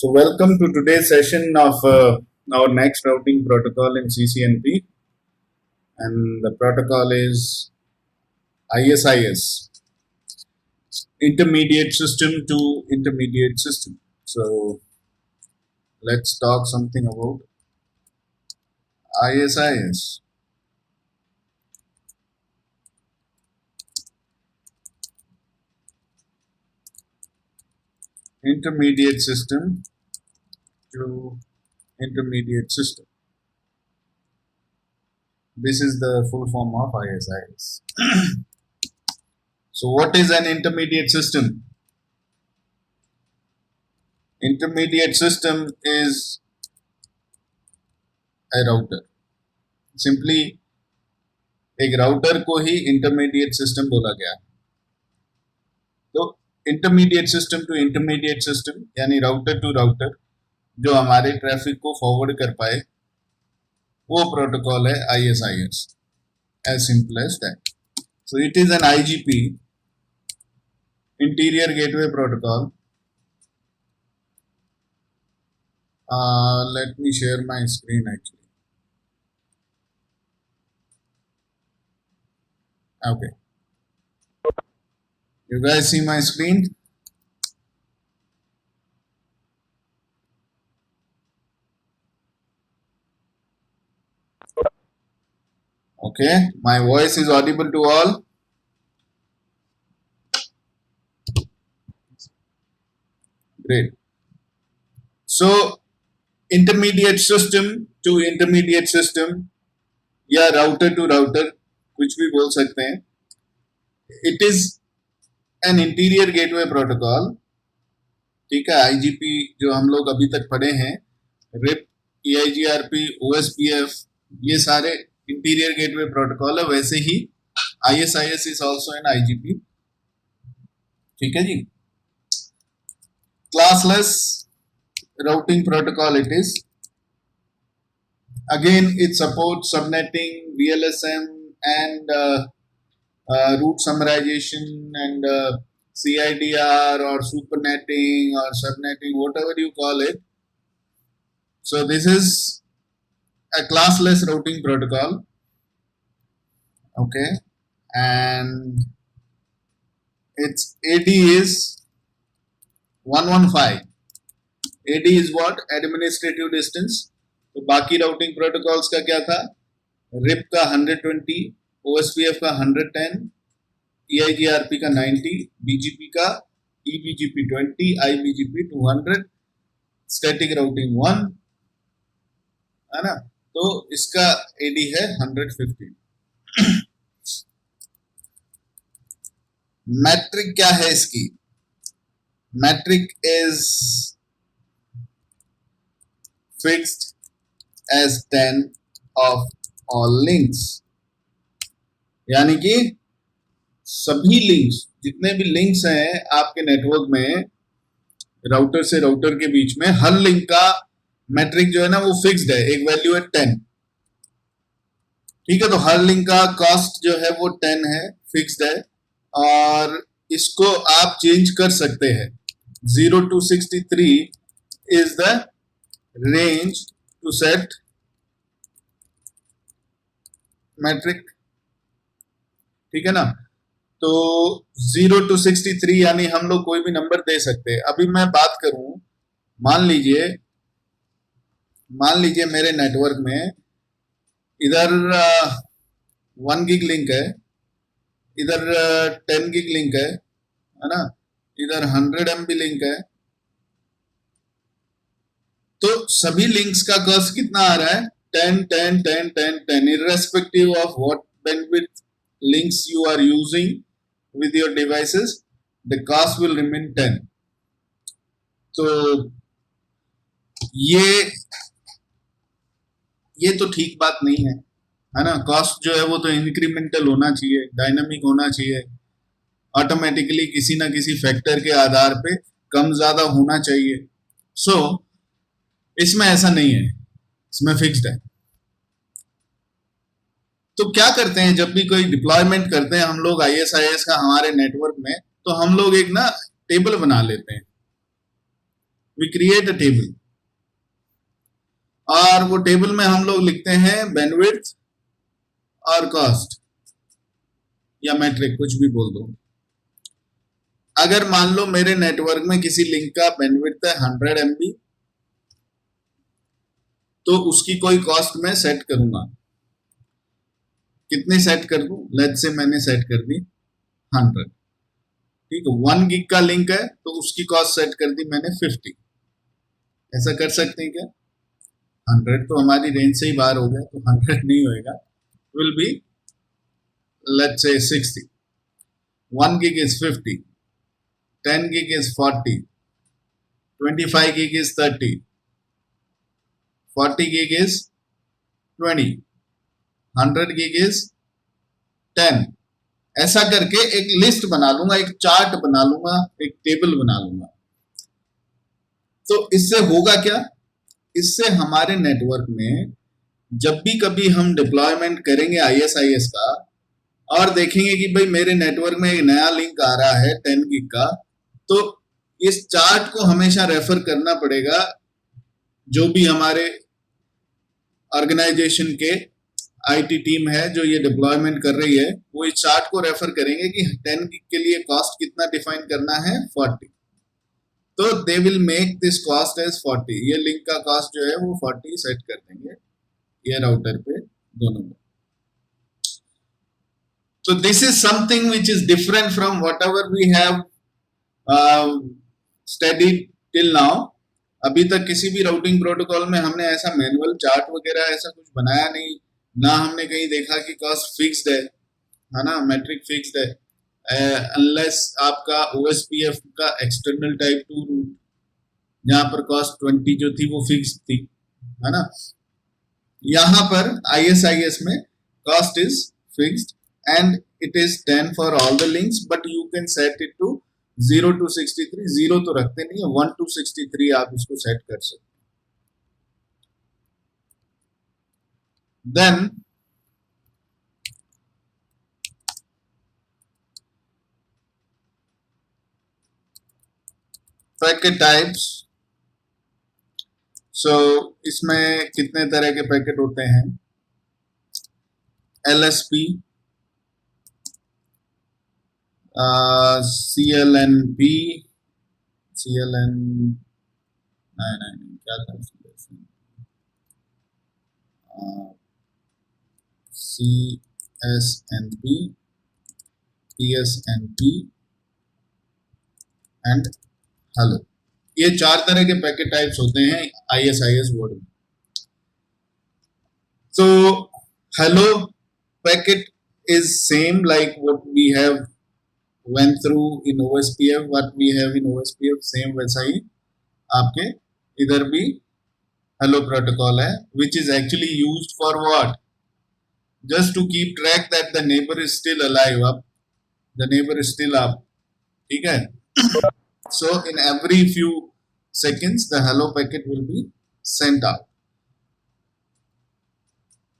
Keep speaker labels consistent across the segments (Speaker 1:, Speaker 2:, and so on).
Speaker 1: So welcome to today's session of our next routing protocol in CCNP, and the protocol is ISIS, intermediate system to intermediate system. So let's talk something about ISIS. Intermediate system to intermediate system. This is the full form of ISIS. So what is an intermediate system? Intermediate system is a router. Simply एक router को ही intermediate system बोला गया। तो intermediate system to intermediate system यानी router to router जो हमारे traffic को फॉरवर्ड कर पाए वो प्रोटोकॉल है ISIS, as simple as that. So it is an IGP, interior gateway protocol. Let me share my screen actually. Okay. You guys see my screen? Okay. My voice is audible to all? Great. So, intermediate system to intermediate system या router to router कुछ भी बोल सकते हैं। It is an interior gateway protocol. ठीक है, IGP जो हम लोग अभी तक पढ़े हैं, RIP, EIGRP, OSPF, ये सारे इंटीरियर गेटवे प्रोटोकॉल है। वैसे ही ISIS is also an IGP। ठीक है जी। Classless routing protocol it is. Again it support subnetting, VLSM and route summarization and CIDR or supernetting or subnetting, whatever you call it. So this is a classless routing protocol. Okay, and its AD is 115. AD is what? Administrative distance. तो बाकी routing protocols का क्या था? RIP का 120, OSPF का 110, EIGRP का 90, BGP का EBGP 20, IBGP 200, static routing 1, है ना। तो इसका AD है 150। मैट्रिक क्या है इसकी? Metric is fixed as 10 of all links, यानी कि सभी लिंक्स, जितने भी लिंक्स हैं आपके नेटवर्क में राउटर से राउटर के बीच में, हर लिंक का मैट्रिक जो है ना वो फिक्स्ड है, एक वैल्यू है 10। ठीक है, तो हर लिंक का कॉस्ट जो है वो 10 है, फिक्स्ड है, और इसको आप चेंज कर सकते हैं। 0 to 63 is the range to set metric. ठीक है ना। तो 0 to 63 यानी हम लोग कोई भी नंबर दे सकते हैं। अभी मैं बात करूं, मान लीजिए मेरे नेटवर्क में इधर 1 गिग लिंक है, इधर 10 गिग लिंक है ना, इधर 100 MB लिंक है। तो सभी लिंक्स का कॉस्ट कितना आ रहा है? 10, 10, 10, 10, 10, irrespective of what bandwidth links you are using with your devices, the cost will remain 10. तो ये तो ठीक बात नहीं है ना। कॉस्ट जो है वो तो इंक्रीमेंटल होना चाहिए, डायनामिक होना चाहिए, ऑटोमेटिकली किसी ना किसी फैक्टर के आधार पे कम ज्यादा होना चाहिए। सो इसमें ऐसा नहीं है, इसमें फिक्स्ड है। तो क्या करते हैं, जब भी कोई डिप्लॉयमेंट करते हैं हम लोग ISIS का हमारे नेटवर्क में, तो हम लोग एक ना टेबल बना लेते हैं वी क्रिएट अ टेबल और वो टेबल में हम लोग लिखते हैं बैंडविड्थ और कॉस्ट या मैट्रिक, कुछ भी बोल दो। अगर मान लो मेरे नेटवर्क में किसी लिंक का बैंडविड्थ है 100 MB, तो उसकी कोई कॉस्ट मैं सेट करूंगा। कितनी सेट कर दूं? लेट्स से मैंने सेट कर दी 100, ठीक है। 1 गिग का लिंक है तो उसकी कॉस्ट सेट कर दी मैंने 50। ऐसा कर सकते हैं क्या? 100 तो हमारी रेंज से ही बाहर हो गया, तो 100 नहीं होएगा, will be let's say 60। 1 gig is 50, 10 gig is 40, 25 gig is 30, 40 gig is 20, 100 gig is 10। ऐसा करके एक लिस्ट बना लूंगा, एक चार्ट बना लूंगा, एक टेबल बना लूंगा। तो इससे होगा क्या? इससे हमारे नेटवर्क में जब भी कभी हम डिप्लॉयमेंट करेंगे ISIS का और देखेंगे कि भाई मेरे नेटवर्क में एक नया लिंक आ रहा है 10 गिग का, तो इस चार्ट को हमेशा रेफर करना पड़ेगा। जो भी हमारे ऑर्गेनाइजेशन के IT टीम है जो ये डिप्लॉयमेंट कर रही है, वो इस चार्ट को रेफर करेंगे कि 10 गिग के लिए कॉस्ट कितना डिफाइन करना है, 40। तो they will make this cost as 40। ये लिंक का कॉस्ट जो है वो 40 सेट कर देंगे ये राउटर पे दोनों में। So this is something which is different from whatever we have studied till now. अभी तक किसी भी राउटिंग प्रोटोकॉल में हमने ऐसा मैनुअल चार्ट वगैरह ऐसा कुछ बनाया नहीं, ना हमने कहीं देखा कि कॉस्ट फिक्स्ड है ना, मैट्रिक फिक्स्ड है, अनलेस आपका OSPF का एक्सटर्नल टाइप 2 रूट जहां पर कॉस्ट 20 जो थी वो फिक्स्ड थी, है ना। यहाँ पर ISIS में cost is fixed and it is 10 for all the links, but you can set it to 0 to 63। 0 तो रखते नहीं है, 1 to 63 आप इसको सेट कर सकते हैं। Then packet types. सो इसमें कितने तरह के पैकेट होते हैं? LSP, CLNP, CLN नहीं क्या था, CSNP, PSNP एंड हेलो। ये 4 तरह के पैकेट टाइप्स होते हैं ISIS वर्ड में। So hello packet is same like what we have went through in OSPF, what we have in OSPF same वैसा ही आपके इधर भी hello protocol है, which is actually used for what? Just to keep track that the neighbor is still alive, up the neighbor is still up, ठीक है। So in every few seconds the hello packet will be sent out.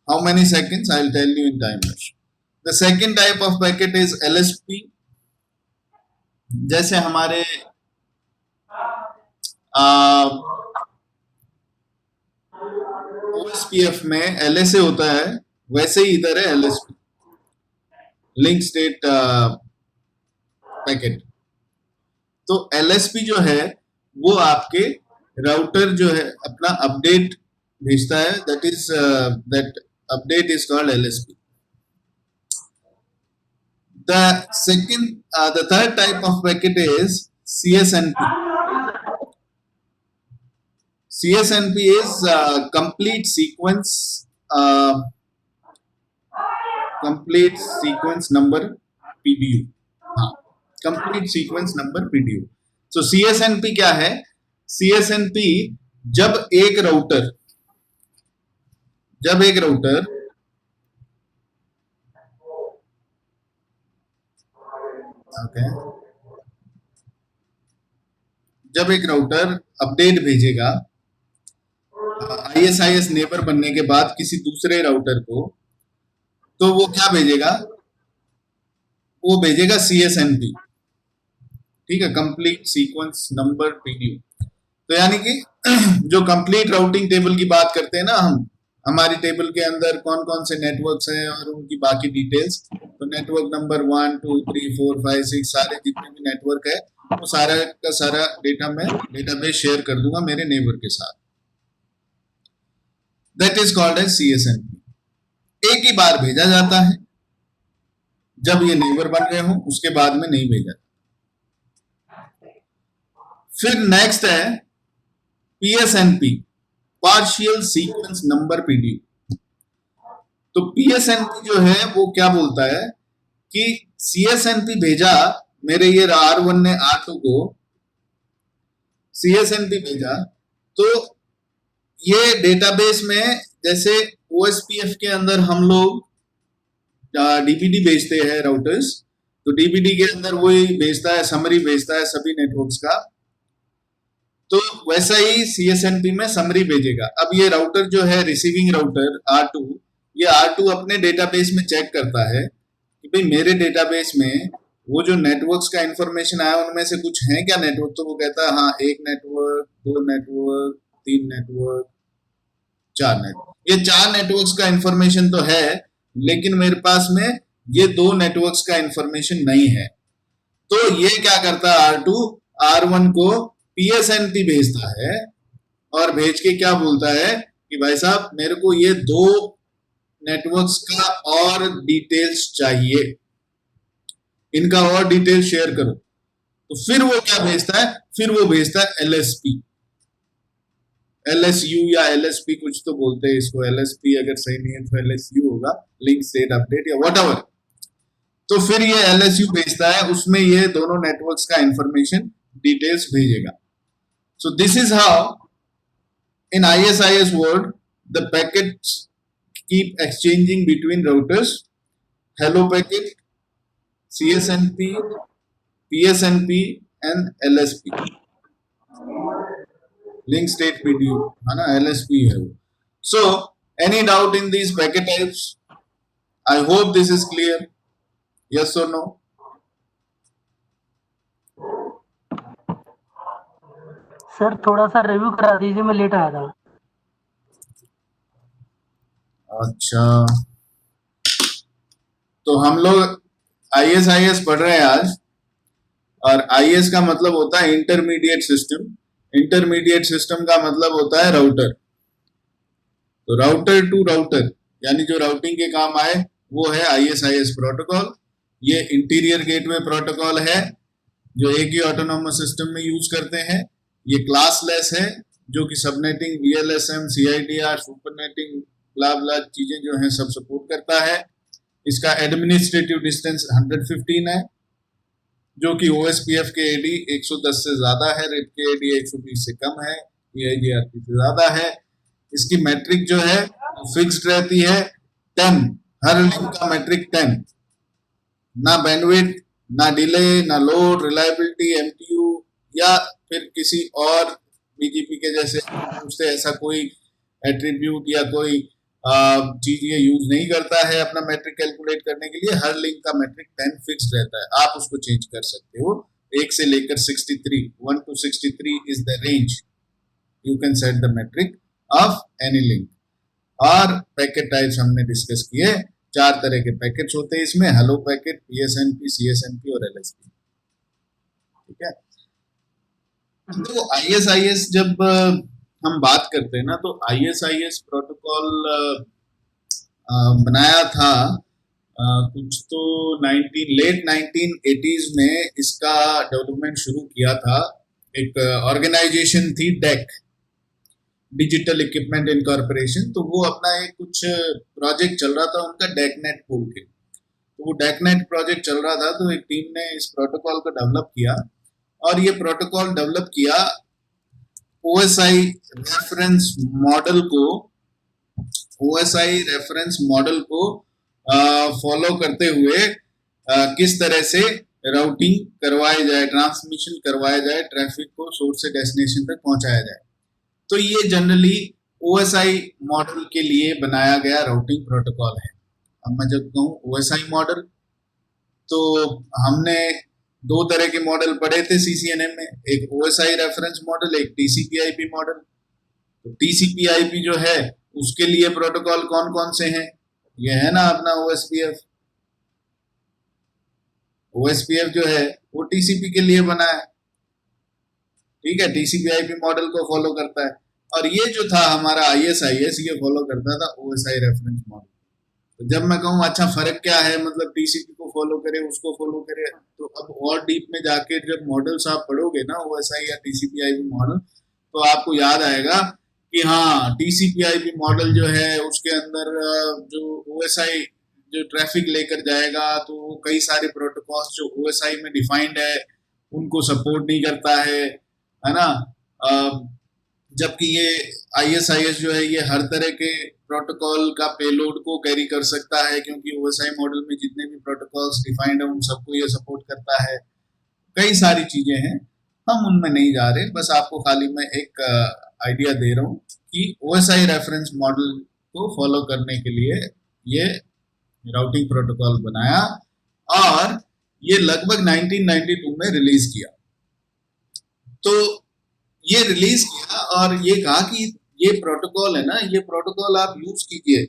Speaker 1: How many seconds? I'll tell you in timers. The second type of packet is LSP। जैसे हमारे OSPF में LSA होता है, वैसे ही इधर है LSP, लिंक स्टेट पैकेट। तो LSP जो है वो आपके राउटर जो है अपना अपडेट भेजता है, that is that update is called LSP. The third type of packet is CSNP. CSNP is complete sequence number PDU. हाँ, complete sequence number PDU. So CSNP क्या है? CSNP जब एक राउटर अपडेट भेजेगा ISIS नेबर बनने के बाद किसी दूसरे राउटर को, तो वो क्या भेजेगा? वो भेजेगा CSNP, ठीक है, कंप्लीट सीक्वेंस नंबर PDU। तो यानी कि जो कंप्लीट राउटिंग टेबल की बात करते हैं ना हम, हमारी टेबल के अंदर कौन कौन से नेटवर्क्स हैं और उनकी बाकी डिटेल्स, तो नेटवर्क नंबर 1 2 3 4 5 6 सारे जितने भी नेटवर्क है वो सारा का सारा डेटा मैं डेटाबेस शेयर कर दूंगा मेरे नेबर के साथ। That is called as CSNP। एक ही बार भेजा जाता है, जब ये नेबर बन गए हो उसके बाद में नहीं भेजा। फिर नेक्स्ट है PSNP, partial sequence number PDU। तो PSNP जो है वो क्या बोलता है कि CSNP भेजा मेरे ये R1 ने R2 को CSNP भेजा, तो ये डेटाबेस में जैसे OSPF के अंदर हम लोग DBD भेजते हैं राउटर्स, तो DBD के अंदर वही भेजता है, समरी भेजता है सभी नेटवर्क्स का, तो वैसा ही CSNP में समरी भेजेगा। अब ये राउटर जो है रिसीविंग राउटर R2, ये R2 अपने डेटाबेस में चेक करता है कि भाई मेरे डेटाबेस में वो जो नेटवर्क्स का इंफॉर्मेशन आया उनमें से कुछ है क्या नेटवर्क, तो वो कहता है हाँ 1 नेटवर्क 2 नेटवर्क 3 नेटवर्क 4 नेटवर्क, ये 4 नेटवर्क्स का इंफॉर्मेशन तो है, लेकिन मेरे पास में ये 2 नेटवर्क्स का इंफॉर्मेशन नहीं है। तो ये क्या करता है R2 R1 को PSNP भेजता है और भेज के क्या बोलता है कि भाई साहब मेरे को ये 2 नेटवर्क्स का और डिटेल्स चाहिए, इनका और डिटेल्स शेयर करो। तो फिर वो क्या भेजता है, फिर वो भेजता है LSP, LSU या LSP कुछ तो बोलते हैं इसको, LSP अगर सही नहीं है तो LSU होगा, लिंक स्टेट अपडेट या व्हाटएवर। तो फिर ये LSU भेजता है, उसमें ये दोनों नेटवर्क्स का इंफॉर्मेशन डिटेल्स भेजेगा। So this is how in ISIS world the packets keep exchanging between routers, hello packet, CSNP, PSNP and LSP, link state PDU है ना, LSP है वो। So any doubt in these packet types? I hope this is clear. Yes or no?
Speaker 2: Sir थोड़ा सा review करा दीजिए, मैं late आया था।
Speaker 1: अच्छा, तो हम लोग ISIS पढ़ रहे हैं आज, और IS का मतलब होता है इंटरमीडिएट सिस्टम, इंटरमीडिएट सिस्टम का मतलब होता है राउटर। तो राउटर टू राउटर यानी जो राउटिंग के काम आए वो है ISIS प्रोटोकॉल। ये इंटीरियर गेटवे प्रोटोकॉल है जो एक ही ऑटोनोमस सिस्टम में यूज करते हैं। ये क्लासलेस है जो कि सबनेटिंग, VLSM, CIDR, सुपरनेटिंग, ब्ला ब्ला चीजें जो हैं सब सपोर्ट करता है। इसका एडमिनिस्ट्रेटिव डिस्टेंस 115 है जो कि OSPF के AD 110 से ज्यादा है, RIP के AD 120 से कम है, EIGRP से ज्यादा है। इसकी मैट्रिक जो है फिक्स्ड रहती है 10, हर लिंक का मैट्रिक 10, ना बैंडविड्थ, ना डिले, ना लोड, रिलायबिलिटी, MTU या फिर किसी और BGP के जैसे उससे ऐसा कोई एट्रीब्यूट या कोई चीज ये यूज नहीं करता है अपना मैट्रिक कैलकुलेट करने के लिए। हर लिंक का मैट्रिक 10 फिक्स्ड रहता है, आप उसको चेंज कर सकते हो। 1 से लेकर 63, 1 to 63 is the range, you can set the metric of any link. और पैकेट टाइप्स हमने डिस्कस किए, 4 तरह के पैकेट्स होते हैं इसमें, हेलो पैकेट, PSNP, CSNP और LSP। ठीक है, तो ISIS जब हम बात करते हैं ना, तो ISIS प्रोटोकॉल बनाया था कुछ तो लेट 1980s में इसका डेवलपमेंट शुरू किया था। एक ऑर्गेनाइजेशन थी DEC, डिजिटल इक्विपमेंट इनकॉर्पोरेशन, तो वो अपना एक कुछ प्रोजेक्ट चल रहा था उनका DECnet बोल के। तो वो DECnet प्रोजेक्ट चल रहा था, तो एक टीम ने इस प्रोटोकॉल को डेवलप किया, और ये प्रोटोकॉल डेवलप किया OSI रेफरेंस मॉडल को फॉलो करते हुए किस तरह से राउटिंग करवाई जाए, ट्रांसमिशन करवाया जाए, ट्रैफिक को सोर्स से डेस्टिनेशन तक पहुंचाया जाए। तो ये जनरली OSI मॉडल के लिए बनाया गया राउटिंग प्रोटोकॉल है। अब मैं जब कहूँ OSI मॉडल, तो हमने दो तरह के मॉडल पढ़े थे CCNA में, एक OSI रेफरेंस मॉडल, एक TCP/IP मॉडल। तो TCP/IP जो है उसके लिए प्रोटोकॉल कौन कौन से हैं? ये है ना अपना OSPF। OSPF जो है वो TCP के लिए बना है, ठीक है, TCP/IP मॉडल को फॉलो करता है। और ये जो था हमारा ISIS, ये फॉलो करता था OSI रेफरेंस मॉडल। तो जब मैं कहूँ अच्छा फर्क क्या है, मतलब TCP को फॉलो करे उसको फॉलो करे, तो अब और डीप में जाके जब मॉडल्स आप पढ़ोगे ना OSI या TCP/IP मॉडल, तो आपको याद आएगा कि हाँ TCP/IP मॉडल जो है उसके अंदर जो OSI जो ट्रैफिक लेकर जाएगा, तो कई सारे प्रोटोकॉल्स जो OSI में डिफाइंड है उनको सपोर्ट नहीं करता है ना। जबकि ये ISIS जो है ये हर तरह के प्रोटोकॉल का पेलोड को कैरी कर सकता है, क्योंकि OSI मॉडल में जितने भी प्रोटोकॉल्स डिफाइंड है उन सबको ये सपोर्ट करता है। कई सारी चीजें हैं, हम उनमें नहीं जा रहे, बस आपको खाली मैं एक आइडिया दे रहा हूँ कि OSI रेफरेंस मॉडल को फॉलो करने के लिए ये राउटिंग प्रोटोकॉल बनाया और ये लगभग 1992 में रिलीज किया। तो ये रिलीज किया और ये कहा कि ये प्रोटोकॉल है ना, ये प्रोटोकॉल आप यूज कीजिए।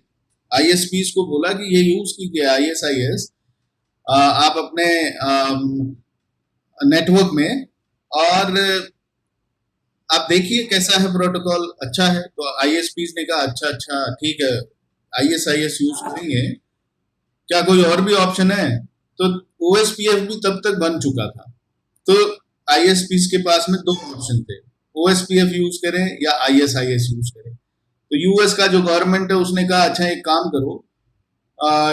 Speaker 1: ISPs को बोला कि ये यूज कीजिए ISIS आप अपने नेटवर्क में, और आप देखिए कैसा है प्रोटोकॉल, अच्छा है। तो ISPs ने कहा अच्छा अच्छा ठीक है ISIS यूज करेंगे, क्या कोई और भी ऑप्शन है? तो OSPF भी तब तक बन चुका था, तो ISPs के पास में दो ऑप्शन थे, OSPF यूज करें या ISIS यूज करें। तो यूएस का जो गवर्नमेंट है उसने कहा अच्छा एक काम करो,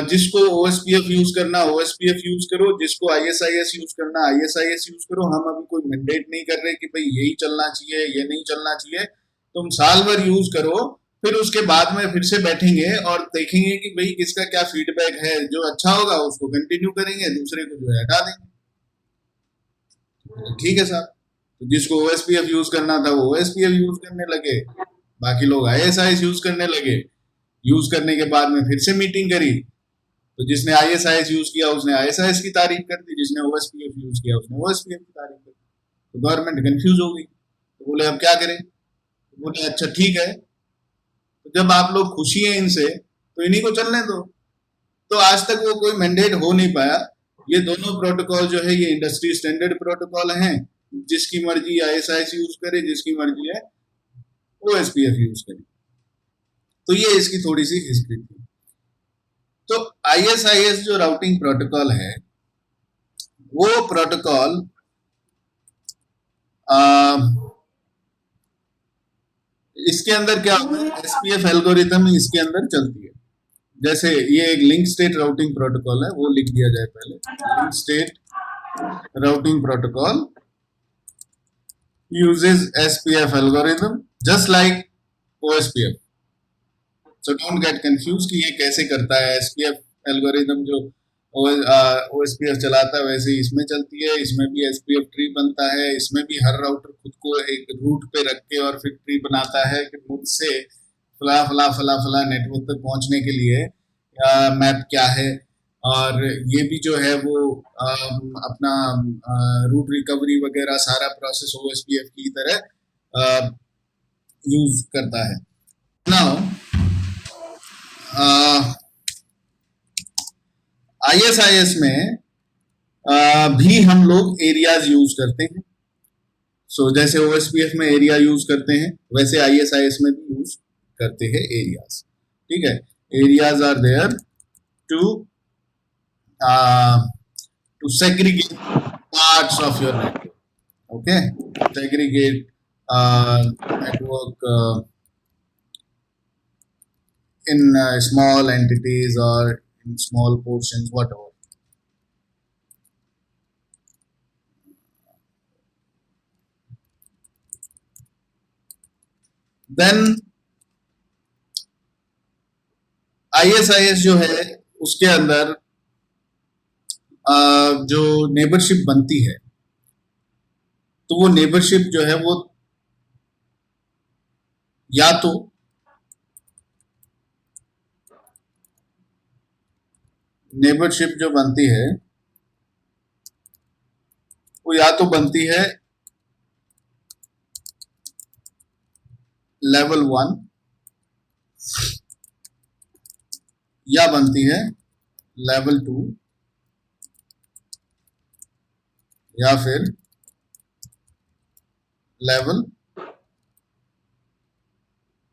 Speaker 1: जिसको OSPF यूज करना OSPF यूज करो, जिसको ISIS यूज करना ISIS यूज करो। हम अभी कोई मैंडेट नहीं कर रहे कि भाई यही चलना चाहिए ये नहीं चलना चाहिए, तुम साल भर यूज करो, फिर उसके बाद में फिर से बैठेंगे और देखेंगे कि भाई किसका क्या फीडबैक है, जो अच्छा होगा उसको कंटिन्यू करेंगे, दूसरे को जो है हटा देंगे। ठीक है साहब, तो जिसको OSPF यूज करना था वो OSPF यूज करने लगे, बाकी लोग ISIS यूज करने लगे। यूज करने के बाद में फिर से मीटिंग करी, तो जिसने ISIS यूज किया उसने ISIS की तारीफ कर दी, जिसने OSPF यूज किया उसने OSPF की तारीफ कर दी। तो गवर्नमेंट कंफ्यूज हो गई, तो बोले अब क्या करें? तो बोले अच्छा ठीक है, तो जब आप लोग खुशी हैं इनसे तो इन्हीं को चलने दो। तो आज तक वो कोई मैंडेट हो नहीं पाया। ये दोनों प्रोटोकॉल जो है ये इंडस्ट्री स्टैंडर्ड प्रोटोकॉल हैं, जिसकी मर्जी ISIS यूज करे, जिसकी मर्जी है OSPF यूज करे। तो ये इसकी थोड़ी सी हिस्ट्री थी। तो ISIS जो राउटिंग प्रोटोकॉल है वो प्रोटोकॉल इसके अंदर क्या होता है, SPF एल्गोरिथम इसके अंदर चलती है। जैसे ये एक लिंक स्टेट राउटिंग प्रोटोकॉल है, वो लिख दिया जाए पहले, link state routing protocol uses SPF algorithm just like OSPF. So don't get confused कि ये कैसे करता है। SPF एल्गोरिथम जो OSPF चलाता है वैसे ही इसमें चलती है, इसमें भी SPF ट्री बनता है, इसमें भी हर राउटर खुद को एक रूट पे रख के और फिर ट्री बनाता है कि मुझसे फला फला फला फला नेटवर्क तक पहुंचने के लिए मैप क्या है। और ये भी जो है वो अपना रूट रिकवरी वगैरह सारा प्रोसेस OSPF की तरह यूज करता है। नाउ ISIS में भी हम लोग एरियाज यूज करते हैं। सो जैसे OSPF में एरिया यूज करते हैं वैसे ISIS में भी यूज करते हैं एरियाज। ठीक है, areas are there to segregate parts of your network. Okay, segregate network in small entities or in small portions, whatever. Then ISIS जो है उसके अंदर जो नेबरशिप बनती है, तो वो नेबरशिप जो है वो या तो नेबरशिप जो बनती है वो या तो बनती है लेवल 1 या बनती है लेवल 2 या फिर लेवल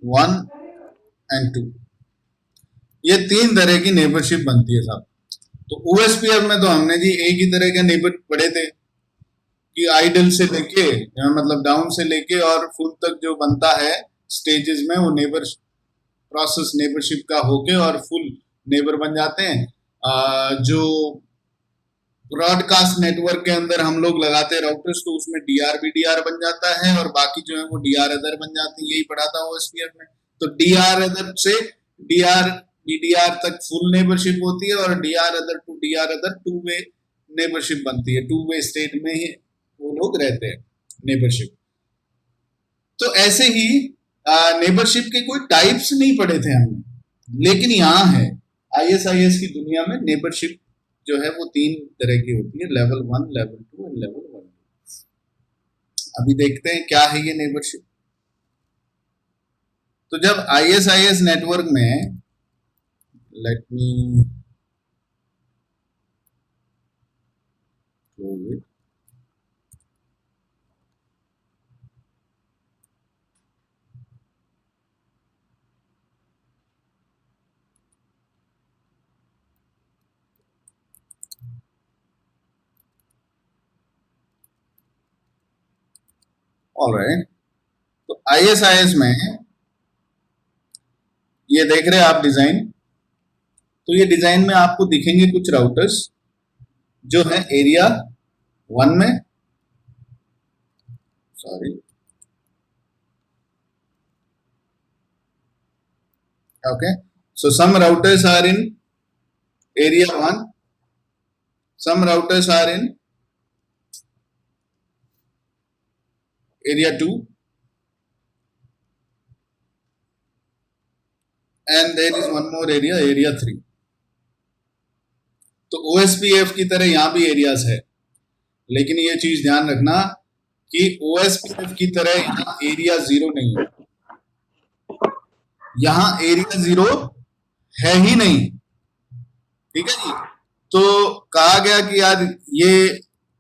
Speaker 1: 1 एंड 2। ये 3 तरह की नेबरशिप बनती है साहब। तो ओएसपीएफ में तो हमने जी एक ही तरह के नेबर पढ़े थे कि आइडल से लेके मतलब डाउन से लेके और फुल तक जो बनता है स्टेजेस में, वो नेबर प्रोसेस नेबरशिप का होके और फुल नेबर बन जाते हैं। जो ब्रॉडकास्ट नेटवर्क के अंदर हम लोग लगाते राउटर्स, तो उसमें डीआर बीडीआर बन जाता है और बाकी जो है वो डीआर अदर बन जाते हैं। यही पढ़ा था ओएसपीएफ में। तो डीआर अदर से डीआर बीडीआर तक फुल नेबरशिप होती है और DR other to DR other two way neighbourship बनती है। टू वे स्टेट में ही वो लोग रहते हैं नेबरशिप। तो ऐसे ही नेबरशिप के कोई टाइप्स नहीं पढ़े थे हमने, लेकिन यहाँ है आईएसआईएस की दुनिया में नेबरशिप जो है वो 3 तरह की होती है, लेवल 1, लेवल 2 एंड लेवल 1। अभी देखते हैं क्या है ये नेबरशिप। तो जब आईएसआईएस नेटवर्क में, let me close it, alright. तो आईएसआईएस में ये देख रहे हैं आप डिजाइन। तो ये डिजाइन में आपको दिखेंगे कुछ राउटर्स जो है एरिया 1 में, sorry, okay, so some routers are in area 1, some routers are in area 2 and there is one more area, area 3। तो OSPF की तरह यहाँ भी एरियाज है, लेकिन ये चीज ध्यान रखना कि OSPF की तरह यहाँ एरिया 0 नहीं है। यहाँ एरिया 0 है ही नहीं, ठीक है जी। तो कहा गया कि यार ये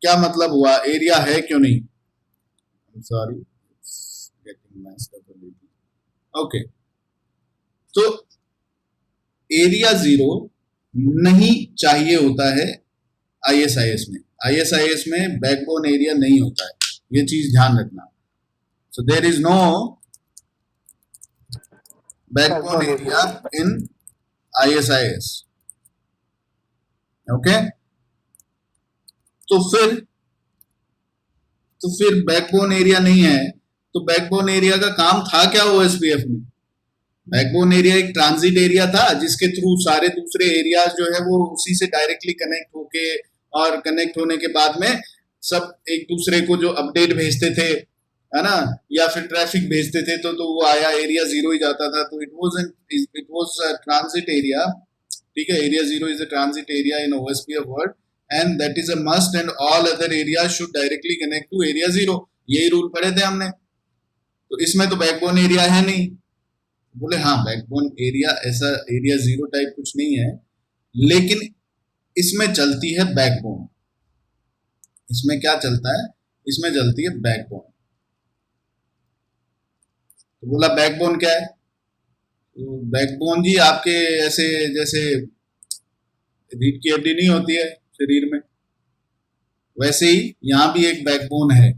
Speaker 1: क्या मतलब हुआ, एरिया है क्यों नहीं। Sorry, okay. तो एरिया 0 नहीं चाहिए होता है आईएसआईएस में। आईएसआईएस में बैकबोन एरिया नहीं होता है, ये चीज ध्यान रखना। So there is no backbone area in ISIS, okay. तो फिर बैकबोन एरिया नहीं है, तो बैकबोन एरिया का काम था क्या ओएसपीएफ में। बैकबोन एरिया एक ट्रांजिट एरिया था जिसके थ्रू सारे दूसरे एरियाज जो है वो उसी से डायरेक्टली कनेक्ट होके, और कनेक्ट होने के बाद में सब एक दूसरे को जो अपडेट भेजते थे, है ना, या फिर ट्रैफिक भेजते थे, तो वो आया एरिया 0 ही जाता था। तो it was a transit area, ठीक है। Area 0 is a transit area in OSPF world and that is a must and all other area should directly connect to area 0। यही रूल पढ़े थे हमने। तो इसमें तो बैकबोन एरिया है नहीं। बोले हाँ, बैकबोन एरिया ऐसा एरिया 0 टाइप कुछ नहीं है, लेकिन इसमें चलती है बैकबोन। इसमें क्या चलता है, इसमें चलती है बैकबोन। तो बोला बैकबोन क्या है। तो बैकबोन जी आपके ऐसे जैसे रीढ़ की हड्डी नहीं होती है शरीर में, वैसे ही यहाँ भी एक बैकबोन है।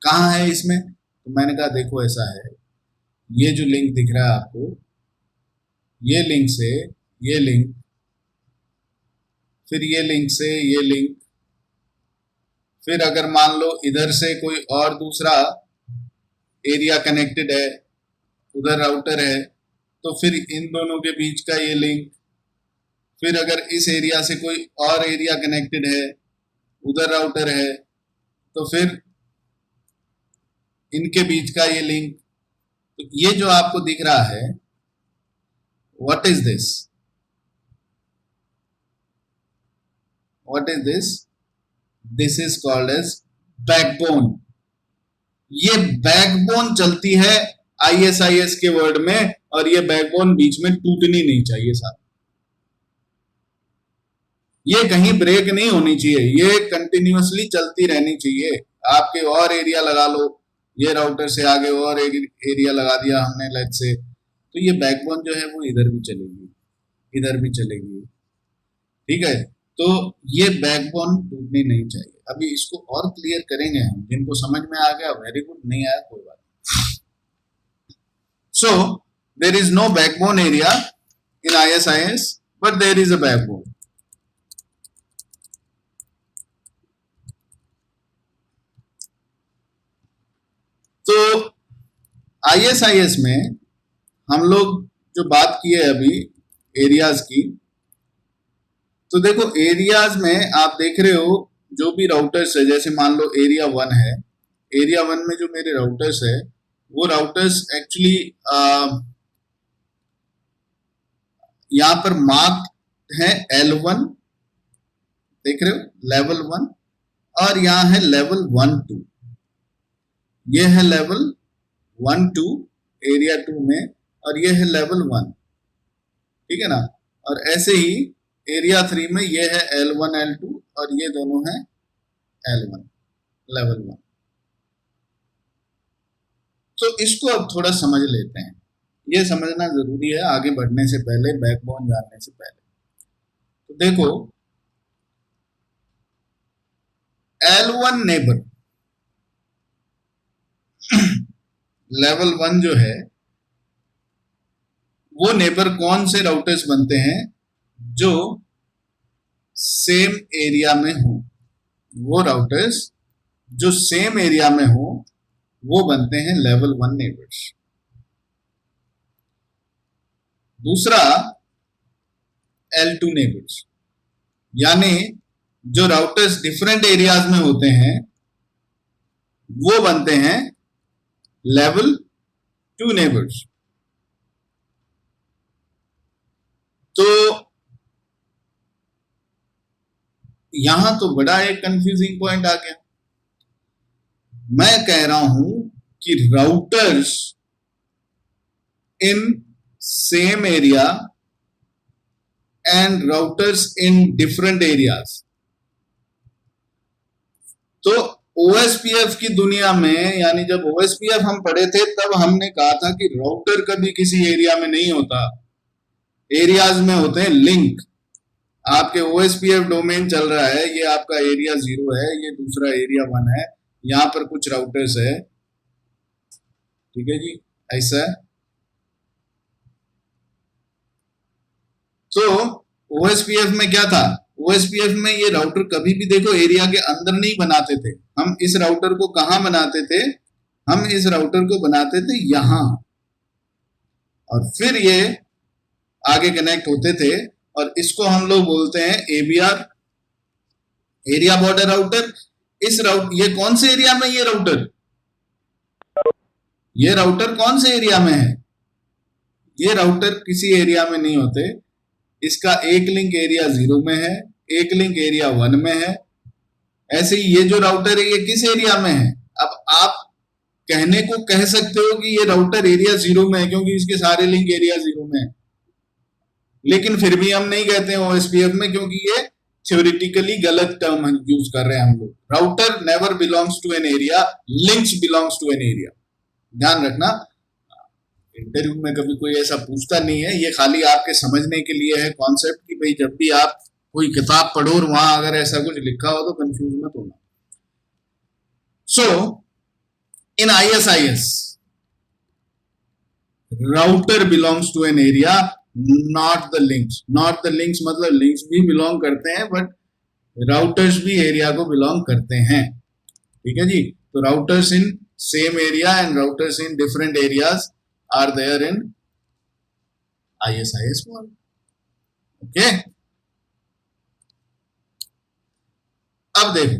Speaker 1: कहाँ है इसमें, तो मैंने कहा देखो ऐसा है, ये जो लिंक दिख रहा है आपको, ये लिंक से ये लिंक, फिर ये लिंक से ये लिंक, फिर अगर मान लो इधर से कोई और दूसरा एरिया कनेक्टेड है, उधर राउटर है, तो फिर इन दोनों के बीच का ये लिंक, फिर अगर इस एरिया से कोई और एरिया कनेक्टेड है, उधर राउटर है, तो फिर इनके बीच का ये लिंक। तो ये जो आपको दिख रहा है, what is this, what is this, this is called as backbone. ये बैकबोन चलती है ISIS के वर्ड में, और ये बैकबोन बीच में टूटनी नहीं चाहिए साहब, ये कहीं ब्रेक नहीं होनी चाहिए, ये कंटिन्यूअसली चलती रहनी चाहिए। आपके और एरिया लगा लो, ये राउटर से आगे और एरिया लगा दिया हमने लेट से, तो ये बैकबोन जो है वो इधर भी चलेगी, इधर भी चलेगी, ठीक है। तो ये बैकबोन टूटनी नहीं चाहिए। अभी इसको और क्लियर करेंगे हम, जिनको समझ में आ गया वेरी गुड, नहीं आया कोई बात नहीं। So there is no backbone area in ISIS, but there is a backbone. तो ISIS में हम लोग जो बात की है अभी एरियाज की, तो देखो एरियाज में आप देख रहे हो जो भी राउटर्स है, जैसे मान लो एरिया 1 है, एरिया 1 में जो मेरे राउटर्स है वो राउटर्स एक्चुअली यहां पर मार्क्ड है L1, देख रहे हो लेवल 1, और यहां है लेवल 1 2, ये है लेवल 1 2 एरिया 2 में, और ये है लेवल 1, ठीक है ना। और ऐसे ही एरिया 3 में ये है L1 L2, और ये दोनों है L1 लेवल 1। तो इसको अब थोड़ा समझ लेते हैं, ये समझना जरूरी है आगे बढ़ने से पहले, बैकबोन जानने से पहले। तो देखो L1 नेबर लेवल 1 जो है वो नेबर कौन से राउटर्स बनते हैं, जो सेम एरिया में हो, वो राउटर्स जो सेम एरिया में हो वो बनते हैं लेवल 1 नेबर्स। दूसरा L2 नेबर्स, यानी जो राउटर्स डिफरेंट एरियाज में होते हैं वो बनते हैं लेवल 2 नेबर्स। तो यहां तो बड़ा एक कंफ्यूजिंग पॉइंट आ गया। मैं कह रहा हूं कि routers in same area and routers in different areas. तो OSPF की दुनिया में, यानी जब OSPF हम पढ़े थे तब हमने कहा था कि राउटर कभी किसी एरिया में नहीं होता, एरियाज में होते हैं लिंक। आपके OSPF डोमेन चल रहा है, ये आपका एरिया 0 है, ये दूसरा एरिया 1 है, यहां पर कुछ राउटर्स है, ठीक है जी, ऐसा है। तो OSPF में क्या था, OSPF में ये राउटर कभी भी देखो एरिया के अंदर नहीं बनाते थे। हम इस राउटर को कहां बनाते थे, हम इस राउटर को बनाते थे यहां, और फिर ये आगे कनेक्ट होते थे, और इसको हम लोग बोलते हैं ABR, एरिया बॉर्डर राउटर। इस ये कौन से एरिया में, ये राउटर कौन से एरिया में है, ये राउटर किसी एरिया में नहीं होते। इसका एक लिंक एरिया 0 में है, एक लिंक एरिया 1 में है। ऐसे ही ये जो राउटर है ये किस एरिया में है। अब आप कहने को कह सकते हो कि ये राउटर एरिया 0 में है क्योंकि इसके सारे लिंक एरिया 0 में है, लेकिन फिर भी हम नहीं कहते हैं OSPF में, क्योंकि ये थ्योरेटिकली गलत टर्म यूज कर रहे हैं हम लोग। Router never belongs to an area, links belongs to an area, ध्यान रखना। इंटरव्यू में कभी कोई ऐसा पूछता नहीं है, ये खाली आपके समझने के लिए है कॉन्सेप्ट, कि भाई जब भी आप कोई किताब पढ़ो और वहां अगर ऐसा कुछ लिखा हो तो कंफ्यूज मत होना। So in ISIS router belongs to an area, not the links. Not the links मतलब लिंक्स भी बिलोंग करते हैं, बट राउटर्स भी एरिया को बिलोंग करते हैं, ठीक है जी। तो routers in same area and routers in different areas are there in ISIS world. Okay. अब देखो,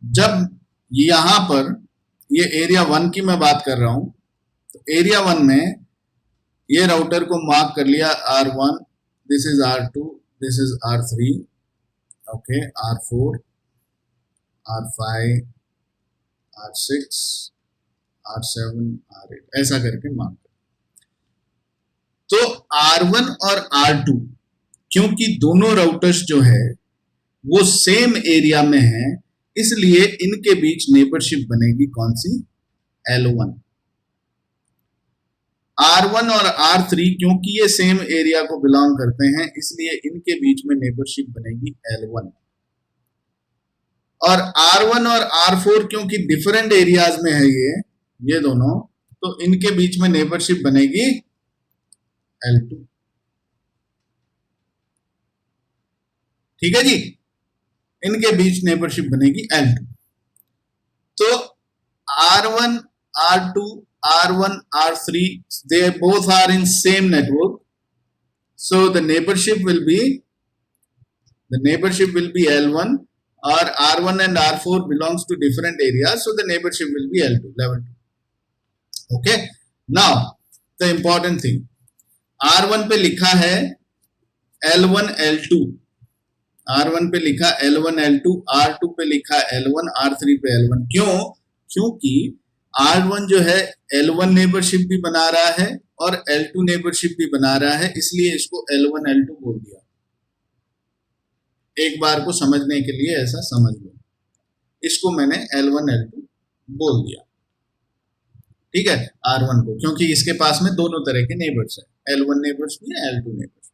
Speaker 1: जब यहां पर ये एरिया 1 की मैं बात कर रहा हूं, तो एरिया 1 में ये राउटर को मार्क कर लिया R1, this is R2, this is R3, okay, R4, R5, R6, R7, R8 ऐसा करके मार्क। तो R1 और R2 क्योंकि दोनों राउटर्स जो है वो सेम एरिया में है, इसलिए इनके बीच नेबरशिप बनेगी कौन सी? L1। R1 और R3 क्योंकि ये सेम एरिया को बिलोंग करते हैं, इसलिए इनके बीच में नेबरशिप बनेगी L1। और R1 और R4 क्योंकि डिफरेंट एरियाज में है ये दोनों, तो इनके बीच में नेबरशिप बनेगी L2। ठीक है जी, इनके बीच नेबरशिप बनेगी L2। तो R1, R2, R1, R3, they both are in same network, so the neighborship will be L1, or R1 and R4 belongs to different areas, so the neighborship will be L2, level 2. Okay, now the important thing, R1 पे लिखा है L1 L2, R1 पे लिखा L1 L2, R2 पे लिखा L1, R3 पे L1। क्योंकि R1 जो है L1 नेबरशिप भी बना रहा है और L2 नेबरशिप भी बना रहा है, इसलिए इसको L1 L2 बोल दिया। एक बार को समझने के लिए ऐसा समझ लो, इसको मैंने L1 L2 बोल दिया। ठीक है, R1 को, क्योंकि इसके पास में दोनों तरह के नेबर्स है, L1 नेबर्स भी है, L2 नेबर्स भी।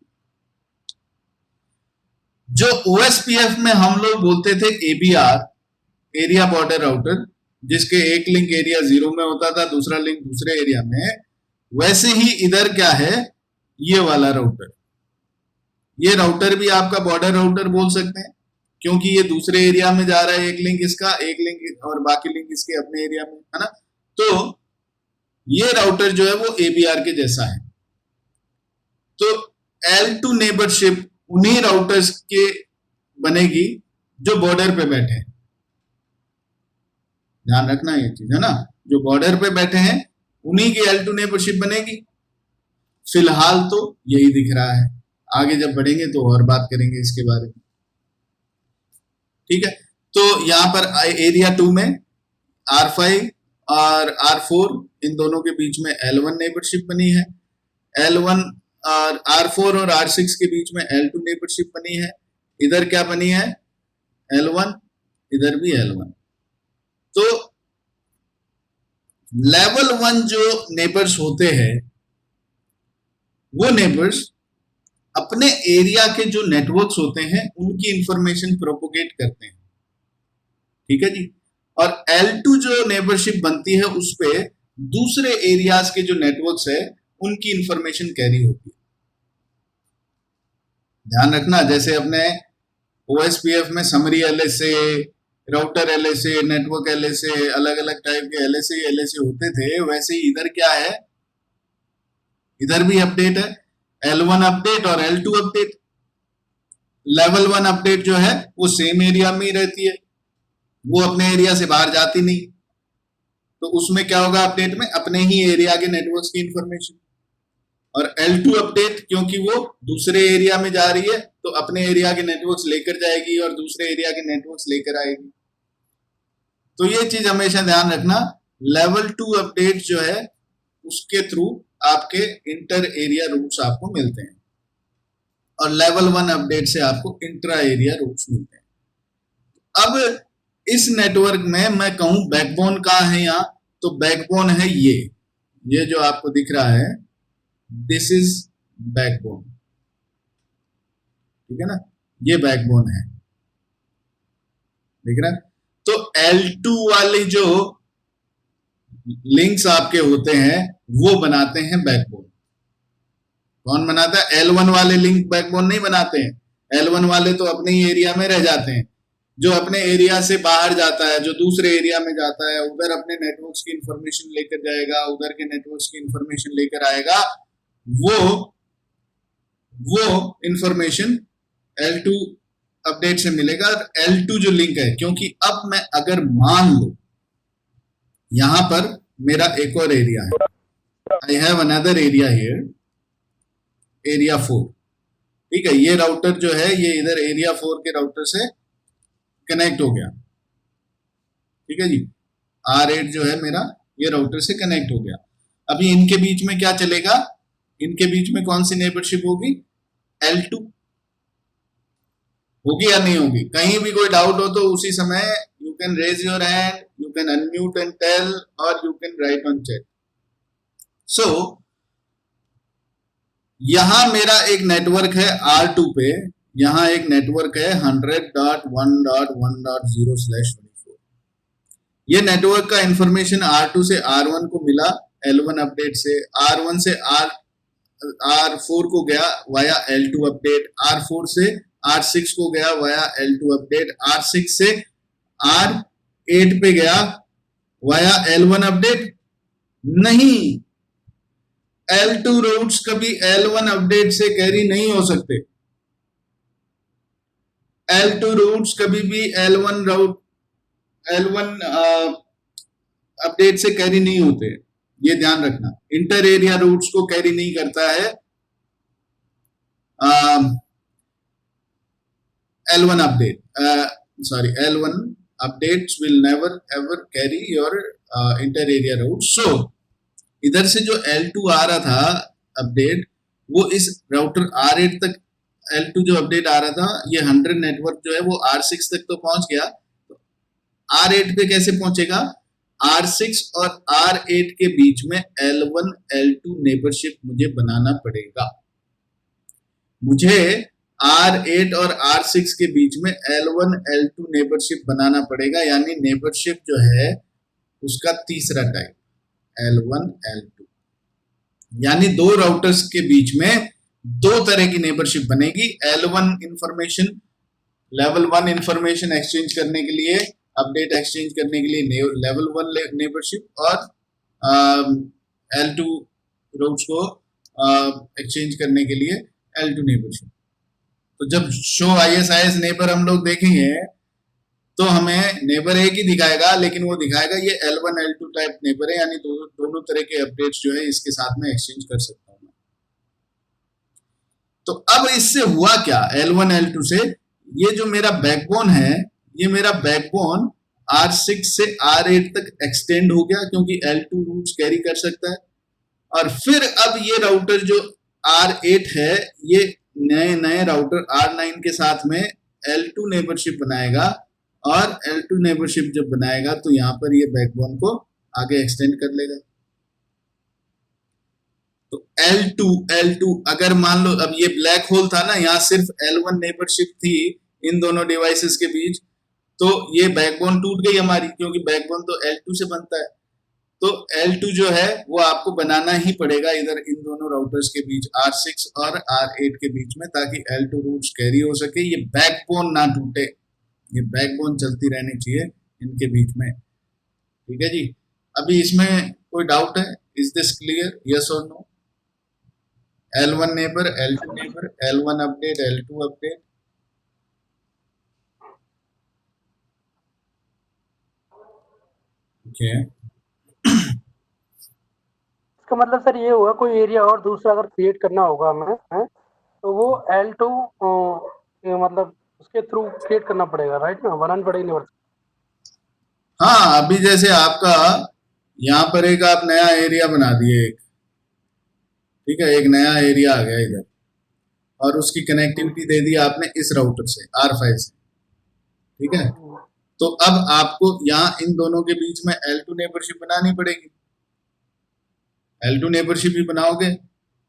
Speaker 1: जो OSPF में हम लोग बोलते थे ABR, एरिया बॉर्डर राउटर, जिसके एक लिंक एरिया 0 में होता था, दूसरा लिंक दूसरे एरिया में, वैसे ही इधर क्या है, ये वाला राउटर। ये राउटर भी आपका बॉर्डर राउटर बोल सकते हैं, क्योंकि ये दूसरे एरिया में जा रहा है, एक लिंक इसका, एक लिंक और बाकी लिंक इसके अपने एरिया में, है ना। तो ये राउटर जो है वो ABR के जैसा है। तो L2 नेबरशिप उन्हीं राउटर्स के बनेगी जो बॉर्डर पे बैठे हैं, ध्यान रखना ये चीज, है ना। जो बॉर्डर पे बैठे हैं उन्हीं की L2 नेबरशिप बनेगी। फिलहाल तो यही दिख रहा है, आगे जब बढ़ेंगे तो और बात करेंगे इसके बारे में। ठीक है, तो यहां पर एरिया 2 में R5 और R4 इन दोनों के बीच में L1 नेबरशिप बनी है, L1 और R4 और R6 के बीच में L2 नेबरशिप बनी है। इधर क्या बनी है? L1, इधर भी L1। तो लेवल 1 जो नेबर्स होते हैं, वो नेबर्स अपने एरिया के जो नेटवर्क्स होते हैं उनकी इंफॉर्मेशन प्रोपोगेट करते हैं। ठीक है जी। और L2 जो नेबरशिप बनती है उस पे दूसरे एरियाज के जो नेटवर्क्स है उनकी इंफॉर्मेशन कैरी होती है। ध्यान रखना, जैसे अपने OSPF में summary LSA, router LSA, network LSA, अलग अलग टाइप के LSA होते थे, वैसे ही इधर क्या है, इधर भी अपडेट है, L1 अपडेट और L2 अपडेट। लेवल 1 अपडेट जो है वो सेम एरिया में ही रहती है, वो अपने एरिया से बाहर जाती नहीं। तो उसमें क्या होगा अपडेट में? अपने ही एरिया के नेटवर्क्स की इंफॉर्मेशन। और L2 अपडेट क्योंकि वो दूसरे एरिया में जा रही है तो अपने एरिया के नेटवर्क्स लेकर जाएगी और दूसरे एरिया के नेटवर्क्स लेकर आएगी। तो ये चीज हमेशा ध्यान रखना, लेवल 2 अपडेट जो है उसके थ्रू आपके इंटर एरिया रूट्स आपको मिलते हैं और लेवल 1 अपडेट से आपको इंट्रा एरिया रूट्स मिलते हैं। अब इस नेटवर्क में मैं कहूं बैकबोन कहां है यहाँ, तो बैकबोन है ये जो आपको दिख रहा है, दिस इज बैकबोन। ठीक है ना, ये बैकबोन है, दिख रहा है। तो L2 वाले जो लिंक्स आपके होते हैं वो बनाते हैं बैकबोन। कौन बनाता है? L1 वाले लिंक बैकबोन नहीं बनाते हैं, L1 वाले तो अपने ही एरिया में रह जाते हैं। जो अपने एरिया से बाहर जाता है, जो दूसरे एरिया में जाता है, उधर अपने नेटवर्क्स की इंफॉर्मेशन लेकर जाएगा, उधर के नेटवर्क्स की इंफॉर्मेशन लेकर आएगा, वो इंफॉर्मेशन L2 अपडेट से मिलेगा। L2 जो लिंक है, क्योंकि अब मैं अगर मान लो यहां पर मेरा एक और एरिया है, I have another area here, area 4। ठीक है, ये राउटर जो है ये इधर एरिया 4 के राउटर से कनेक्ट हो गया, ठीक है जी। R8 जो है मेरा ये राउटर से कनेक्ट हो गया। अभी इनके बीच में क्या चलेगा, इनके बीच में कौन सी नेबरशिप होगी, L2 होगी या नहीं होगी। कहीं भी कोई डाउट हो तो उसी समय you can raise your hand, you can unmute and tell, और you can write on chat. So यहां मेरा एक नेटवर्क है R2 पे, यहां एक नेटवर्क है 100.1.1.0/24। ये नेटवर्क का इंफॉर्मेशन R2 से R1 को मिला L1 अपडेट से, R1 से R4 को गया वाया L2 अपडेट, R4 से R6 को गया वाया L2 अपडेट, R6 से R8 पे गया वाया L1 अपडेट। नहीं, L2 रूट्स कभी L1 अपडेट से कैरी नहीं हो सकते। L2 रूट्स कभी भी L1 अपडेट से कैरी नहीं होते, ये ध्यान रखना। इंटर एरिया रूट्स को कैरी नहीं करता है L1 update. L1 updates will never ever carry your inter area route. So इधर से जो L2 आ रहा था अपडेट, वो इस राउटर R8 तक L2 जो अपडेट आ रहा था, ये 100 नेटवर्क जो है वो R6 तक तो पहुंच गया। तो R8 पे कैसे पहुंचेगा, R6 और R8 के बीच में L1 L2 नेबरशिप मुझे बनाना पड़ेगा। मुझे R8 और R6 के बीच में L1 L2 नेबरशिप बनाना पड़ेगा, यानी नेबरशिप जो है उसका तीसरा टाइप L1 L2, यानी दो राउटर्स के बीच में दो तरह की नेबरशिप बनेगी। L1 information, level 1 information exchange करने के लिए, अपडेट एक्सचेंज करने के लिए लेवल 1 नेबरशिप, और L2 रूट्स को एक्सचेंज करने के लिए L2 नेबरशिप। तो जब शो ISIS नेबर हम लोग देखेंगे तो हमें नेबर एक ही दिखाएगा, लेकिन वो दिखाएगा ये L1 L2 टाइप नेबर है, यानी दोनों तरह के अपडेट्स जो है इसके साथ में एक्सचेंज कर सकता हूं। तो अब इससे हुआ क्या, L1 L2 से ये जो मेरा बैकबोन है, ये मेरा बैकबोन R6 से R8 तक एक्सटेंड हो गया, क्योंकि L2 रूट्स कैरी कर सकता है। और फिर अब ये राउटर जो R8 है, ये नए राउटर R9 के साथ में L2 नेबरशिप बनाएगा, और L2 नेबरशिप जब बनाएगा तो यहां पर ये बैकबोन को आगे एक्सटेंड कर लेगा। तो L2 अगर मान लो अब ये ब्लैक होल था ना, यहां सिर्फ L1 नेबरशिप थी इन दोनों डिवाइसेस के बीच, तो ये बैकबोन टूट गई हमारी, क्योंकि बैकबोन तो L2 से बनता है। तो L2 जो है वो आपको बनाना ही पड़ेगा इधर इन दोनों राउटर्स के बीच, R6 और R8 के बीच में, ताकि L2 रूट्स कैरी हो सके, ये बैकबोन ना टूटे, ये बैकबोन चलती रहनी चाहिए इनके बीच में। ठीक है जी, अभी इसमें कोई डाउट है, इज दिस क्लियर, यस और no? L1 neighbour, L2 neighbour, L1 update, L2 update. Okay,
Speaker 2: इसका मतलब सर ये हुआ, कोई एरिया और दूसरा अगर क्रिएट करना होगा हमें, है तो वो L2 मतलब उसके थ्रू क्रिएट करना पड़ेगा, राइट ना, बनानी पड़ेगी नेबर।
Speaker 1: हाँ, अभी जैसे आपका यहाँ पर एक आप नया एरिया बना दिए एक, ठीक है, एक नया एरिया आ गया इधर, और उसकी कनेक्टिविटी दे दी आपने इस राउटर से R5 से, ठीक है। तो अब आपको यहाँ इन दोनों के बीच में L2 नेबरशिप बनानी पड़ेगी। L2 नेबरशिप ही बनाओगे,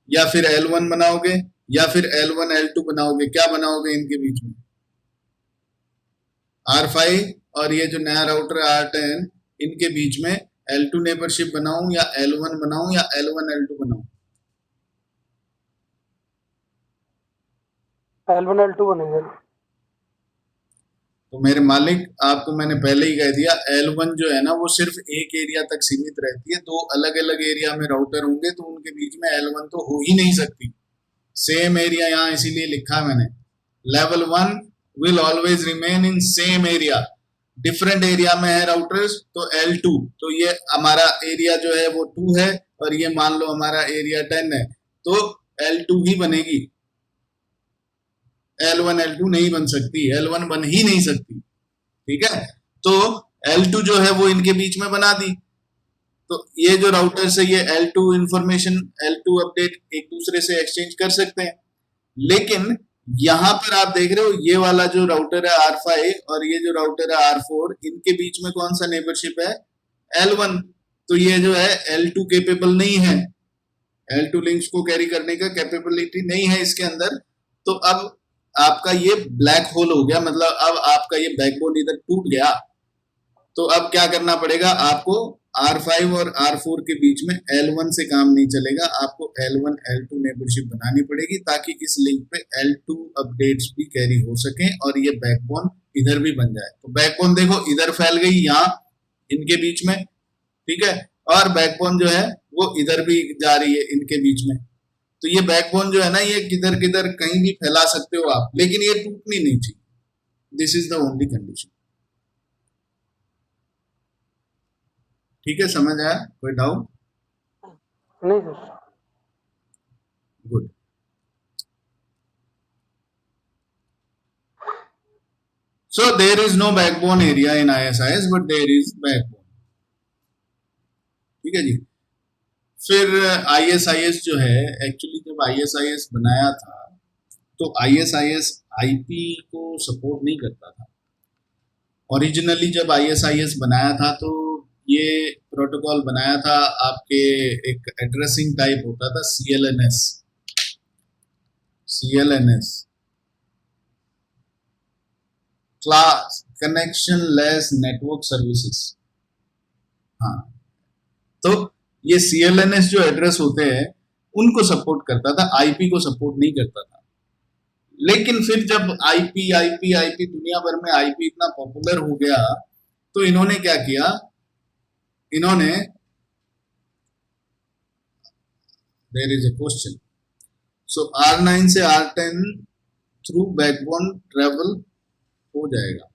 Speaker 1: या फिर L1 बनाओगे, या फिर L1 L2 बनाओगे, क्या बनाओगे इनके बीच में? R5 और ये जो नया राउटर है R10, इनके बीच में L2 नेबरशिप बनाऊं या L1 बनाऊं या L1 L2 बनाऊं?
Speaker 2: L1 L2 बनेंगे।
Speaker 1: तो मेरे मालिक, आपको मैंने पहले ही कह दिया, L1 जो है ना वो सिर्फ एक एरिया तक सीमित रहती है। दो अलग अलग एरिया में राउटर होंगे तो उनके बीच में L1 तो हो ही नहीं सकती। सेम एरिया यहाँ इसीलिए लिखा है मैंने, level 1 will always remain in same area. Different area में है राउटर्स तो L2, तो ये हमारा एरिया जो है वो 2 है, और ये मान लो हमारा एरिया 10 है, तो L2 ही बनेगी। L1 L2 नहीं बन सकती, L1 बन ही नहीं सकती, ठीक है। तो L2 जो है वो इनके बीच में बना दी, तो ये जो राउटर से ये L2 इंफॉर्मेशन, L2 अपडेट एक दूसरे से एक्सचेंज कर सकते हैं। लेकिन यहां पर आप देख रहे हो ये वाला जो राउटर है R5 और ये जो राउटर है R4, इनके बीच में कौन सा नेबरशिप है, L1। तो ये जो है L2 केपेबल नहीं है, L2 लिंक्स को कैरी करने का कैपेबिलिटी नहीं है इसके अंदर। तो अब आपका ये ब्लैक होल हो गया, मतलब अब आपका ये बैकबोन इधर टूट गया। तो अब क्या करना पड़ेगा आपको, R5 और R4 के बीच में L1 से काम नहीं चलेगा, आपको L1 L2 नेबरशिप बनानी पड़ेगी ताकि इस लिंक पे L2 अपडेट्स भी कैरी हो सके और ये बैकबोन इधर भी बन जाए। तो बैकबोन देखो इधर फैल गई यहाँ इनके बीच में, ठीक है, और बैकबोन जो है वो इधर भी जा रही है इनके बीच में। तो ये बैकबोन जो है ना, ये किधर किधर कहीं भी फैला सकते हो आप, लेकिन ये टूटनी नहीं चाहिए। This is the only condition, ठीक है, समझ आया, कोई डाउट?
Speaker 2: नहीं sir.
Speaker 1: Good. So there is no backbone area in ISIS, but there is backbone, ठीक है जी। फिर ISIS जो है, एक्चुअली जब ISIS बनाया था तो ISIS IP को सपोर्ट नहीं करता था। ओरिजिनली जब ISIS बनाया था तो ये प्रोटोकॉल बनाया था आपके, एक एड्रेसिंग टाइप होता था CLNS, class connection less network services. हाँ, तो ये CLNS जो एड्रेस होते हैं उनको सपोर्ट करता था, IP को सपोर्ट नहीं करता था। लेकिन फिर जब IP दुनिया भर में IP इतना पॉपुलर हो गया तो इन्होंने क्या किया, इन्होंने, there is a question, so R9 से R10 थ्रू बैकबोन ट्रेवल हो जाएगा।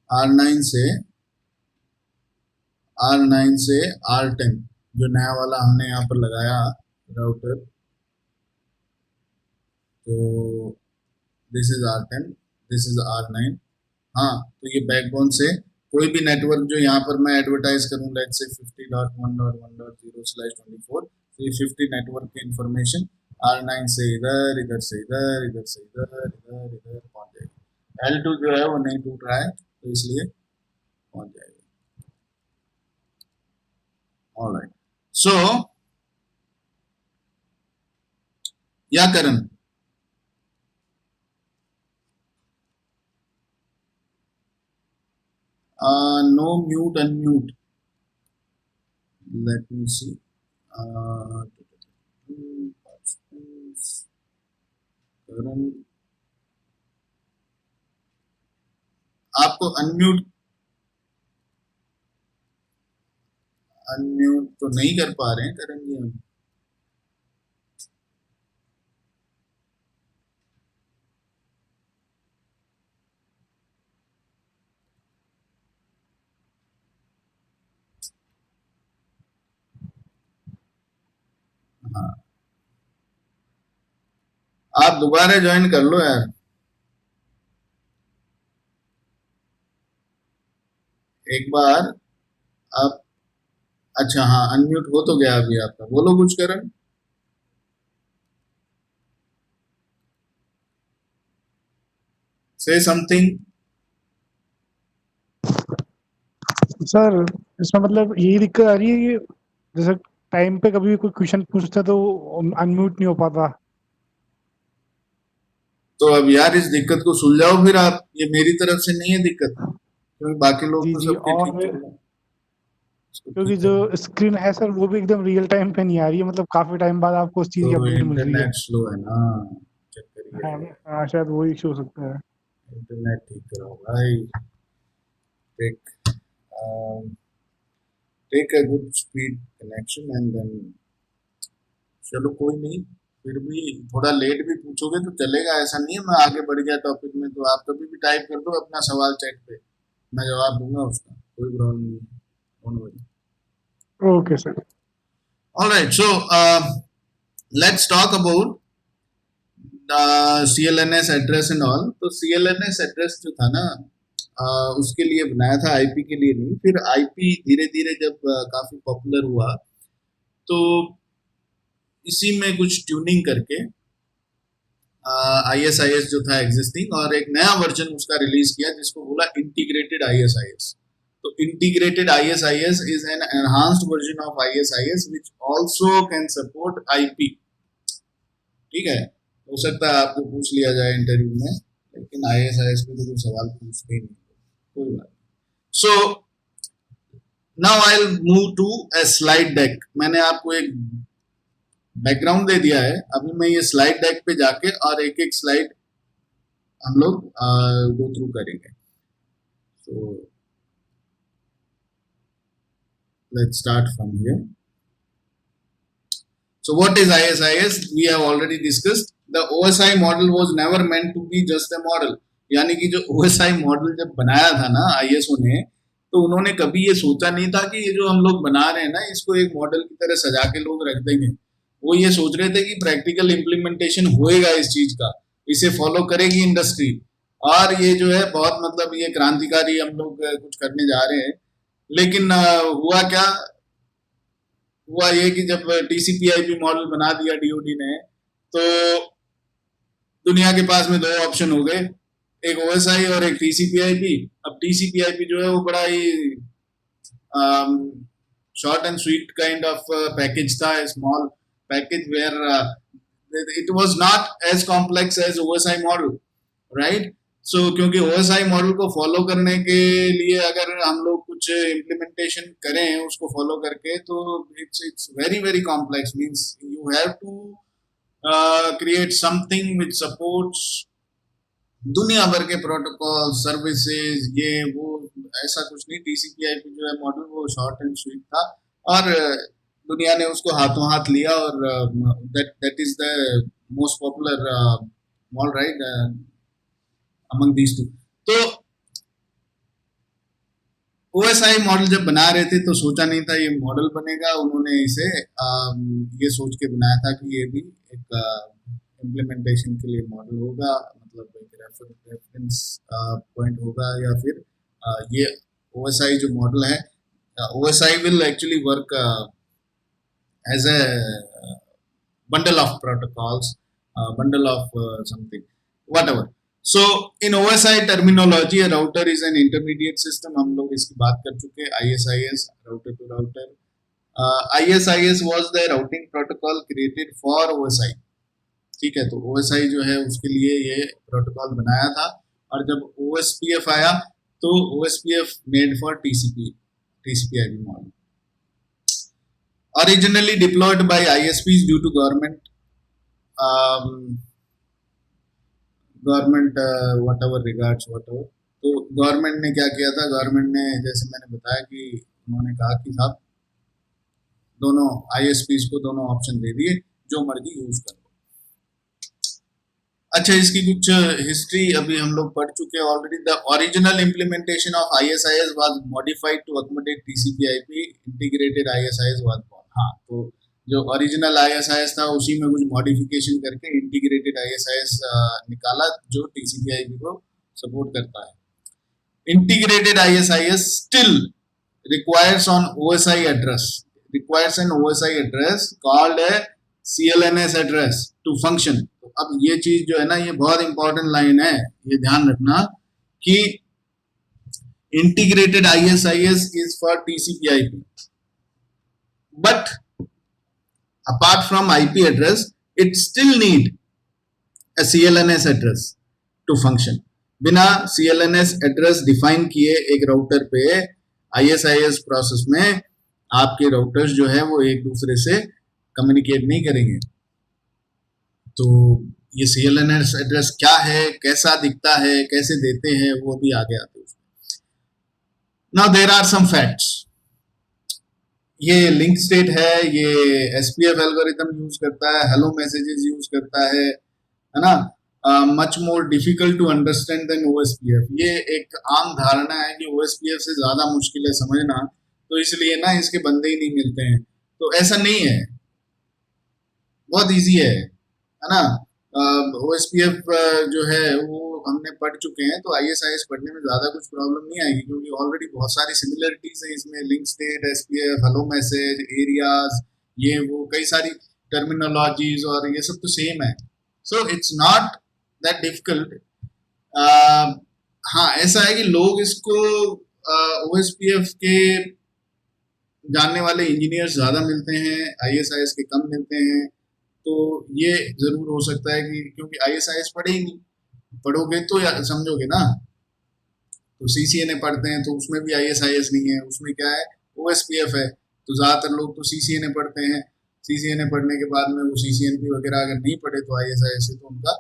Speaker 1: R9 से R10 जो नया वाला हमने यहाँ पर लगाया राउटर, तो this is R10, this is R9। हाँ, तो ये बैकबोन से कोई भी नेटवर्क जो यहाँ पर मैं एडवर्टाइज करूँ, लेट्स से 50.1.1.0/24, तो ये 50 नेटवर्क की इंफॉर्मेशन R9 से इधर, इधर से इधर, इधर से इधर, इधर इधर पहुंच जाएगी। L2 जो है वो नहीं टूट रहा है तो इसलिए पहुंच जाएगी। ऑलराइट, सो या करण, no mute unmute, let me see, करण आपको अनम्यूट तो नहीं कर पा रहे हैं करण जी हम। हाँ, आप दोबारा ज्वाइन कर लो यार, एक बार आप। अच्छा हाँ, अनम्यूट हो तो गया अभी आपका, बोलो कुछ करण। से समथिंग।
Speaker 3: सर इसमें मतलब यही दिक्कत आ रही है कि जैसे टाइम पे कभी भी कोई क्वेश्चन पूछता तो अनम्यूट नहीं हो पाता।
Speaker 1: तो अब यार इस दिक्कत को सुलझाओ फिर आप, ये मेरी तरफ से नहीं है दिक्कत, क्योंकि बाकी लोग
Speaker 3: जी
Speaker 1: तो
Speaker 3: जी,
Speaker 1: सबके
Speaker 3: और
Speaker 1: ठीक चल रहा है। इसको
Speaker 3: क्योंकि
Speaker 1: ठीक
Speaker 3: जो
Speaker 1: करना।
Speaker 3: स्क्रीन है सर वो भी एकदम रियल टाइम पे नहीं आ रही है, मतलब काफी टाइम बाद आपको उस चीज की
Speaker 1: तो
Speaker 3: अपडेट मिल रही है।
Speaker 1: इंटरनेट स्लो है ना, चक्कर ये है।
Speaker 3: हाँ, शायद वो इशू हो सकता है।
Speaker 1: इंटरनेट ठीक कराओ भाई, take take a good speed connection and then, चलो कोई नहीं, फिर भी थोड़ा लेट भी पूछोगे तो चलेगा, ऐसा नहीं है। मैं आगे बढ़ गया टॉपिक में तो आप कभी भी टाइप कर दो अपना सवाल चैट पे, मैं जवाब दूंगा उसका, कोई प्रॉब्लम नहीं है, don't worry.
Speaker 3: Okay sir.
Speaker 1: Alright, so let's talk about CLNS address and all, तो CLNS एड्रेस जो था ना उसके लिए बनाया था, आईपी के लिए नहीं। फिर आईपी धीरे धीरे जब काफी पॉपुलर हुआ तो इसी में कुछ ट्यूनिंग करके ISIS जो था एग्जिस्टिंग, और एक नया वर्जन उसका रिलीज किया जिसको बोला इंटीग्रेटेड ISIS। तो integrated ISIS is an enhanced version of ISIS which also can support IP। ठीक है, हो सकता है आपको पूछ लिया जाए इंटरव्यू में, लेकिन ISIS पे तो कोई सवाल पूछते ही नहीं, कोई बात। So now I will move to a slide deck. मैंने आपको एक बैकग्राउंड दे दिया है, अभी मैं ये स्लाइड डेक पे जाके और एक एक स्लाइड हम लोग गो थ्रू करेंगे। So let's start from here. So what is ISIS? We have already discussed. The OSI model was never meant to be just a model. यानी कि जो OSI मॉडल जब बनाया था ना ISO ने, तो उन्होंने कभी ये सोचा नहीं था कि ये जो हम लोग बना रहे हैं ना इसको एक मॉडल की तरह सजा के लोग रख देंगे। वो ये सोच रहे थे कि प्रैक्टिकल इम्प्लीमेंटेशन होएगा इस चीज का, इसे फॉलो करेगी इंडस्ट्री, और ये जो है बहुत मतलब ये क्रांतिकारी हम लोग कुछ करने जा रहे हैं। लेकिन हुआ क्या, हुआ ये कि जब TCP/IP मॉडल बना दिया DoD ने, तो दुनिया के पास में दो ऑप्शन हो गए, एक OSI और एक TCP/IP। अब TCP/IP जो है वो बड़ा ही short and sweet kind of package था, small package where it was not as complex as OSI model, right. So क्योंकि OSI मॉडल को फॉलो करने के लिए अगर हम लोग कुछ इम्प्लीमेंटेशन करें उसको फॉलो करके, तो it's very very complex, means you have to create something which supports दुनिया भर के प्रोटोकॉल, सर्विसेज, ये वो, ऐसा कुछ नहीं। TCP/IP जो है मॉडल वो शॉर्ट एंड स्वीट था, और दुनिया ने उसको हाथों हाथ लिया, और that is the most popular model, right, among these two। तो OSI मॉडल जब बना रहे थे तो सोचा नहीं था ये मॉडल बनेगा, उन्होंने इसे ये सोच के बनाया था कि ये भी एक इम्प्लीमेंटेशन के लिए मॉडल होगा, मतलब एक रेफरेंस पॉइंट होगा, या फिर ये OSI जो मॉडल है, OSI will actually work as a bundle of protocols, bundle of something, whatever। So in OSI terminology, a router is an intermediate system, हम लोग इसकी बात कर चुके हैं। ISIS, router to router। ISIS was the routing protocol created for OSI। ठीक है, तो OSI जो है उसके लिए ये प्रोटोकॉल बनाया था, और जब OSPF आया तो OSPF made for TCP/IP model। Originally deployed by ISPs due to government whatever regards whatever। तो गवर्नमेंट ने क्या किया था, गवर्नमेंट ने जैसे मैंने बताया कि उन्होंने कहा कि साहब दोनों ISPs को दोनों ऑप्शन दे दिए, जो मर्जी यूज कर लो। अच्छा, इसकी कुछ हिस्ट्री अभी हम लोग पढ़ चुके हैं already. The original implementation of ISIS was modified to accommodate TCP/IP, integrated ISIS was born. हाँ, तो जो ओरिजिनल ISIS था उसी में कुछ मॉडिफिकेशन करके इंटीग्रेटेड ISIS निकाला जो TCP/IP को सपोर्ट करता है। Integrated ISIS still requires an OSI address called a CLNS address to function। तो अब ये चीज जो है ना, ये बहुत इंपॉर्टेंट लाइन है, ये ध्यान रखना कि integrated ISIS is for TCP/IP, but apart from IP address it still need a CLNS address to function। बिना CLNS address डिफाइन किए एक राउटर पे ISIS प्रोसेस में आपके राउटर्स जो है वो एक दूसरे से कम्युनिकेट नहीं करेंगे। तो ये CLNS एड्रेस क्या है, कैसा दिखता है, कैसे देते हैं, वो भी आगे आते हैं। Now there are some facts. ये लिंक स्टेट है, ये SPF एल्गोरिथम यूज करता है, हेलो मैसेजेस यूज करता है ना। Much more difficult to understand than OSPF। ये एक आम धारणा है कि OSPF से ज्यादा मुश्किल है समझना, तो इसलिए ना इसके बंदे ही नहीं मिलते हैं। तो ऐसा नहीं है, बहुत इजी है ना। OSPF जो है वो हमने पढ़ चुके हैं, तो ISIS पढ़ने में ज़्यादा कुछ प्रॉब्लम नहीं आएगी, क्योंकि ऑलरेडी बहुत सारी सिमिलरिटीज हैं इसमें, link state, SPF, hello message, areas, ये वो कई सारी टर्मिनोलॉजीज और ये सब तो सेम है, so it's not that difficult. हाँ, ऐसा है कि लोग इसको OSPF के जानने वाले इंजीनियर्स ज़्यादा मिलते हैं, ISIS के कम मिलते हैं, तो ये ज़रूर हो सकता है कि क्योंकि ISIS पढ़े ही नहीं, पढ़ोगे तो समझोगे ना। तो CCNA पढ़ते हैं तो उसमें भी ISIS नहीं है, उसमें क्या है, OSPF है, तो ज़्यादातर लोग तो CCNA पढ़ते हैं। CCNA पढ़ने के बाद में वो CCNP वगैरह अगर नहीं पढ़े तो ISIS से तो उनका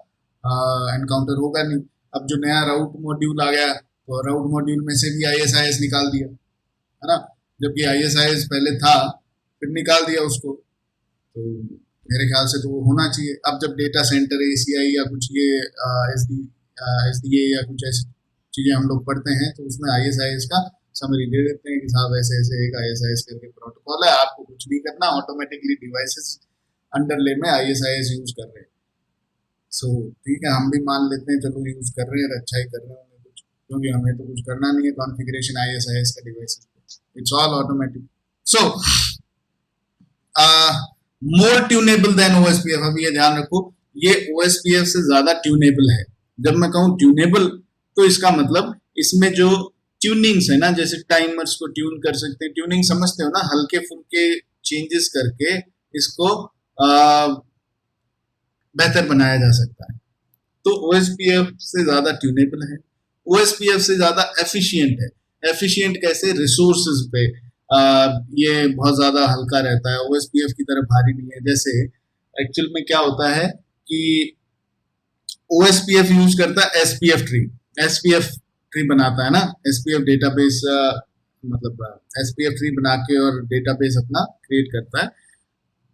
Speaker 1: एनकाउंटर होगा नहीं। अब जो नया राउट मॉड्यूल आ गया, तो राउट मॉड्यूल में से भी ISIS निकाल दिया, है ना, जबकि ISIS पहले था, फिर निकाल दिया उसको, तो मेरे ख्याल से तो वो होना चाहिए। अब जब डेटा सेंटर ACI या कुछ ये SDA या कुछ ऐसी चीज़ें हम लोग पढ़ते हैं, तो उसमें ISIS का समरी दे देते हैं कि साहब ऐसे ऐसे एक ISIS करके प्रोटोकॉल है, आपको कुछ नहीं करना, ऑटोमेटिकली डिवाइसेस अंडरले में ISIS यूज कर रहे हैं। सो ठीक है, हम भी मान लेते हैं, चलो यूज कर रहे हैं, अच्छा ही कर रहे होंगे कुछ, क्योंकि हमें तो कुछ करना नहीं है कॉन्फ़िगरेशन ISIS का devices, it's all automatic. So more tunable than OSPF। अब ये ध्यान रखो, ये OSPF से ज्यादा ट्यूनेबल है। जब मैं कहूँ ट्यूनेबल, तो इसका मतलब इसमें जो ट्यूनिंग्स है ना, जैसे टाइमर्स को ट्यून कर सकते हैं, ट्यूनिंग समझते हो ना, हल्के फुल्के चेंजेस करके इसको बेहतर बनाया जा सकता है, तो OSPF से ज्यादा ट्यूनेबल है, OSPF से ज्यादा एफिशिएंट है। एफिशिएंट कैसे, रिसोर्सेज पे ये बहुत ज्यादा हल्का रहता है, OSPF की तरह भारी नहीं है। जैसे एक्चुअल में क्या होता है कि OSPF यूज करता है SPF ट्री बनाता है ना, SPF डेटाबेस, मतलब SPF ट्री बना के और डेटाबेस अपना क्रिएट करता है,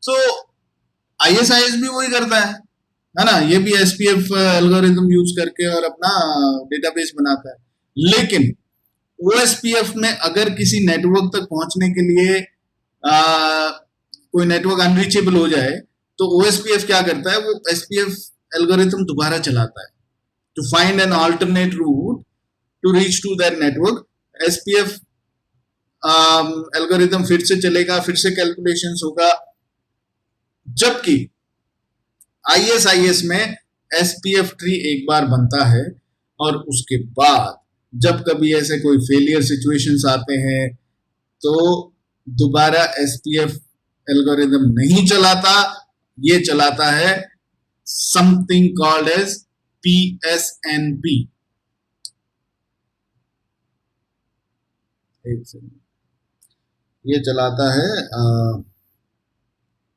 Speaker 1: तो ISIS भी वही करता है ना, ये भी SPF एल्गोरिथम यूज करके और अपना डेटाबेस बनाता है। लेकिन OSPF में अगर किसी नेटवर्क तक पहुंचने के लिए कोई नेटवर्क अनरीचेबल हो जाए, तो OSPF क्या करता है, वो SPF एल्गोरिथम दोबारा चलाता है to find an alternate route to reach to that network. SPF algorithm फिर से चलेगा, फिर से कैलकुलेशंस होगा, जबकि ISIS में SPF ट्री एक बार बनता है और उसके बाद जब कभी ऐसे कोई फेलियर सिचुएशंस आते हैं, तो दोबारा SPF एल्गोरिथम नहीं चलाता, ये चलाता है समथिंग कॉल्ड एज PSNP। ये चलाता है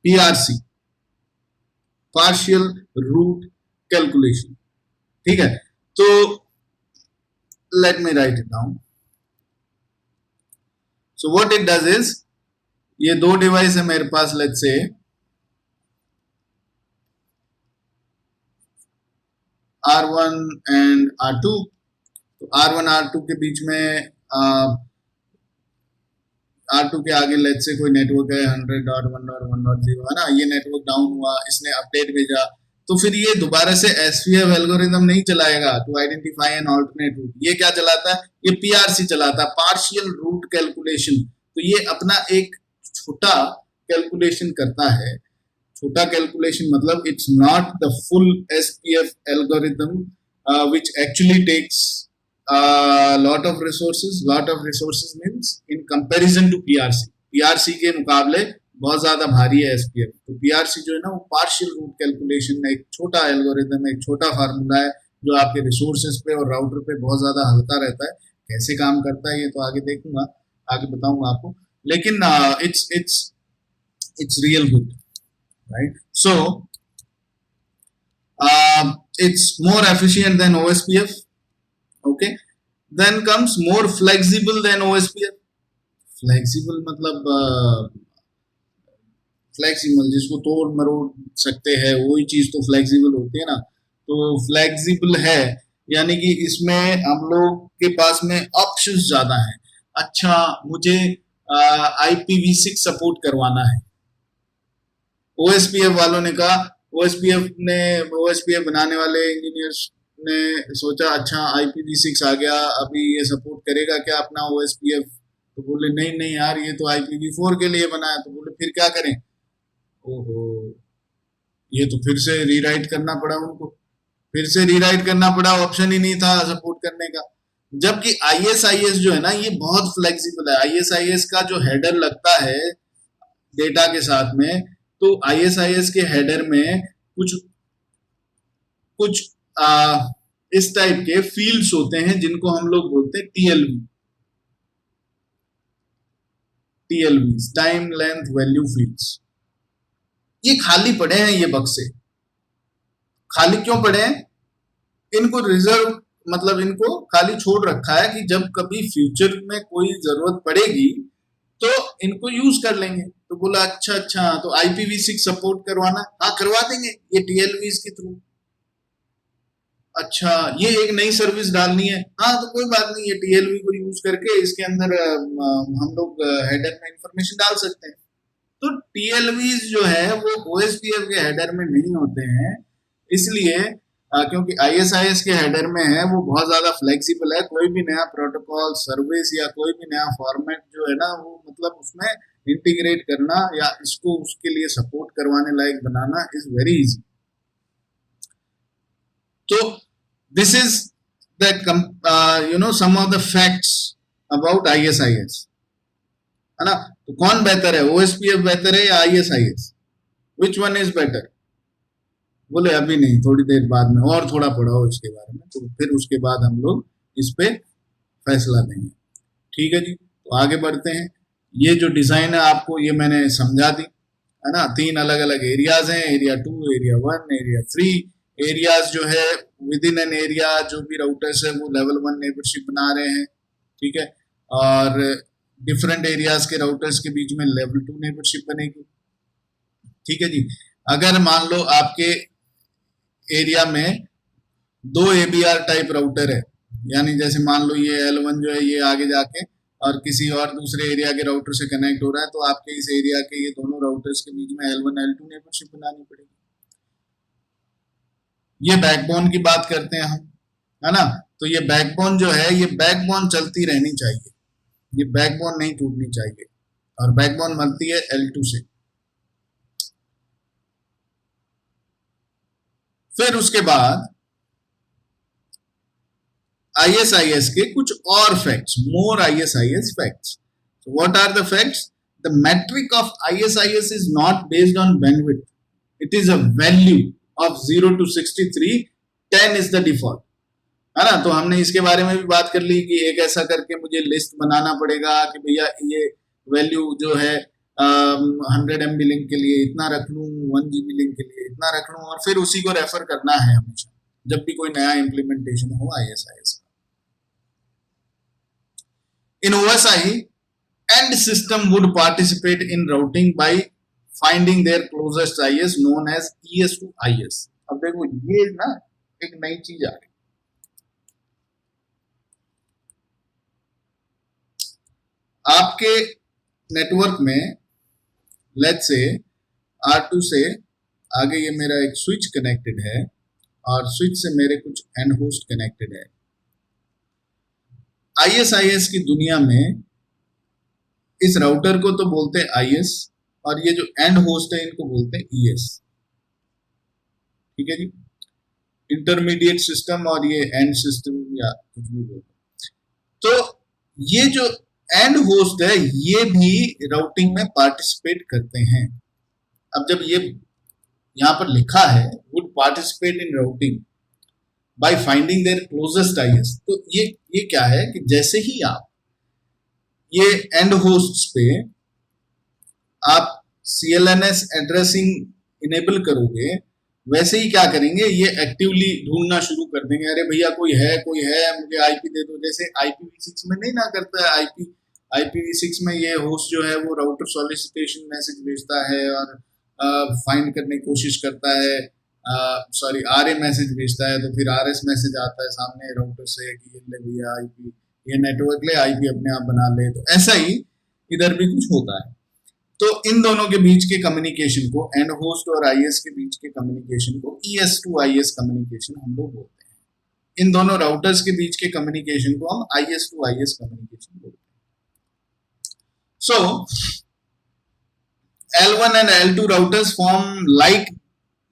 Speaker 1: PRC, पार्शियल रूट कैलकुलेशन, ठीक है। तो let me write it down. So what it does is, ये दो डिवाइस है मेरे पास, let's say R1 and R2। तो R1 R2 के बीच में R2 के आगे लेट्स से कोई नेटवर्क है 100.1.1.0, है ना, ये नेटवर्क डाउन हुआ, इसने अपडेट भेजा, तो फिर ये दोबारा से SPF एल्गोरिथम नहीं चलाएगा to identify an alternate route. ये क्या चलाता है, ये PRC चलाता है, पार्शियल रूट कैलकुलेशन। तो ये अपना एक छोटा कैलकुलेशन करता है। छोटा कैलकुलेशन मतलब it's not the full SPF algorithm which actually takes lot of resources means in comparison to PRC के मुकाबले बहुत ज्यादा भारी है SPF। तो PRC जो है ना, वो पार्शियल रूट कैलकुलेशन है, एक छोटा एल्गोरिथम है, एक छोटा फार्मूला है, जो आपके रिसोर्सेज पे और राउटर पे बहुत ज्यादा हल्का रहता है। कैसे काम करता है ये तो आगे देखूंगा, आगे बताऊंगा आपको, लेकिन it's real good, right? So it's more efficient than OSPF, okay? Then comes more flexible than OSPF। flexible मतलब फ्लेक्सिबल, जिसको तोड़ मरोड़ सकते हैं, वही चीज तो फ्लेक्सिबल होती है ना। तो फ्लेक्सिबल है यानी कि इसमें हम लोग के पास में ऑप्शंस ज्यादा हैं। अच्छा, मुझे IPv6 सपोर्ट करवाना है, OSPF वालों ने कहा ओएसपीएफ बनाने वाले इंजीनियर्स ने सोचा अच्छा IPv6 आ गया, अभी ये सपोर्ट करेगा क्या अपना ओएसपीएफ? तो बोले नहीं नहीं यार, ये तो IPv4 के लिए बना है। तो बोले फिर क्या करें? ओहो, ये तो फिर से रीराइट करना पड़ा उनको, फिर से रीराइट करना पड़ा, ऑप्शन ही नहीं था सपोर्ट करने का। जबकि ISIS जो है ना, ये बहुत फ्लेक्सिबल है। ISIS का जो हेडर लगता है डेटा के साथ में, तो ISIS के हेडर में कुछ कुछ इस टाइप के फील्ड्स होते हैं जिनको हम लोग बोलते हैं TLV, time length value fields. ये खाली पड़े हैं, ये बक्से खाली क्यों पड़े हैं? इनको रिजर्व मतलब इनको खाली छोड़ रखा है कि जब कभी फ्यूचर में कोई जरूरत पड़ेगी तो इनको यूज कर लेंगे। तो बोला अच्छा तो IPv6 सपोर्ट करवाना, हाँ करवा देंगे ये TLVs के थ्रू। अच्छा, ये एक नई सर्विस डालनी है, हाँ तो कोई बात नहीं, ये TLV को यूज करके इसके अंदर हम लोग हेडर में इंफॉर्मेशन डाल सकते हैं। तो TLVs जो है वो OSPF के हेडर में नहीं होते हैं, इसलिए क्योंकि ISIS के हेडर में है, वो बहुत ज्यादा फ्लेक्सिबल है। कोई भी नया प्रोटोकॉल सर्विस या कोई भी नया फॉर्मेट जो है ना, वो मतलब उसमें इंटीग्रेट करना या इसको उसके लिए सपोर्ट करवाने लायक बनाना इज वेरी इजी। तो this is the sum of the facts about ISIS, है ना। तो कौन बेहतर है, OSPF बेहतर है या ISIS? Which one is better? बोले अभी नहीं, थोड़ी देर बाद में और थोड़ा पढ़ाओ इसके बारे में, तो फिर उसके बाद हम लोग इस पे फैसला देंगे। ठीक है जी, तो आगे बढ़ते हैं। ये जो डिजाइन है आपको ये मैंने समझा दी, है ना। 3 अलग अलग एरियाज हैं, एरिया 2, एरिया 1, एरिया 3। एरियाज जो है विद इन एन एरिया जो भी राउटर्स है वो लेवल 1 नेबरशिप बना रहे हैं, ठीक है। और डिफरेंट एरियाज के राउटर्स के बीच में लेवल 2 नेबरशिप बनेगी, ठीक है जी। अगर मान लो आपके एरिया में 2 ABR टाइप राउटर है, यानी जैसे मान लो ये L1 जो है ये आगे जाके और किसी और दूसरे एरिया के राउटर से कनेक्ट हो रहा है, तो आपके इस एरिया के ये दोनों राउटर्स के बीच में L1 L2 नेबरशिप बनानी पड़ेगी। ये बैकबोन की बात करते हैं हम, है ना। तो ये बैकबोन जो है, ये बैकबोन चलती रहनी चाहिए, ये बैकबोन नहीं टूटनी चाहिए, और बैकबोन बनती है L2 से। फिर उसके बाद ISIS के कुछ और facts, more ISIS facts. So what are the facts? The metric of ISIS is not based on bandwidth. It is a value of 0 to 63. 10 is the default, है ना। तो हमने इसके बारे में भी बात कर ली कि एक ऐसा करके मुझे लिस्ट बनाना पड़ेगा कि भैया ये वैल्यू जो है 100 MB लिंक के लिए इतना रख लूं, 1 GB लिंक के लिए इतना रख लूं, और फिर उसी को रेफर करना है हमेशा जब भी कोई नया इंप्लीमेंटेशन हो ISIS का। In OSI, end system would participate in routing by finding their closest IS known as ES to IS। अब देखो ये ना एक नई चीज आ गई। आपके नेटवर्क में लेट्स से R2 से आगे ये मेरा एक स्विच कनेक्टेड है और स्विच से मेरे कुछ एंड होस्ट कनेक्टेड है। ISIS की दुनिया में इस राउटर को तो बोलते हैं IS, और ये जो एंड होस्ट है इनको बोलते हैं ES, ठीक है जी। इंटरमीडिएट सिस्टम और ये एंड सिस्टम या कुछ भी बोलते। तो ये जो एंड होस्ट है ये भी राउटिंग में पार्टिसिपेट करते हैं। अब जब ये यहां पर लिखा है would participate in routing by finding there closest IS, तो ये क्या है कि जैसे ही आप ये एंड होस्ट्स पे आप CLNS एड्रेसिंग इनेबल करोगे, वैसे ही क्या करेंगे, ये एक्टिवली ढूंढना शुरू कर देंगे, अरे भैया कोई है मुझे IP दे दो। जैसे IPv6 में नहीं ना करता है, IPv6 में ये होस्ट जो है वो राउटर सॉलिसिटेशन मैसेज भेजता है और फाइंड करने की कोशिश करता है, RA मैसेज भेजता है, तो फिर RS मैसेज आता है सामने राउटर से कि ये ले भैया IP, ये नेटवर्क ले IP अपने आप बना ले। तो ऐसा ही इधर भी कुछ होता है। तो इन दोनों के बीच के कम्युनिकेशन को, एंड होस्ट और आईएस के बीच के कम्युनिकेशन को ES टू IS कम्युनिकेशन हम लोग बोलते हैं। इन दोनों राउटर्स के बीच के कम्युनिकेशन को हम IS टू IS कम्युनिकेशन बोलते हैं। सो L1 and L2 routers form like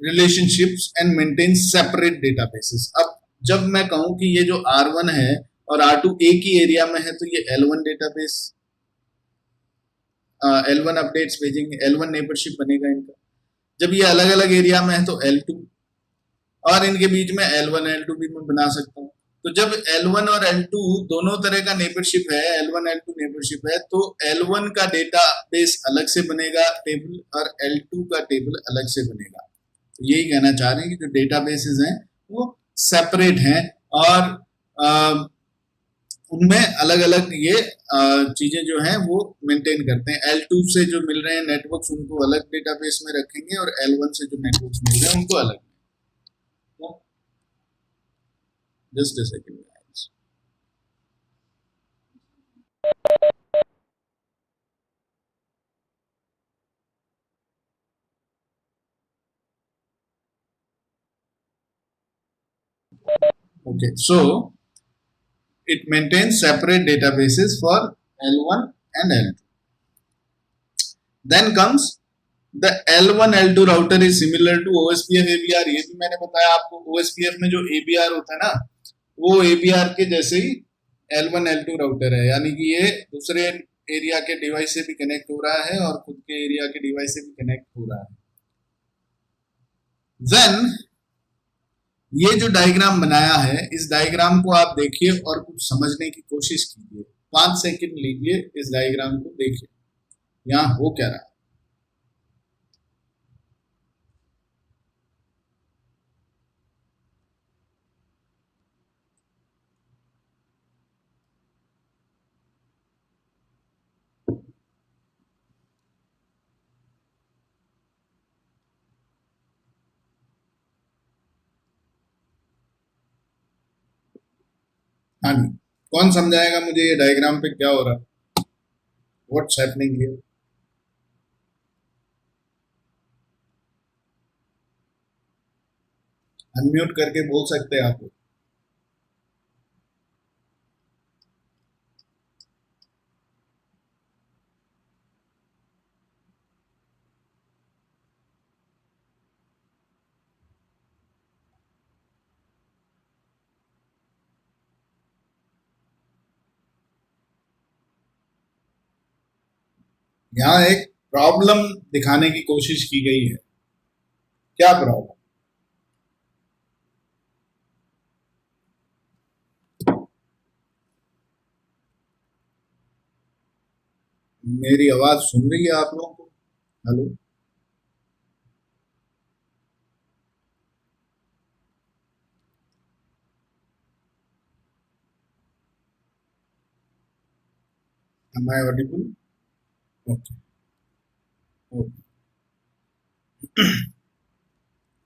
Speaker 1: relationships and maintain separate databases. अब जब मैं कहूं कि ये जो R1 है और R2 एक ही एरिया में है, तो ये L1 डेटाबेस, L1 अपडेट्स भेजेंगे, L1 नेबरशिप बनेगा इनका। जब ये अलग अलग एरिया में है तो L2, और इनके बीच में L1 L2 भी मैं बना सकता हूँ। तो जब L1 और L2 दोनों तरह का नेबरशिप है, L1 L2 नेबरशिप है, तो L1 का डेटाबेस अलग से बनेगा टेबल, और L2 का टेबल अलग से बनेगा। तो यही कहना चाह रहे हैं कि जो डेटाबेसेस हैं वो सेपरेट हैं, और उनमें अलग अलग ये चीजें जो हैं वो मेंटेन करते हैं। L2 से जो मिल रहे हैं नेटवर्क्स, उनको अलग डेटाबेस में रखेंगे, और L1 से जो नेटवर्क्स मिल रहे हैं उनको अलग। Just a second, guys. Okay, so it maintains separate databases for L1 and L2. Then comes the L1 L2 router is similar to OSPF ABR. ये भी मैंने बताया आपको, OSPF में जो ABR होता है ना, वो ABR के जैसे ही L1 L2 राउटर है, यानी कि ये दूसरे एरिया के डिवाइस से भी कनेक्ट हो रहा है और खुद के एरिया के डिवाइस से भी कनेक्ट हो रहा है। Then ये जो डायग्राम बनाया है, इस डायग्राम को आप देखिए और कुछ समझने की कोशिश कीजिए। 5 सेकंड लीजिए, इस डायग्राम को देखिए, यहां हो क्या रहा है। हाँ जी, कौन समझाएगा मुझे ये डायग्राम पे क्या हो रहा है? What's happening here? अनम्यूट करके बोल सकते हैं आप लोग। यहाँ एक प्रॉब्लम दिखाने की कोशिश की गई है। क्या प्रॉब्लम? मेरी आवाज सुन रही है आप लोगों को? Hello, am I audible? Okay,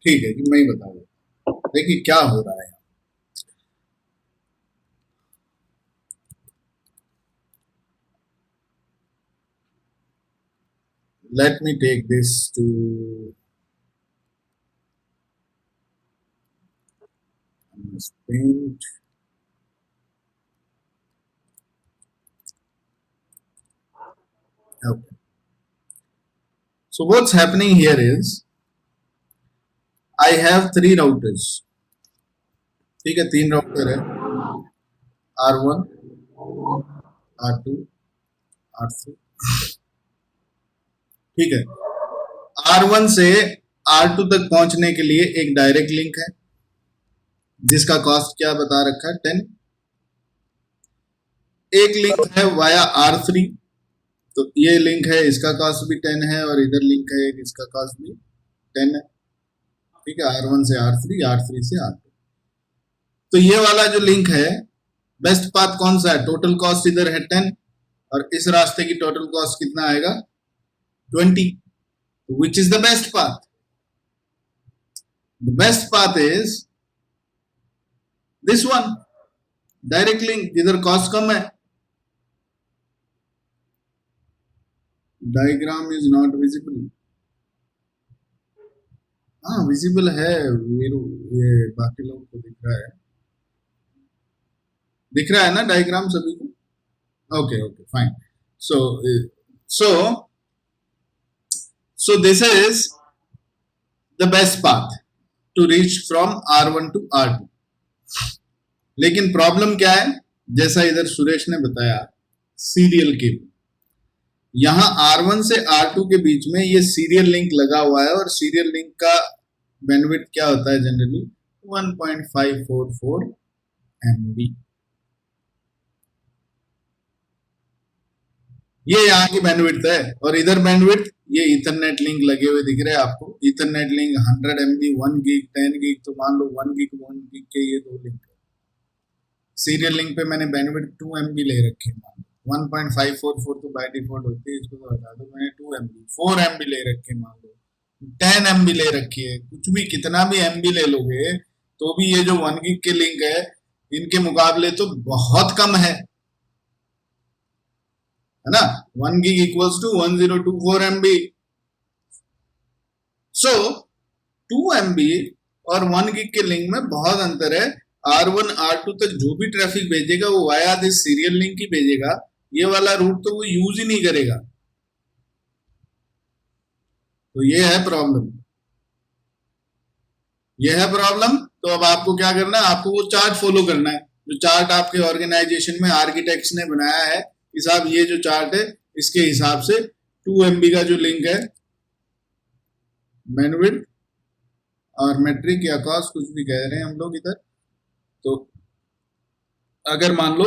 Speaker 1: ठीक है कि मैं ही बता दूं। देखिए क्या हो रहा है। Let me take this to paint. Okay. So what's happening here is I have 3 routers. ठीक है, 3 राउटर है, R1, R2, R3। ठीक है, R1 से R2 तक पहुंचने के लिए एक डायरेक्ट लिंक है जिसका कॉस्ट क्या बता रखा है, 10। एक लिंक है वाया R3, तो ये लिंक है, इसका कॉस्ट भी 10 है, और इधर लिंक है इसका कॉस्ट भी 10 है। ठीक है, R1 से R3, R3 से R2। तो ये वाला जो लिंक है, बेस्ट पाथ कौन सा है? टोटल कॉस्ट इधर है 10, और इस रास्ते की टोटल कॉस्ट कितना आएगा? 20। Which is the best path? The best path is this one, direct link, जिधर कॉस्ट कम है। Diagram is not visible. हाँ विजिबल है मेरे, ये बाकी लोग को दिख रहा है ना डायग्राम सभी को? Okay okay fine. So so so this is the best path to reach from R1 to R2। लेकिन प्रॉब्लम क्या है, जैसा इधर सुरेश ने बताया, सीरियल केबल। यहां R1 से R2 के बीच में ये सीरियल लिंक लगा हुआ है और सीरियल लिंक का बैंडविड्थ क्या होता है जनरली 1.544 MB। ये यहाँ की बैंडविड्थ है और इधर बैंडविड्थ, ये इथरनेट लिंक लगे हुए दिख रहे हैं आपको। Ethernet link 100 MB, 1 gig, 10 gig, तो मान लो 1 गीग के ये दो लिंक है। सीरियल लिंक पे मैंने बैंडविड्थ 2 MB ले रखी है, मान लो 1.544 तो बाय डिफॉल्ट होती है, इसको तो हटा दो, मैंने 2 MB 4 MB ले रखी है, मान लो 10 MB ले रखी है। कुछ भी कितना भी MB ले लोगे तो भी ये जो 1 गीग के लिंक है इनके मुकाबले तो बहुत कम है ना। 1 gig equals to 1024 MB। So 2 MB और 1 gig के लिंक में बहुत अंतर है। R1 R2 तक जो भी ट्रैफिक भेजेगा वो वाया दिस सीरियल लिंक ही भेजेगा, ये वाला रूट तो वो यूज ही नहीं करेगा। तो ये है प्रॉब्लम, ये है प्रॉब्लम। तो अब आपको क्या करना है, आपको वो चार्ट फॉलो करना है जो चार्ट आपके ऑर्गेनाइजेशन में आर्किटेक्ट्स ने बनाया है। हिसाब ये जो चार्ट है इसके हिसाब से 2 MB का जो लिंक है, बैंडविड्थ और मेट्रिक या कॉस्ट कुछ भी कह रहे हैं हम लोग इधर, तो अगर मान लो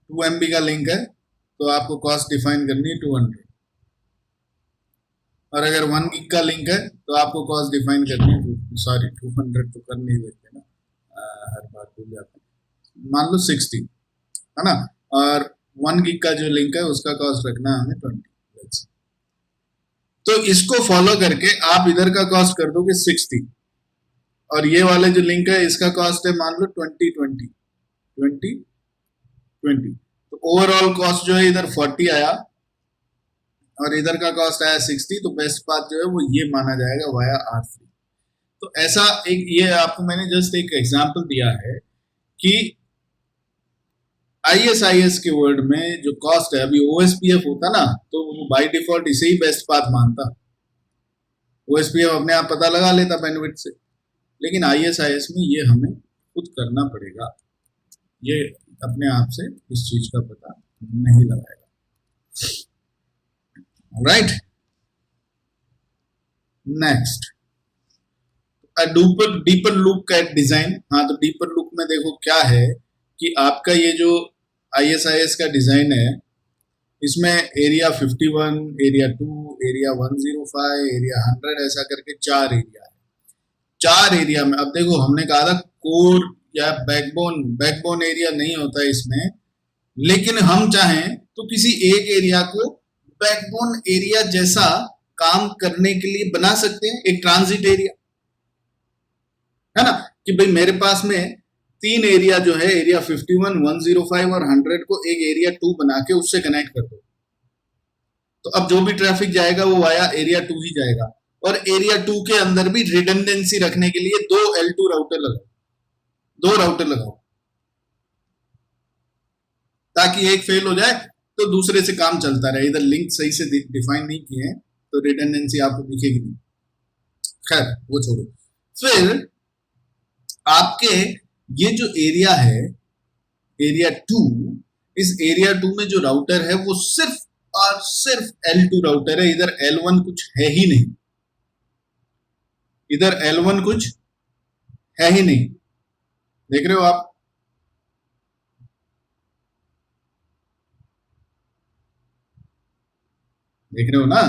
Speaker 1: 2 MB का लिंक है तो आपको कॉस्ट डिफाइन करनी है 200, और अगर 1 gig का लिंक है तो आपको कॉस्ट डिफाइन करनी है 200 तो कर नहीं सकते ना, हर बार भूल जाते हैं, मान लो 60 है ना, और 1 gig का जो लिंक है उसका कॉस्ट रखना है हमें 20। तो इसको फॉलो करके आप इधर का कॉस्ट कर दोगे 60 और ये वाले जो लिंक है इसका कॉस्ट है मान लो 20। तो ओवरऑल कॉस्ट जो है इधर 40 आया और इधर का कॉस्ट आया 60। तो बेस्ट पाथ जो है वो ये माना जाएगा वाया R3। तो ऐसा एक, ये आपको मैंने जस्ट एक एग्जांपल दिया है कि ISIS के वर्ड में जो कॉस्ट है, अभी OSPF होता ना तो वो बाय डिफॉल्ट इसे ही बेस्ट पाथ मानता, OSPF अपने आप पता लगा लेता बैंडविड्थ से, लेकिन ISIS में ये हमें खुद करना पड़ेगा, ये अपने आप से इस चीज का पता नहीं लगाएगा। राइट, नेक्स्ट डीपर लूप का डिजाइन। हाँ, तो डीपर लूप में देखो क्या है कि आपका ये जो ISIS का डिजाइन है इसमें एरिया 51, एरिया 2, एरिया 105, एरिया 100 ऐसा करके 4 एरिया है। 4 एरिया में अब देखो हमने कहा था कोर या बैकबोन एरिया नहीं होता इसमें, लेकिन हम चाहें तो किसी एक एरिया को बैकबोन एरिया जैसा काम करने के लिए बना सकते हैं, एक ट्रांजिट एरिया, है ना, कि भाई मेरे पास में 3 एरिया जो है एरिया 51, 105 और 100 को एक एरिया 2 बना के उससे कनेक्ट कर दो, तो अब जो भी ट्रैफिक जाएगा वो वाया एरिया 2 ही जाएगा। और एरिया 2 के अंदर भी रिडंडेंसी रखने के लिए 2 L2 राउटर लगाओ, 2 राउटर लगाओ, ताकि एक फेल हो जाए तो दूसरे से काम चलता रहे। इधर लिंक सही से डिफाइन नहीं किए हैं तो रिडंडेंसी आपको दिखेगी नहीं। खैर वो छोड़ो। फिर आपके ये जो एरिया है एरिया 2, इस एरिया 2 में जो राउटर है वो सिर्फ और सिर्फ L2 राउटर है, इधर L1 कुछ है ही नहीं, इधर L1 कुछ है ही नहीं। देख रहे हो आप, देख रहे हो ना,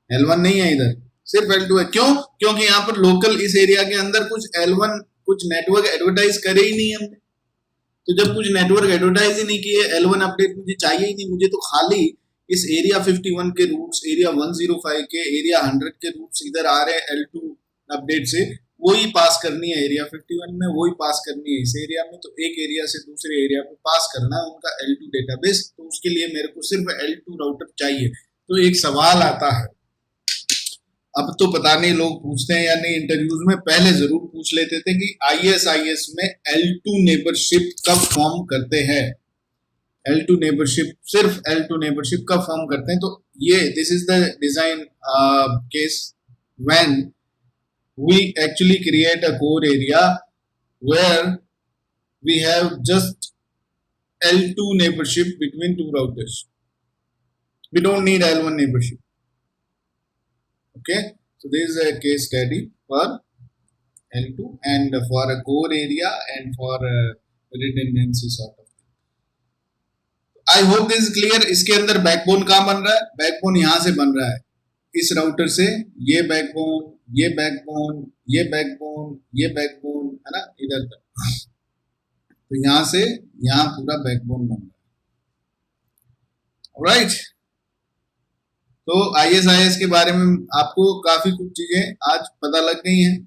Speaker 1: L1 नहीं है इधर, सिर्फ L2 है। क्यों? क्योंकि यहाँ पर लोकल इस एरिया के अंदर कुछ L1 कुछ नेटवर्क एडवर्टाइज करे ही नहीं हमने। तो जब कुछ नेटवर्क एडवर्टाइज ही नहीं किए, L1 अपडेट मुझे चाहिए ही नहीं, मुझे तो खाली इस एरिया 51 के रूट्स, एरिया 105 के, एरिया 100 के रूट्स इधर आ रहे हैं L2 अपडेट से, वही पास करनी है एरिया 51 में, वही पास करनी है इस एरिया में, तो एक एरिया से दूसरे एरिया पे पास करना है उनका L2 डेटाबेस, तो उसके लिए मेरे को सिर्फ L2 राउटर चाहिए। तो एक सवाल आता है, अब तो पता नहीं लोग पूछते हैं या नहीं इंटरव्यूज में, पहले जरूर पूछ लेते थे कि ISIS में L2 नेबरशिप कब फॉर्म करते हैं, L2 नेबरशिप, सिर्फ L2 नेबरशिप कब फॉर्म करते हैं। तो ये this is the design case when we actually create a core area where we have just L2 neighborship between two routers. We don't need L1 neighborship. Okay, so this is a case study for L2 and for a core area and for redundancy sort of. I hope this is clear. इसके अंदर backbone कहाँ बन रहा है? Backbone यहाँ से बन रहा है, इस राउटर से ये बैकबोन, ये बैकबोन, ये बैकबोन, ये बैकबोन, है ना, इधर तक। तो यहां से यहां पूरा बैकबोन बन रहा है। राइट, तो ISIS के बारे में आपको काफी कुछ चीजें आज पता लग गई हैं,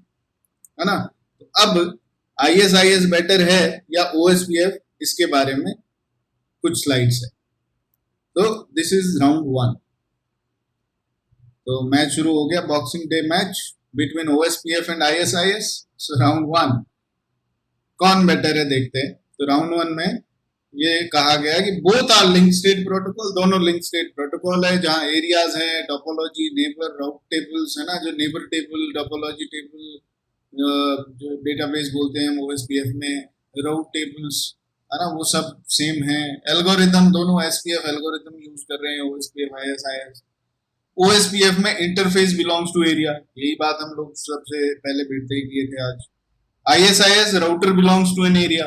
Speaker 1: है ना। तो अब ISIS बेटर है या OSPF, इसके बारे में कुछ स्लाइड्स है। तो दिस इज राउंड 1। तो मैच शुरू हो गया, boxing day match between OSPF and ISIS। So round 1 कौन बेटर है देखते हैं। तो राउंड 1 में ये कहा गया कि both are link state protocol, दोनों लिंक स्टेट प्रोटोकॉल है, जहां एरियाज है, टोपोलॉजी, नेबर, राउट टेबल्स, है ना, जो नेबर टेबल, टोपोलॉजी टेबल, जो डेटाबेस बोलते हैं OSPF में, राउट टेबल्स, है ना, वो सब सेम है। एल्गोरिथम दोनों SPF एल्गोरिथम यूज कर रहे हैं, OSPF ISIS। OSPF में इंटरफेस बिलोंग्स टू एरिया, यही बात हम लोग सबसे पहले बैठते ही किए थे आज। ISIS router belongs to an area,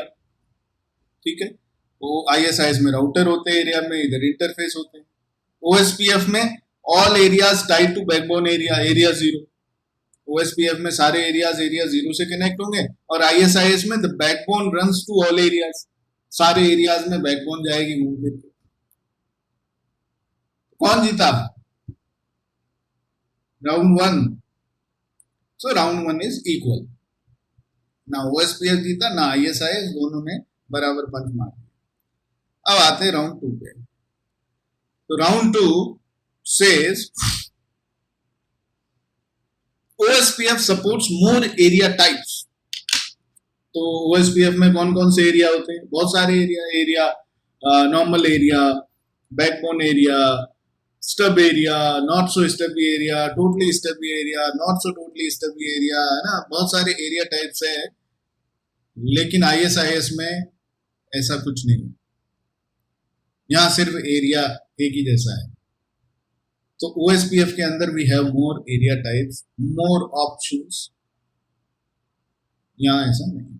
Speaker 1: ठीक है, वो ISIS में राउटर होते हैं एरिया में, इधर इंटरफेस होते हैं। OSPF में all areas tied to backbone area, area 0। OSPF में सारे एरियाज एरिया 0 से कनेक्ट होंगे, और ISIS में the backbone runs to all areas, सारे एरियाज में बैकबोन जाएगी घूम फिर के। कौन जीता round 1? So round 1 is equal, ना OSPF जीता ना ISIS, दोनों ने बराबर पंच मार दिया। अब आते हैं राउंड 2 पे। तो राउंड 2 सेज OSPF सपोर्ट्स मोर एरिया टाइप्स। तो OSPF में कौन कौन से एरिया होते हैं? बहुत सारे area, normal area, backbone area, stub area, not so stubby area, totally stubby area, not so totally stubby area, है ना, बहुत सारे एरिया टाइप्स है। लेकिन ISIS में ऐसा कुछ नहीं है, यहां सिर्फ एरिया एक ही जैसा है। तो OSPF के अंदर we have more area types, more options, यहां ऐसा नहीं।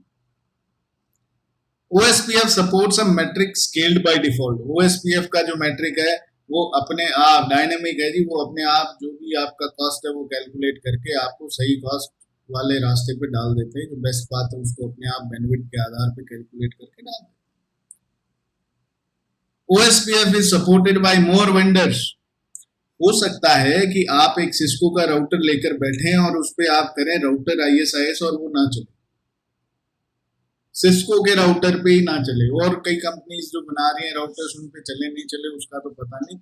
Speaker 1: OSPF supports a metric scaled by default. OSPF का जो मैट्रिक है वो अपने आप डायनेमिक है जी, वो अपने आप जो भी आपका कॉस्ट है वो कैलकुलेट करके आपको सही कॉस्ट वाले रास्ते पे डाल देते हैं। जो बेस्ट बात है उसको अपने आप बैंडविड्थ के आधार पे कैलकुलेट करके डाल देते हैं। OSPF is supported by more vendors. हो सकता है कि आप एक सिस्को का राउटर लेकर बैठे हैं और उस पर आप करें राउटर ISIS और वो ना चले, सिस्को के राउटर पे ही ना चले, और कई कंपनीज जो बना रही हैं राउटर्स उन पे चले नहीं चले उसका तो पता नहीं,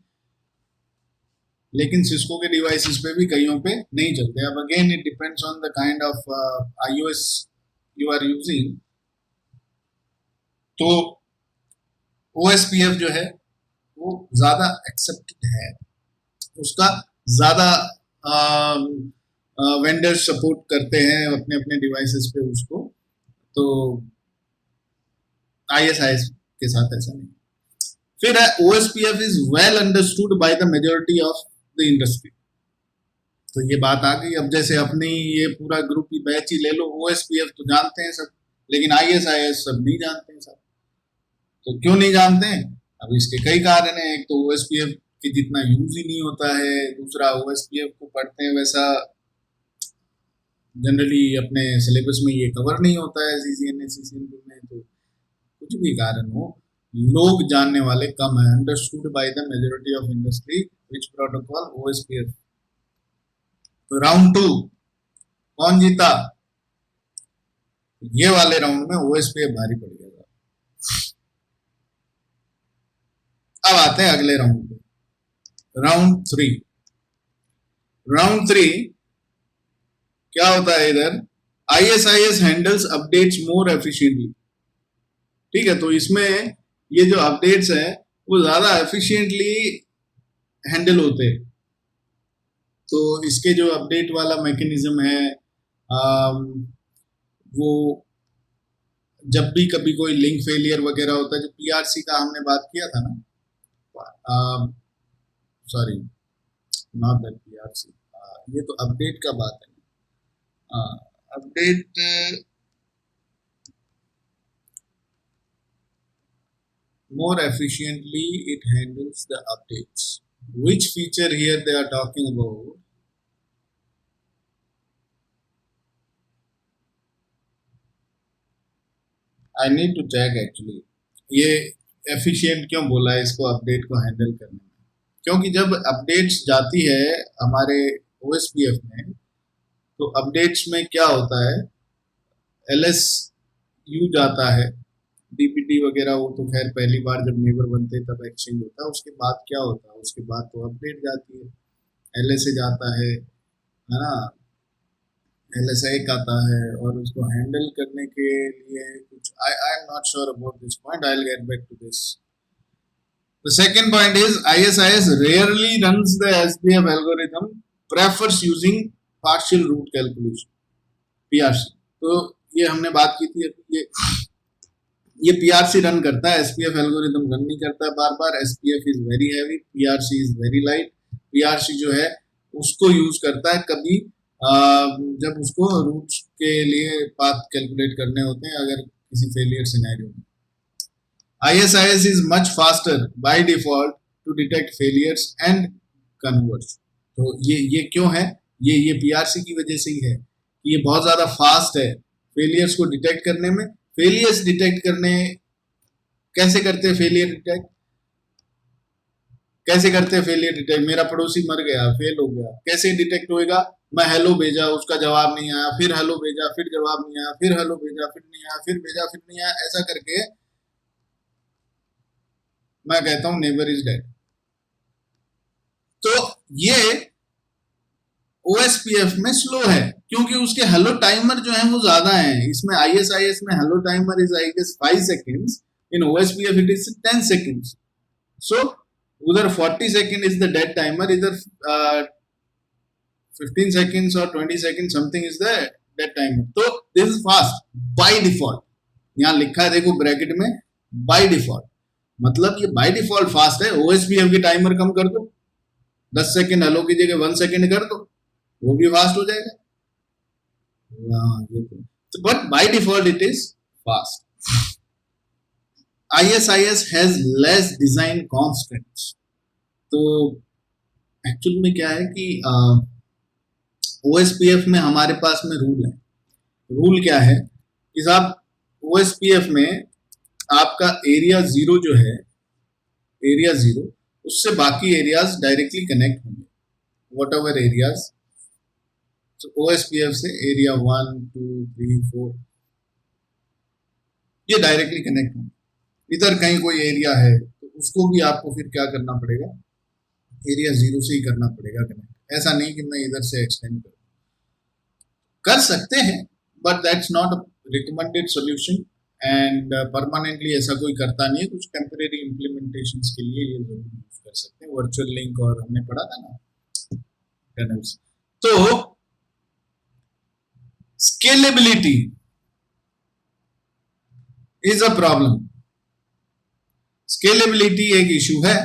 Speaker 1: लेकिन सिस्को के डिवाइसेस पे भी कईयों पे नहीं चलते। अब again it depends on the kind of iOS you are using. तो OSPF जो है वो ज्यादा एक्सेप्टेड है, उसका ज्यादा वेंडर सपोर्ट करते हैं अपने अपने डिवाइसेस पे उसको। तो ISIS के साथ ऐसा नहीं। फिर है OSPF is well understood by the majority of the industry. तो ये बात आ गई, अब जैसे अपनी ये पूरा ग्रुप ही बैच ही ले लो, OSPF तो जानते हैं सब, लेकिन ISIS सब नहीं जानते हैं सब। तो क्यों नहीं जानते हैं? अब इसके कई कारण हैं। एक तो OSPF के जितना यूज ही नहीं होता है, दूसरा OSPF को पढ़ते हैं वैसा जनरली अपने सिलेबस में ये कवर नहीं होता है CCNA CCNP में। तो कुछ भी कारण हो, लोग जानने वाले कम है। Understood by the majority of industry which protocol OSPF। तो राउंड 2 कौन जीता? ये वाले राउंड में ओएसपीएफ भारी पड़ गया था। अब आते हैं अगले राउंड पे, राउंड 3। राउंड 3 क्या होता है इधर, ISIS हैंडल्स अपडेट्स मोर एफिशिएंटली। ठीक है, तो इसमें ये जो अपडेट्स हैं वो ज्यादा एफिशिएंटली हैंडल होते हैं। तो इसके जो अपडेट वाला मैकेनिज्म है वो जब भी कभी कोई लिंक फेलियर वगैरह होता है, जो PRC का हमने बात किया था ना, सॉरी नॉट दैट PRC, ये तो अपडेट का बात है। Update more efficiently it handles the updates. Which feature here they are talking about? I need to check actually. ये efficient क्यों बोला है इसको अपडेट को हैंडल करने में? क्योंकि जब अपडेट्स जाती है हमारे OSPF में, तो अपडेट्स में क्या होता है, LSU जाता है, DPT वगैरह वो तो खैर पहली बार जब नेबर बनते तब एक्सचेंज होता है। उसके बाद क्या होता है, उसके बाद तो अपडेट जाती है, LSA जाता है ना, LSA आता है, और उसको हैंडल करने के लिए कुछ I am not sure about this point, I will get back to this. The second point is ISIS rarely runs the SPF algorithm, prefers using partial root calculation, PRC। तो ये हमने बात की थी, ये PRC रन करता है, SPF algorithm run नहीं करता है बार बार। SPF is very heavy, PRC is very light. PRC जो है उसको यूज करता है कभी जब उसको रूट्स के लिए पाथ कैलकुलेट करने होते हैं, अगर किसी फेलियर सिनेरियो में। ISIS is much faster by default to detect failures and converts। तो ये क्यों है, ये PRC की वजह से ही है कि ये बहुत ज्यादा फास्ट है फेलियर्स को डिटेक्ट करने में। फेलियर्स डिटेक्ट करने कैसे करते हैं, फेलियर डिटेक्ट कैसे करते हैं, फेलियर डिटेक्ट मेरा पड़ोसी मर गया, फेल हो गया, कैसे डिटेक्ट होएगा, मैं हेलो भेजा उसका जवाब नहीं आया, फिर हेलो भेजा फिर जवाब नहीं आया, फिर हेलो भेजा फिर नहीं आया, फिर भेजा फिर नहीं आया, ऐसा करके मैं कहता हूं नेबर इज डेड। तो ये OSPF में स्लो है क्योंकि उसके हेलो टाइमर जो है वो ज्यादा है। इसमें ISIS में hello timer is I guess 5 seconds, in OSPF it is 10 seconds। So उधर 40 seconds is the dead timer, इधर 15 seconds और 20 seconds something is the dead timer. तो this is fast by default, यहाँ लिखा है देखो ब्रैकेट में बाय डिफॉल्ट, मतलब ये बाय डिफॉल्ट फास्ट है। OSPF के टाइमर कम कर दो, 10 सेकंड हेलो की जगह 1 सेकंड कर दो, वो भी फास्ट हो जाएगा। But by default it is fast. ISIS has less design constants. तो एक्चुअल में क्या है कि OSPF में हमारे पास में रूल है। रूल क्या है कि साहब OSPF में आपका एरिया 0 जो है, एरिया 0 उससे बाकी एरियाज डायरेक्टली कनेक्ट होंगे, वॉट एवर एरियाज। तो OSPF से एरिया 1 2 3 4 ये डायरेक्टली कनेक्ट होंगे। इधर कहीं कोई एरिया है तो उसको भी आपको फिर क्या करना पड़ेगा, एरिया 0 से ही करना पड़ेगा कनेक्ट। ऐसा नहीं कि मैं इधर से एक्सटेंड करूं, कर सकते हैं but that's not recommended solution and permanently ऐसा कोई करता नहीं है। कुछ टेम्परेरी इम्प्लीमेंटेशंस के लिए ये जरूर यूज कर सकते हैं, वर्चुअल लिंक और हमने पढ़ा था ना टनल्स। तो scalability is a problem. Scalability एक इशू है।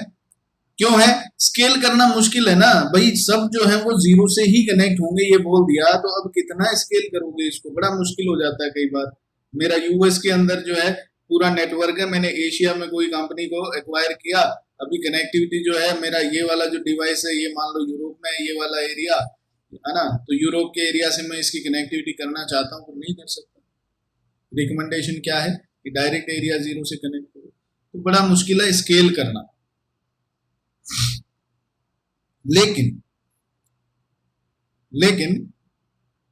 Speaker 1: क्यों है, स्केल करना मुश्किल है ना भाई, सब जो है वो 0 से ही कनेक्ट होंगे ये बोल दिया, तो अब कितना स्केल करोगे इसको, बड़ा मुश्किल हो जाता है कई बार। मेरा यूएस के अंदर जो है पूरा नेटवर्क है, मैंने एशिया में कोई कंपनी को एक्वायर किया, अभी कनेक्टिविटी जो है मेरा ये वाला जो डिवाइस है ये मान लो यूरोप में है, ये वाला एरिया है ना, तो यूरोप के एरिया से मैं इसकी कनेक्टिविटी करना चाहता हूँ तो नहीं कर सकता। रिकमेंडेशन क्या है कि डायरेक्ट एरिया 0 से कनेक्ट करो, तो बड़ा मुश्किल है स्केल करना। लेकिन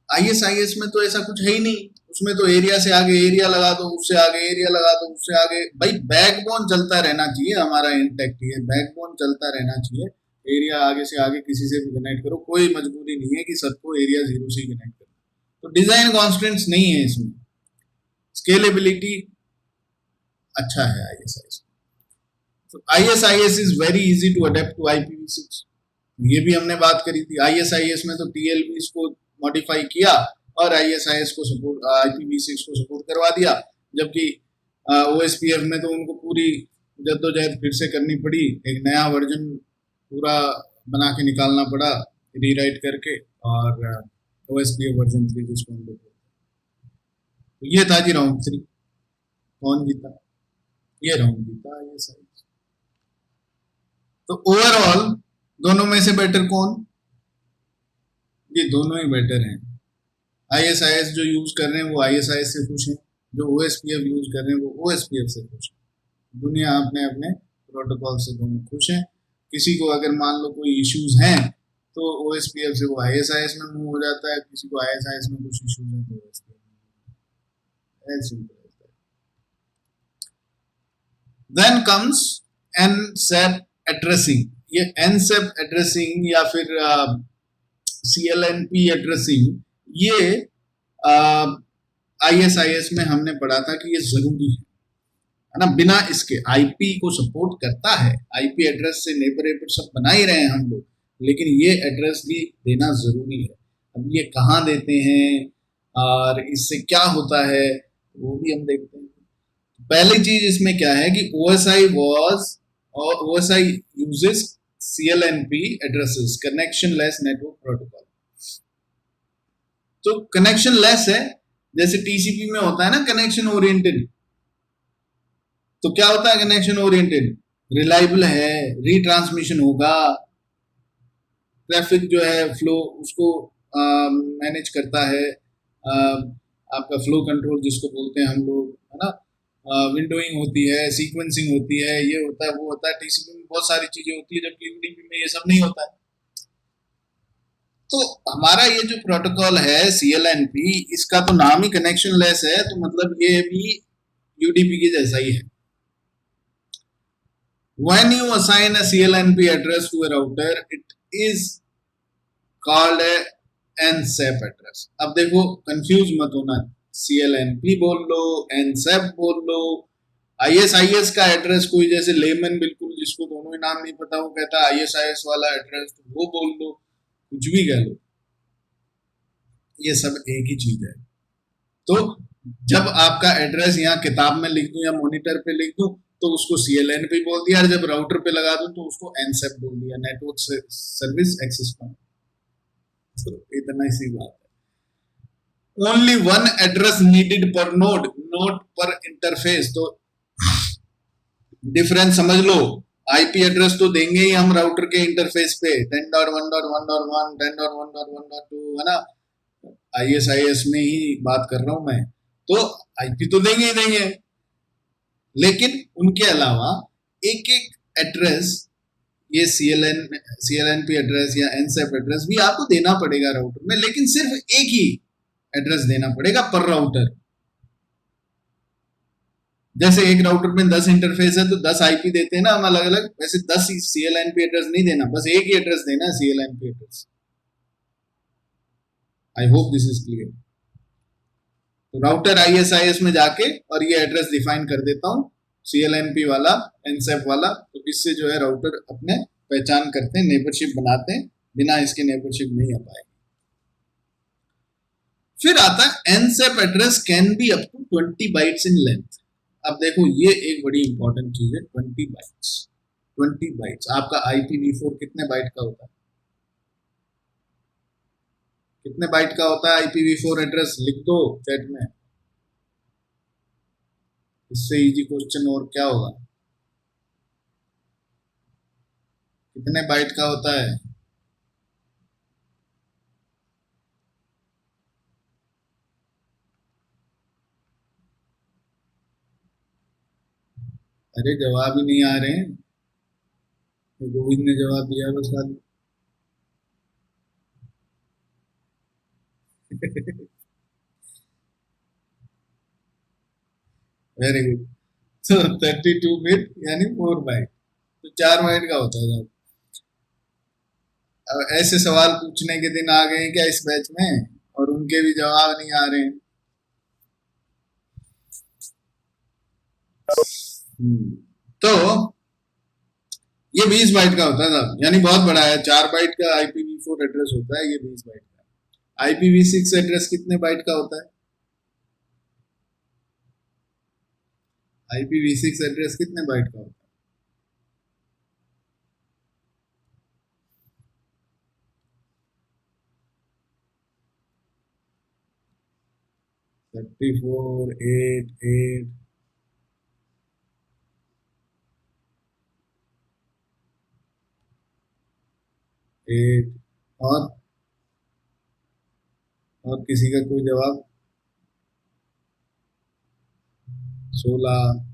Speaker 1: ISIS में तो ऐसा कुछ है ही नहीं, उसमें तो एरिया से आगे एरिया लगा दो, उससे आगे एरिया लगा दो, उससे आगे, भाई बैकबोन चलता रहना चाहिए हमारा, इंटैक्ट है बैकबोन चलता रहना चाहिए। एरिया आगे से आगे किसी से भी कनेक्ट करो, कोई मजबूरी नहीं है कि सबको एरिया जीरो से कनेक्ट करो। तो डिजाइन कॉन्स्टेंट्स नहीं है इसमें। स्केलेबिलिटी अच्छा है ISIS। तो ISIS is very easy to adapt to IPv6। ये भी हमने बात करी थी। ISIS में तो TLBs को मॉडिफाई किया और ISIS को सपोर्ट, IPv6 को सपोर्ट करवा दिया, जबकि OSPF में तो उनको पूरी जद्दोजहद फिर से करनी पड़ी, एक नया वर्जन पूरा बना के निकालना पड़ा रीराइट करके, और OSPF वर्जन 3 जिसको हम लोग बोलते हैं। तो ये था जी राउंड 3। कौन जीता? ये राउंड जीता ISIS। तो ओवरऑल दोनों में से बेटर कौन? ये दोनों ही बेटर हैं। ISIS जो यूज कर रहे हैं वो ISIS से खुश हैं, जो OSPF यूज कर रहे हैं वो OSPF से खुश हैं। दुनिया अपने अपने प्रोटोकॉल से दोनों खुश हैं। किसी को अगर मान लो कोई इश्यूज हैं तो OSPF से वो ISIS में मूव हो जाता है, किसी को ISIS में कुछ इश्यूज हैं तो OSPF में। ऐसे सिंपल है। Then comes NSEP addressing. ये NSEP एड्रेसिंग या फिर CLNP एड्रेसिंग, ये ISIS में हमने पढ़ा था कि ये जरूरी है ना। बिना इसके IP को सपोर्ट करता है, IP एड्रेस से नेबर एड्रेस सब बना ही रहे हैं हम लोग, लेकिन ये एड्रेस भी देना जरूरी है। अब ये कहाँ देते हैं और इससे क्या होता है वो भी हम देखते हैं। पहली चीज इसमें क्या है कि OSI uses CLNP addresses, connection-less network protocol. तो कनेक्शन लेस है, जैसे TCP में होता है ना कनेक्शन ओरिएंटेड। तो क्या होता है कनेक्शन ओरिएंटेड? रिलायबल है, रीट्रांसमिशन होगा, ट्रैफिक जो है फ्लो उसको मैनेज करता है, आपका फ्लो कंट्रोल जिसको बोलते हैं हम लोग, है ना। विंडोइंग होती है, सीक्वेंसिंग होती है, ये होता है वो होता है। TCP में बहुत सारी चीजें होती है, जबकि UDP में ये सब नहीं होता है। तो हमारा ये जो प्रोटोकॉल है CLNP, इसका तो नाम ही कनेक्शन लेस है, तो मतलब ये भी UDP के जैसा ही है। When you assign a CLNP address to a router, it is called a NSEP address। अब देखो कंफ्यूज मत होना, CLNP बोल लो, NSEP बोल लो, ISIS का एड्रेस कोई जैसे लेमन बिल्कुल जिसको दोनों ही नाम नहीं पता वो कहता है ISIS वाला एड्रेस, तो वो बोल लो, कुछ भी कह लो, ये सब एक ही चीज है। तो जब आपका एड्रेस यहाँ किताब में लिख दूं या मॉनिटर पे लिख दूं तो उसको CLNP बोल दिया, और जब राउटर पे लगा दूं तो उसको NSEP बोल दिया, नेटवर्क सर्विस एक्सेस पॉइंट। तो इतना ही सी बात है। ओनली वन एड्रेस नीडेड पर नोड, नोट पर इंटरफेस। तो डिफरेंस समझ लो, IP एड्रेस तो देंगे ही हम राउटर के इंटरफेस पे 10.1.1.1, 10.1.1.2, है ना। ISIS में ही बात कर रहा हूं मैं, तो IP तो देंगे ही देंगे, लेकिन उनके अलावा एक एक एड्रेस, ये CLNP एड्रेस या NSEP एड्रेस भी आपको देना पड़ेगा राउटर में, लेकिन सिर्फ एक ही एड्रेस देना पड़ेगा पर राउटर। जैसे एक राउटर में 10 इंटरफेस है तो 10 IP देते हैं ना हम अलग अलग, वैसे 10 CLNP एड्रेस नहीं देना, बस एक ही एड्रेस देना है, CLNP address. I hope this is clear. तो राउटर ISIS में जाके और ये एड्रेस डिफाइन कर देता हूं, CLNP वाला, NSEP वाला, तो इससे जो है राउटर अपने पहचान करते हैं, नेबरशिप बनाते हैं, बिना इसके नेबरशिप नहीं आ पाएगी। फिर आता है NSEP address can be up to 20 bytes in length. अब देखो ये एक बड़ी इंपॉर्टेंट चीज है, 20 बाइट्स। 20 बाइट्स, आपका IPv4 कितने बाइट का होता है? कितने बाइट का होता है IPv4 एड्रेस? लिख दो चैट में, इससे इजी क्वेश्चन और क्या होगा। कितने बाइट का होता है? अरे जवाब ही नहीं आ रहे हैं, तो गोविंद ने जवाब दिया बस खाली। Very good. तो 32 बिट यानी 4 बाइट, तो 4 बाइट का होता था। अब ऐसे सवाल पूछने के दिन आ गए क्या इस बैच में, और उनके भी जवाब नहीं आ रहे हैं। तो ये 20 बाइट का होता था, यानी बहुत बड़ा है। 4 बाइट का IPv4 एड्रेस होता है, ये 20 बाइट का। IPv6 एड्रेस कितने बाइट का होता है? IPv6 एड्रेस कितने बाइट का होता है? थर्टी फोर 8 8 8 और किसी का कोई जवाब? 16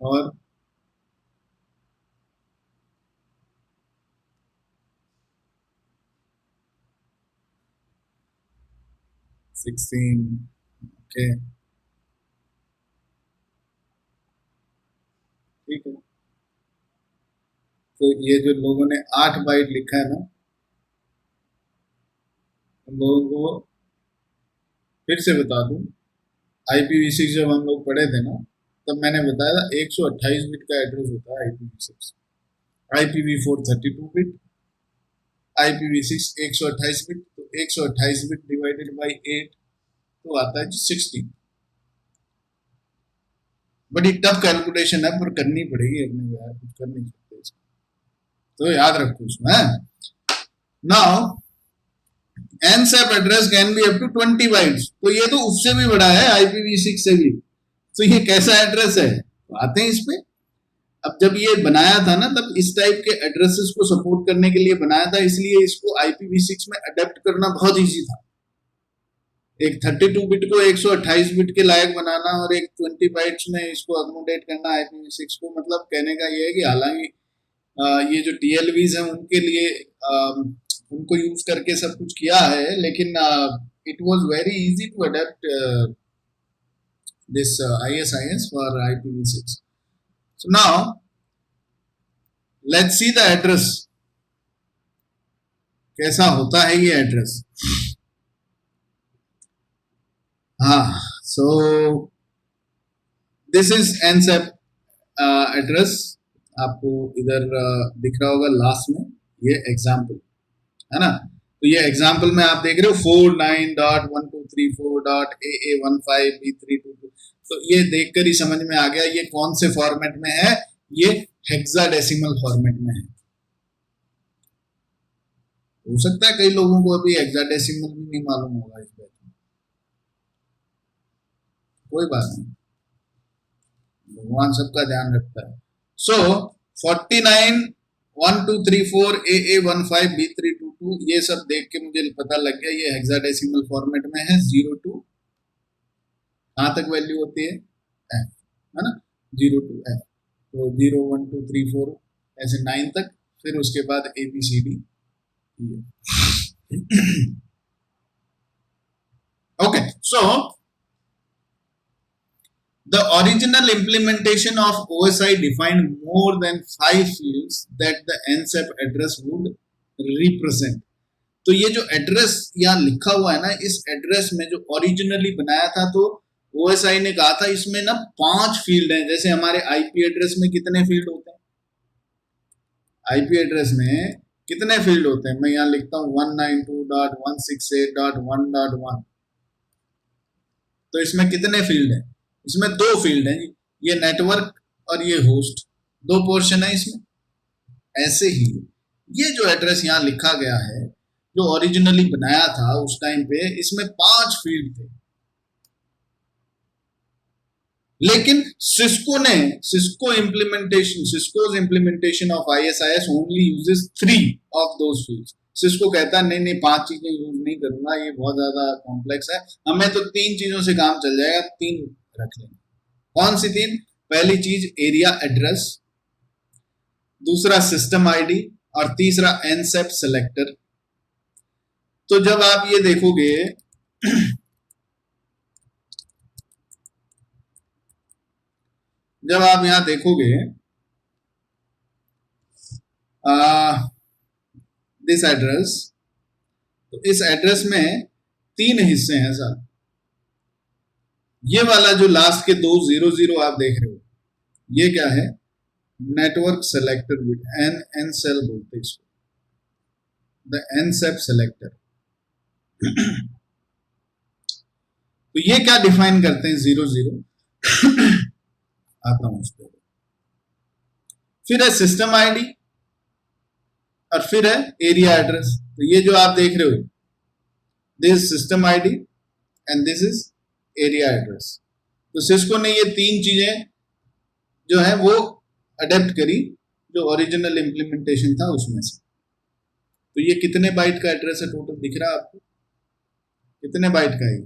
Speaker 1: और 16। ओके, ठीक है। तो ये जो लोगों ने 8 बाइट लिखा है ना, उन लोगों को फिर से बता दूं, IPv6 जब हम लोग पढ़े थे ना, तब मैंने बताया था 128 बिट का एड्रेस होता है IPv6। IPv4 32 bit, IPv6 128 bit, तो 128 बिट डिवाइडेड बाई 8 तो आता है 16। बड़ी टफ कैलकुलेशन है, पर करनी पड़ेगी अपने को यार, कुछ कर नहीं सकते इसको, तो याद रखो उसमें। Now NSAP address can be up to 20 bytes, तो ये तो उससे भी बड़ा है, IPv6 से भी। तो ये कैसा एड्रेस है, तो आते हैं इस पे। अब जब ये बनाया था ना, तब इस टाइप के एड्रेसेस को सपोर्ट करने के लिए बनाया था, इसलिए इसको IPv6 में अडेप्ट करना बहुत इजी था। एक 32 बिट को 128 बिट के लायक बनाना और एक 20 बाइट्स में इसको अकोमोडेट करना IPv6 को, मतलब कहने का ये है कि हालांकि ये जो TLVs हैं उनके लिए उनको यूज करके सब कुछ किया है, लेकिन it was very easy to adapt this ISIS for IPv6। So now let's see the address, कैसा होता है ये एड्रेस। हाँ, so this is NSAP address. आपको इधर दिख रहा होगा लास्ट में ये एग्जाम्पल है ना। तो ये एग्जाम्पल में आप देख रहे हो 49.1234.AA15B322। तो ये देखकर ही समझ में आ गया ये कौन से फॉर्मेट में है, ये हेक्साडेसिमल फॉर्मेट में है। हो सकता है कई लोगों को अभी हेक्साडेसिमल भी नहीं मालूम होगा इस बात में, कोई बात नहीं, भगवान सबका ध्यान रखता है। सो 49.1234AA15B322 ये सब देख के मुझे पता लग गया ये हेक्साडेसिमल फॉर्मेट में है। 0 to कहां तक वैल्यू होती है F, है ना, 0 to F। तो 0 1 2 3 4 ऐसे 9 तक, फिर उसके बाद ABCD। Okay, so the original implementation of OSI defined more than 5 fields that the NSAP address would represent। तो ये जो एड्रेस यहाँ लिखा हुआ है ना, इस एड्रेस में जो ओरिजिनली बनाया था, तो OSI ने कहा था इसमें ना 5 फील्ड हैं। जैसे हमारे IP एड्रेस में कितने फील्ड होते हैं, IP एड्रेस में कितने फील्ड होते हैं, मैं यहाँ लिखता हूँ 192.168.1.1। तो इसमें कितने फील्ड हैं, इसमें 2 फील्ड हैं, ये नेटवर्क और ये होस्ट, 2 पोर्शन है इसमें। ऐसे ही ये जो एड्रेस यहाँ लिखा गया है, जो ओरिजिनली बनाया था उस टाइम पे, इसमें 5 फील्ड थे। लेकिन Cisco's implementation of ISIS only uses 3 of those fields. Cisco कहता है नहीं नहीं 5 चीजें यूज नहीं करूंगा, ये बहुत ज्यादा कॉम्प्लेक्स है, हमें तो 3 चीजों से काम चल जाएगा, 3 रख लेंगे। कौन सी 3? पहली चीज एरिया एड्रेस, दूसरा सिस्टम आईडी, और तीसरा NSAP सेलेक्टर। तो जब आप ये देखोगे जब आप यहां देखोगे दिस एड्रेस, तो इस एड्रेस में 3 हिस्से हैं सर। ये वाला जो लास्ट के 2 0 आप देख रहे हो, ये क्या है? Network selector bit, N SEL बोलते हैं इसको, द एनसेप सेलेक्टर। तो ये क्या डिफाइन करते हैं? 0 आता हूं उस पर। फिर है सिस्टम आईडी और फिर है एरिया एड्रेस। तो ये जो आप देख रहे हो, this system ID and this is area address. तो सिस्को ने ये 3 चीजें जो है वो अडेप्ट करी जो ओरिजिनल इंप्लीमेंटेशन था उसमें से। तो ये कितने बाइट का एड्रेस है टोटल? दिख रहा है आपको? कितने बाइट का है?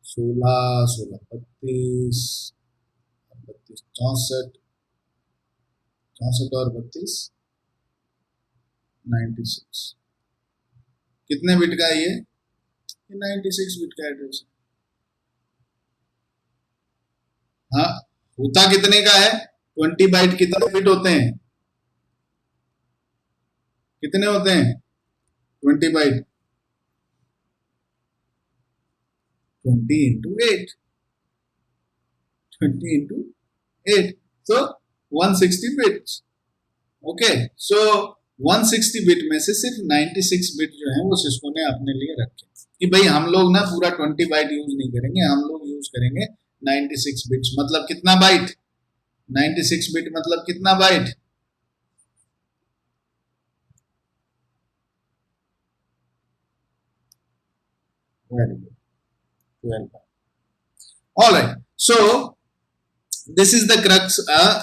Speaker 1: 16, 16, 32, 32, 64, 64 और 32, 96। कितने बिट का है ये? 96 बिट का एड्रेस है। हाँ, होता कितने का है? 20 बाइट। कितने बिट होते हैं? कितने होते हैं? 20 byte. 20 into 8, 20 into 8, so 160 bits. Okay, so 160 bit में से सिर्फ 96 बिट जो है वो सिस्को ने अपने लिए रखे कि भाई हम लोग ना पूरा 20 बाइट यूज नहीं करेंगे, हम लोग यूज करेंगे 96 बिट्स। मतलब कितना बाइट? 96 बिट मतलब कितना byte? Very good, 12। Alright, so this is the crux.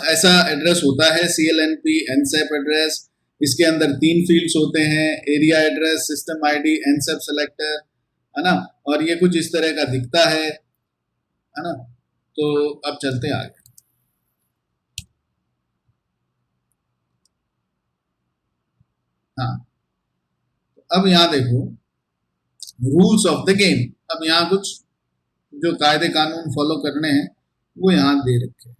Speaker 1: ऐसा एड्रेस होता है CLNP एनसेप एड्रेस। इसके अंदर 3 फील्ड्स होते हैं, area address, system ID, NSAP selector, है ना। और ये कुछ इस तरह का दिखता है ना। तो अब चलते हैं आगे। हाँ, अब यहां देखो रूल्स ऑफ द गेम। अब यहां कुछ जो कायदे कानून फॉलो करने हैं वो यहां दे रखे हैं।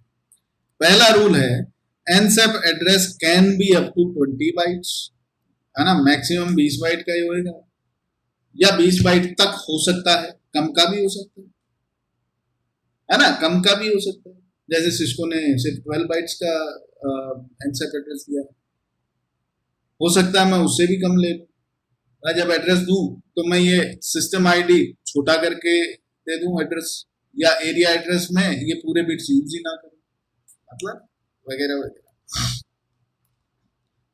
Speaker 1: पहला रूल है NSAP address can be up to 20 bytes, है ना। मैक्सिमम 20 बाइट का ही होएगा, या 20 बाइट तक हो सकता है, कम का भी हो सकता है ना, कम का भी हो सकता है। जैसे सिस्को ने सिर्फ 12 बाइट्स का एनसेप एड्रेस दिया, हो सकता है मैं उससे भी कम ले लूं। मैं जब एड्रेस दूं तो मैं ये सिस्टम आईडी छोटा करके दे दूं एड्रेस, या एरिया एड्रेस में ये पूरे बिट्स यूज ही ना करूं, मतलब वगैरह वगैरह।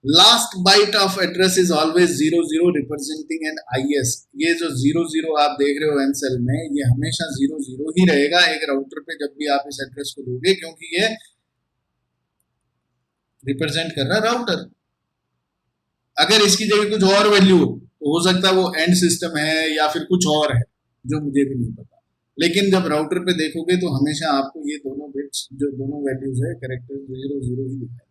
Speaker 1: Last byte of address is always 00 representing an IS। ये जो 00 आप देख रहे हो एन सेल में, ये हमेशा 00 ही रहेगा एक राउटर पे जब भी आप इस एड्रेस को दोगे, क्योंकि ये रिप्रेजेंट कर रहा है राउटर। अगर इसकी जगह कुछ और वैल्यू तो हो सकता है वो एंड सिस्टम है या फिर कुछ और है जो मुझे भी नहीं पता। लेकिन जब राउटर पे देखोगे तो हमेशा आपको ये दोनों बिट्स, जो दोनों वैल्यूज है, कैरेक्टर 00 ही दिखाई देंगे।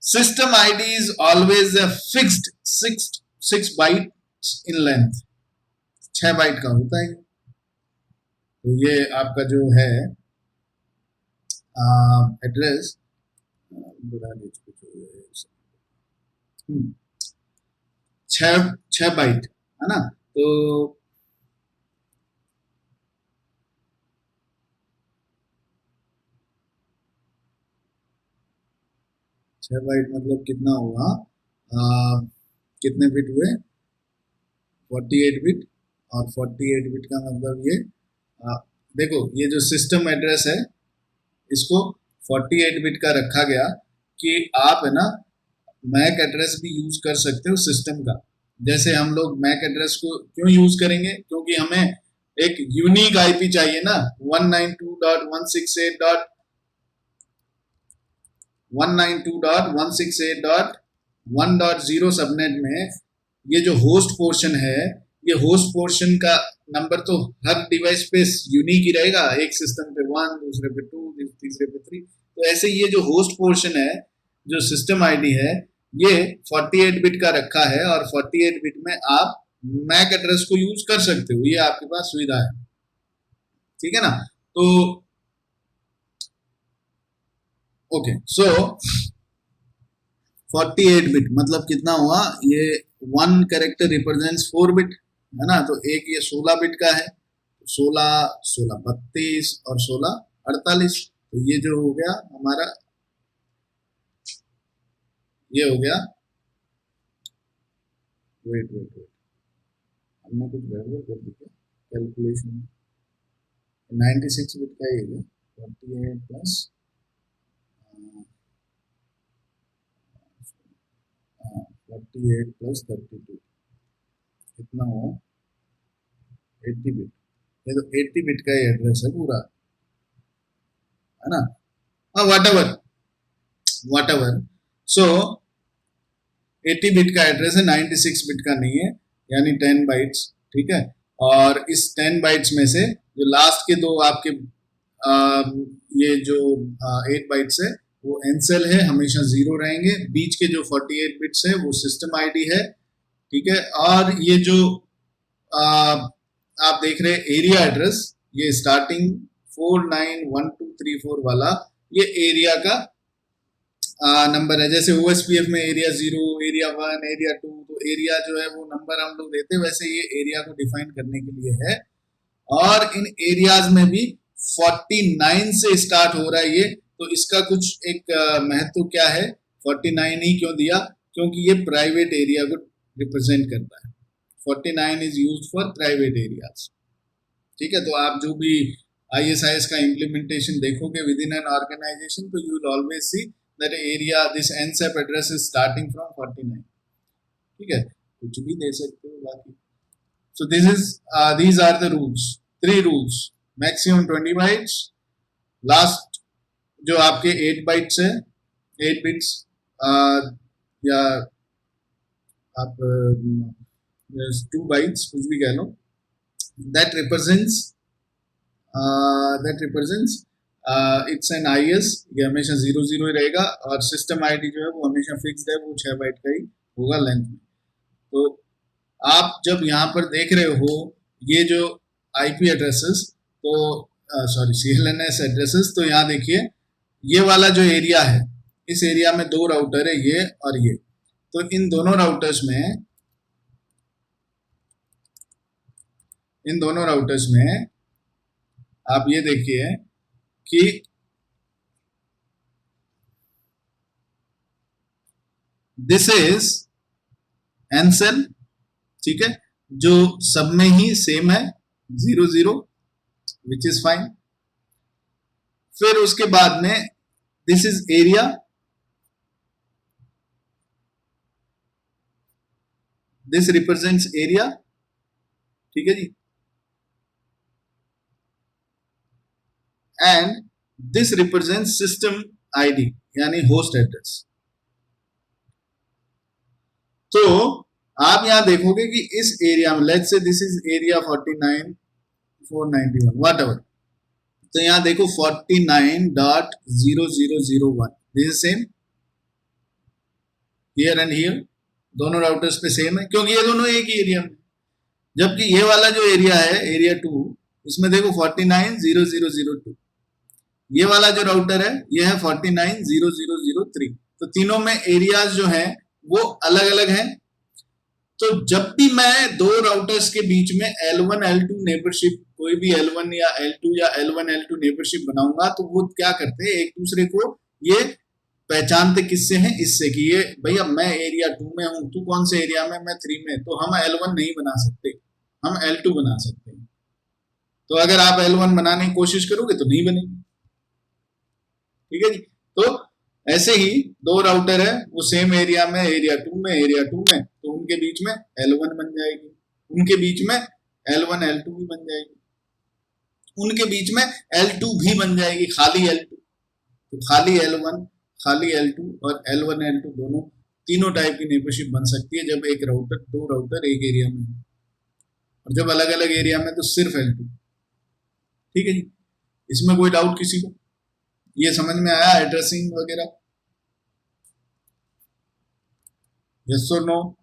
Speaker 1: System ID is always a fixed 6 bytes in length. 6 byte का होता है। तो ये आपका जो है एड्रेस बुरा छह बाइट, है ना। तो छह बाइट मतलब कितना हुआ? कितने बिट हुए? 48 बिट। और 48 बिट का मतलब ये देखो, ये जो सिस्टम एड्रेस है इसको 48 बिट का रखा गया कि आप, है ना, मैक एड्रेस भी यूज कर सकते हो सिस्टम का। जैसे हम लोग मैक एड्रेस को क्यों यूज करेंगे? क्योंकि हमें एक यूनिक आईपी चाहिए ना। 192.168.1.0 सबनेट में ये जो होस्ट पोर्शन है, ये होस्ट पोर्शन का नंबर तो हर डिवाइस पे यूनिक ही रहेगा। एक सिस्टम पे 1, दूसरे पे 2, तीसरे पे 3। तो ऐसे ये जो होस्ट पोर्शन है, जो सिस्टम आईडी है, ये 48 बिट का रखा है और 48 बिट में आप मैक एड्रेस को यूज कर सकते हो। ये आपके पास सुविधा है, ठीक है ना। तो ओके सो 48 बिट मतलब कितना हुआ, ये 1 कैरेक्टर रिप्रेजेंट्स 4 बिट, है ना। तो एक ये 16 बिट का है, 16, 16 32 और 16 48। तो ये जो हो गया हमारा, ये हो गया, वेट वेट वेट, हमने कुछ गड़बड़ कर दी क्या कैलकुलेशन। 96 बिट का ये है, 48 प्लस 48 प्लस 32 कितना हुआ, 80 बिट। ये तो 80 बिट का ही एड्रेस है पूरा, है ना। हाँ वट एवर सो 80 बिट का एड्रेस है, 96 बिट का नहीं है, यानी 10 बाइट्स, ठीक है। और इस 10 बाइट्स में से जो लास्ट के दो आपके ये जो 8 बाइट्स है वो एनसेल है, हमेशा 0 रहेंगे। बीच के जो 48 बिट्स है वो सिस्टम आईडी है, ठीक है। और ये जो आप देख रहे हैं एरिया एड्रेस, ये स्टार्टिंग 491234 वाला, ये एरिया का नंबर है। जैसे OSPF में एरिया 0, एरिया 1, एरिया 2, तो एरिया जो है वो नंबर हम लोग देते हैं, वैसे ये एरिया को डिफाइन करने के लिए है। और इन एरियाज में भी 49 से स्टार्ट हो रहा है ये, तो इसका कुछ एक महत्व क्या है, 49 ही क्यों दिया, क्योंकि ये प्राइवेट एरिया को रिप्रेजेंट करता है। 49 is used for private areas, ठीक है। तो आप जो भी ISIS का इम्प्लीमेंटेशन देखोगे विद इन एन ऑर्गेनाइजेशन, तो you will always see that area this NSAP address is starting from 49, ठीक है। कुछ भी दे सकते हो बाकी। सो this is these are the rules, 3 rules, maximum 20 bytes, last जो आपके 8 बाइट्स है, 8 बिट्स या आप 2 बाइट्स कुछ भी कह लो, that represents it's an IS, ये हमेशा 00 ही रहेगा। और सिस्टम आईडी जो है वो हमेशा फिक्स्ड है, वो 6 बाइट का ही होगा लेंथ में। तो आप जब यहाँ पर देख रहे हो ये जो IP एड्रेसेस, तो सॉरी CLNS एड्रेसेस, तो यहाँ देखिए ये वाला जो एरिया है, इस एरिया में 2 राउटर है, ये और ये। तो इन दोनों राउटर्स में आप ये देखिए कि दिस इज एनसेल, ठीक है, जो सब में ही सेम है 00, विच इज फाइन। फिर उसके बाद में this is area, this represents area, ठीक है जी। And this represents system ID यानी होस्ट एड्रेस। तो आप यहां देखोगे कि इस एरिया में, let's say this is area 49 491 what ever, तो यहां देखो 49.0001, this is same here and here, दोनों राउटर्स पे सेम है क्योंकि ये दोनों एक ही एरिया में। जबकि ये वाला जो एरिया है एरिया 2, इसमें देखो 49.0002, ये वाला जो राउटर है ये है 49.0003। तो तीनों में एरियाज जो है वो अलग अलग हैं। तो जब भी मैं दो राउटर्स के बीच में L1 L2 नेबरशिप, कोई भी L1 या L2 या L1 L2 नेबरशिप बनाऊंगा, तो वो क्या करते हैं, एक दूसरे को ये पहचानते किससे हैं, इससे कि ये भैया मैं एरिया 2 में हूं, तू कौन से एरिया में, मैं 3 में, तो हम L1 नहीं बना सकते, हम L2 बना सकते हैं। तो अगर आप L1 बनाने की कोशिश करोगे तो नहीं बनेगी, ठीक है जी। तो ऐसे ही दो राउटर है, वो सेम एरिया में, एरिया 2 में, तो उनके बीच में L1 बन जाएगी, उनके बीच में L1 L2 भी बन जाएगी, उनके बीच में L2 भी बन जाएगी, खाली L2। तो खाली L1, खाली L2 और L1 L2 दोनों, तीनों टाइप की नेबरशिप बन सकती है जब एक राउटर, दो राउटर एक एरिया में, और जब अलग अलग एरिया में तो सिर्फ L2, ठीक है जी। इसमें कोई डाउट किसी को, ये समझ में आया एड्रेसिंग वगैरह, यस और no?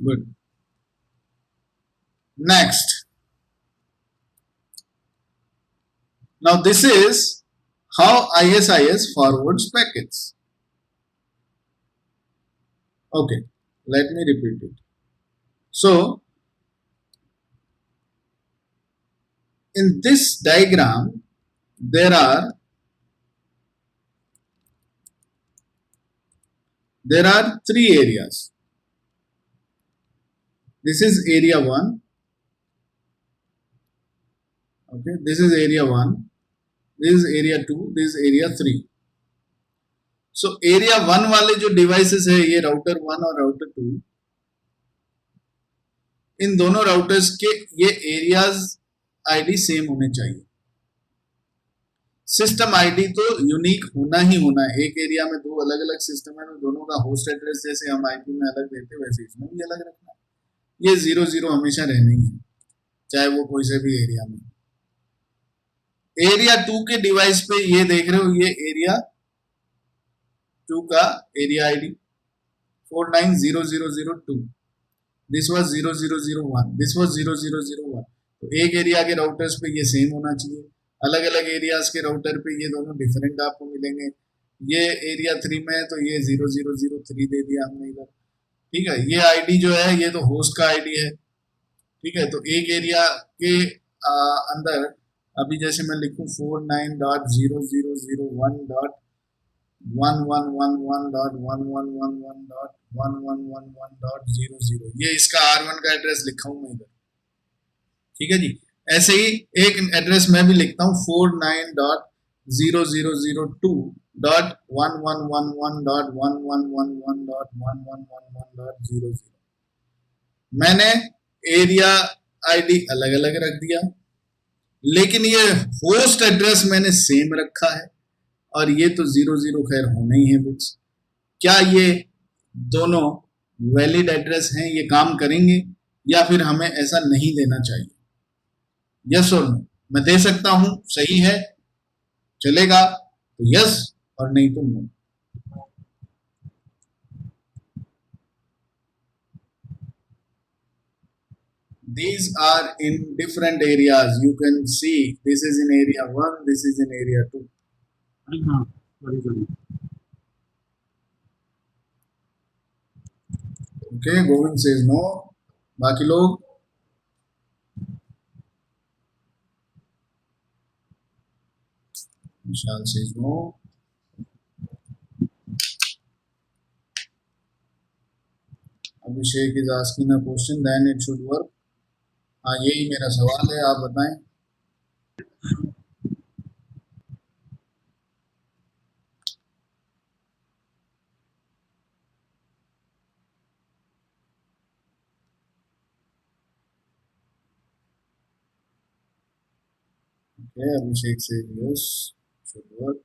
Speaker 1: Good. Next, now this is how ISIS forwards packets. Okay, let me repeat it. So in this diagram there are three areas. This is area 1. Okay, this is area 1. This is area 2. This is area 3. So area 1 वाले जो devices है ये router 1 और router 2, इन दोनों routers के ये areas ID same होने चाहिए. सिस्टम आईडी तो यूनिक होना ही होना है. एक एरिया में दो अलग अलग सिस्टम है तो दोनों का होस्ट एड्रेस जैसे हम आईपी में अलग देते हैं वैसे इसमें भी अलग रखना है. ये 00 हमेशा रहना ही है चाहे वो कोई से भी एरिया में. एरिया 2 के डिवाइस पे ये देख रहे हो, ये एरिया 2 का area ID 490002. This was 0001. This was 0001. तो एक एरिया के राउटर्स पे ये सेम होना चाहिए. अलग अलग एरियाज के राउटर पे ये दोनों डिफरेंट आपको मिलेंगे. ये एरिया 3 में है तो ये 0003 दे दिया हमने इधर. ठीक है, ये आईडी जो है ये तो होस्ट का आईडी है. ठीक है, तो एक एरिया के अंदर अभी जैसे मैं लिखूं 49.0001.1111.1111.00, ये इसका R1 का एड्रेस लिखा हूं मैं इधर. ठीक है जी. ऐसे ही एक एड्रेस मैं भी लिखता हूं 49.0002.1111.1111.1111.00. मैंने एरिया आईडी अलग अलग रख दिया लेकिन ये होस्ट एड्रेस मैंने सेम रखा है और ये तो 00 खैर होना ही है बिट्स. क्या ये दोनों वैलिड एड्रेस हैं, ये काम करेंगे या फिर हमें ऐसा नहीं देना चाहिए? यस और नो. मैं दे सकता हूं, सही है चलेगा तो यस और नहीं तो no. These are in different areas. You can see this is in area 1, this is in area 2. Okay, Govind says no. बाकी लोग Vishal says no. Abhishek is asking a question, then it should work. हाँ, यही मेरा सवाल है, आप बताएं. Okay, Abhishek says yes, should work.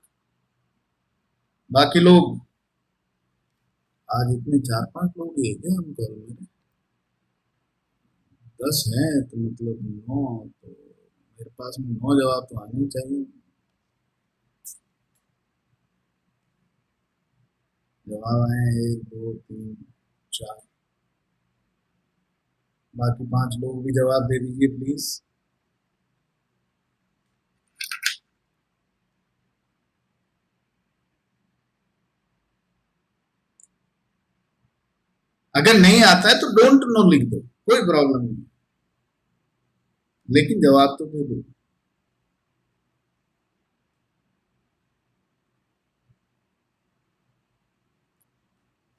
Speaker 1: बाकी लोग आज इतने 4-5 लोग ही है क्या हम कॉल में? 10 हैं तो मतलब 9, तो मेरे पास में 9 जवाब तो आने ही चाहिए. जवाब आए 1 2 3 4. बाकी 5 लोग भी जवाब दे दीजिए प्लीज. अगर नहीं आता है तो डोंट नो लिख दो, कोई प्रॉब्लम नहीं, लेकिन जवाब तो दे दो.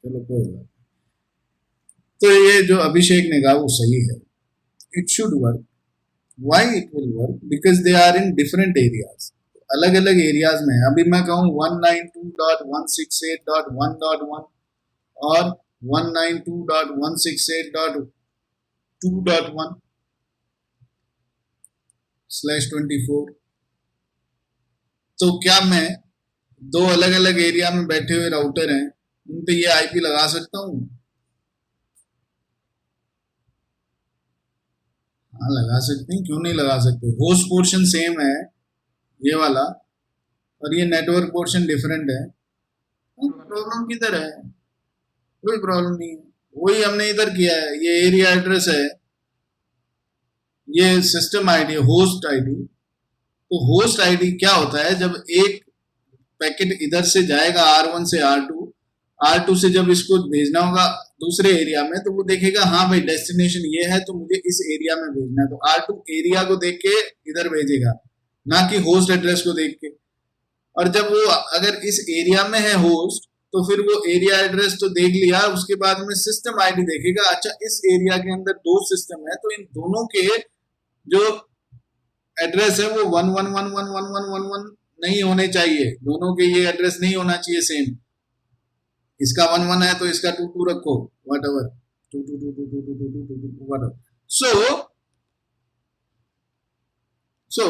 Speaker 1: चलो कोई बात. तो ये जो अभिषेक ने कहा वो सही है. It should work. Why it will work? Because they are in different areas. अलग अलग एरियाज में है. अभी मैं कहूँ 192.168.1.1 और 192.168.2.1/24. तो क्या मैं दो अलग अलग एरिया में बैठे हुए राउटर हैं उन पे ये आईपी लगा सकता हूँ? हाँ, लगा सकते हैं, क्यों नहीं लगा सकते. होस्ट पोर्शन सेम है ये वाला और ये नेटवर्क पोर्शन डिफरेंट है. प्रॉब्लम किधर है? कोई प्रॉब्लम नहीं है. वही हमने इधर किया है. ये एरिया एड्रेस है ये सिस्टम आईडी, होस्ट आईडी। तो होस्ट आईडी क्या होता है, जब एक पैकेट इधर से जाएगा R1 से R2 से जब इसको भेजना होगा दूसरे एरिया में, तो वो देखेगा हाँ भाई डेस्टिनेशन ये है तो मुझे इस एरिया में भेजना है, तो R2 एरिया को देख के इधर भेजेगा, ना कि होस्ट एड्रेस को देख के। और जब वो अगर इस एरिया में है होस्ट, तो फिर वो एरिया एड्रेस तो देख लिया, उसके बाद में सिस्टम आईडी देखेगा, अच्छा इस एरिया के अंदर दो सिस्टम है, तो इन दोनों के जो एड्रेस है वो 1111111 नहीं होने चाहिए, दोनों के ये एड्रेस नहीं होना चाहिए सेम। इसका 11 है तो इसका 22 रखो, whatever 22222222 whatever। so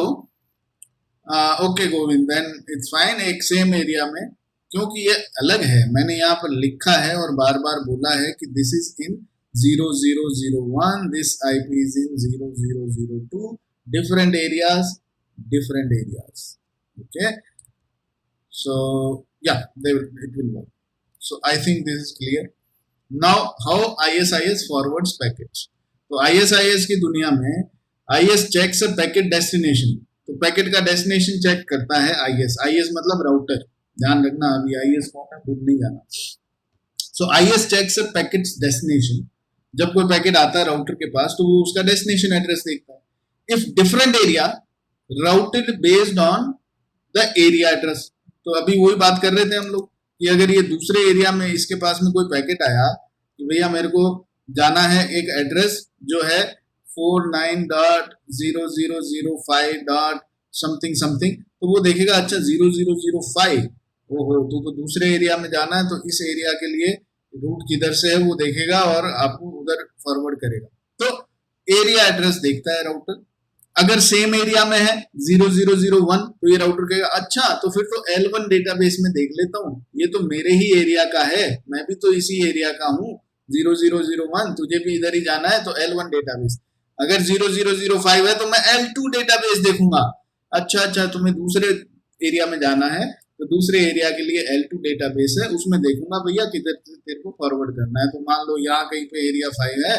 Speaker 1: okay Govind, then it's fine. एक सेम एरिया में, क्योंकि ये अलग है, मैंने यहाँ पर लिखा है और बार बार बोला है कि this is in 0001, this IP is in 0002, different areas, okay, so yeah, it will work. So I think this is clear. Now how ISIS forwards packets? तो ISIS की दुनिया में IS checks a packet destination, तो packet का destination check करता है IS मतलब router, ध्यान रखना अभी IS कौन है भूल नहीं जाना। सो IS checks a packet's destination, जब कोई पैकेट आता है राउटर के पास तो वो उसका डेस्टिनेशन एड्रेस देखता है। If different area routed based on the area address, तो अभी वही बात कर रहे थे हम लोग कि अगर ये दूसरे एरिया में इसके पास में कोई पैकेट आया कि भैया मेरे को जाना है एक एड्रेस जो है 49.0005. समथिंग, तो वो देखेगा अच्छा 0005, ओहो तो दूसरे एरिया में जाना है, तो इस एरिया के लिए रूट किधर से है वो देखेगा और आपको उधर फॉरवर्ड करेगा। तो एरिया एड्रेस देखता है राउटर। अगर सेम एरिया में है 0001, तो ये राउटर कहेगा अच्छा तो फिर तो L1 डेटाबेस में देख लेता हूँ, ये तो मेरे ही एरिया का है, मैं भी तो इसी एरिया का हूँ, 0001, तुझे भी इधर ही जाना है तो L1 डेटाबेस। अगर 0005 है तो मैं L2 डेटाबेस देखूंगा, अच्छा तुम्हें दूसरे एरिया में जाना है तो दूसरे एरिया के लिए L2 डेटाबेस है, उसमें देखूंगा भैया किधर तेरे को फॉरवर्ड करना है। तो मान लो यहाँ कहीं पे एरिया 5 है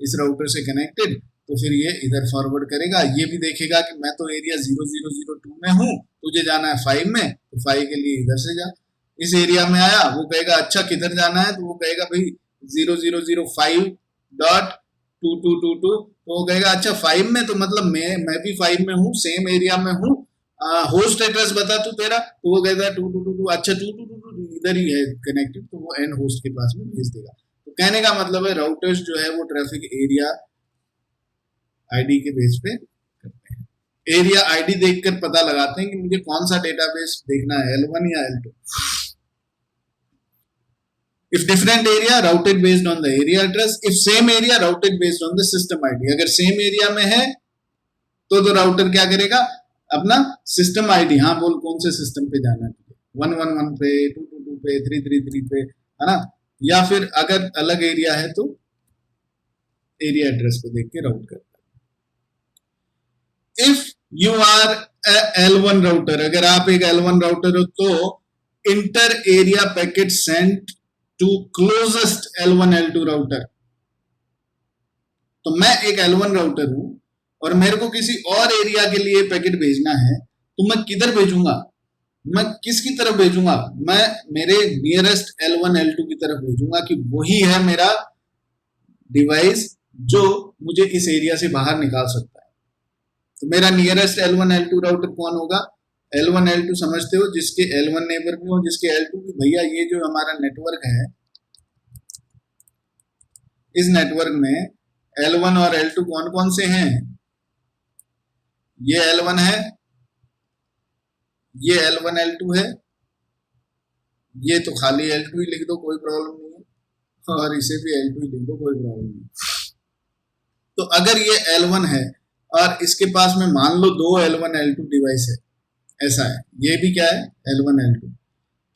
Speaker 1: इस राउटर से कनेक्टेड, तो फिर ये इधर फॉरवर्ड करेगा। ये भी देखेगा कि मैं तो एरिया 0002 में हूँ, तुझे जाना है 5 में, तो 5 के लिए इधर से जा। इस एरिया में आया, वो कहेगा अच्छा किधर जाना है, तो वो कहेगा भाई 0005.2222, तो वो कहेगा अच्छा 5 में, तो मतलब मैं भी 5 में हूँ, सेम एरिया में हूँ, होस्ट एड्रेस बता तू तेरा, तो वो कहता है 2222, अच्छा 2222 इधर ही है कनेक्टेड, तो वो एंड होस्ट के पास में भेज देगा। तो कहने का मतलब है राउटर्स जो है वो ट्रैफिक एरिया आईडी के बेस पे करते हैं, एरिया आईडी देखकर पता लगाते हैं कि मुझे कौन सा डेटाबेस देखना है, L1 या L2। If different area routed based on the area address, if same area routed based on the system ID, अगर सेम एरिया में है तो राउटर क्या करेगा, अपना सिस्टम आईडी, हाँ बोल कौन से सिस्टम पे जाना है, 111 पे, 222 पे, 333 पे, है ना, या फिर अगर अलग एरिया है तो एरिया एड्रेस को देख के राउट करता है। If you are L1 router, अगर आप एक L1 राउटर हो तो inter area packet sent to closest L1 L2 router. तो मैं एक L1 राउटर हूं और मेरे को किसी और एरिया के लिए पैकेट भेजना है, तो मैं किधर भेजूंगा, मैं किसकी तरफ भेजूंगा, मैं मेरे नियरेस्ट L1 L2 की तरफ भेजूंगा कि वही है मेरा डिवाइस जो मुझे इस एरिया से बाहर निकाल सकता है। तो मेरा नियरेस्ट L1 L2 राउटर कौन होगा, L1 L2 समझते हो, जिसके L1 नेबर भी हो, जिसके L2 भी। भैया ये जो हमारा नेटवर्क है, इस नेटवर्क में L1 और L2 कौन कौन से हैं, ये L1 है, ये L1 L2 है, ये तो खाली L2 ही लिख दो कोई प्रॉब्लम नहीं है, और इसे भी L2 ही लिख दो कोई प्रॉब्लम नहीं। तो अगर ये L1 है और इसके पास में मान लो दो L1 L2 डिवाइस है, ऐसा है, ये भी क्या है L1 L2,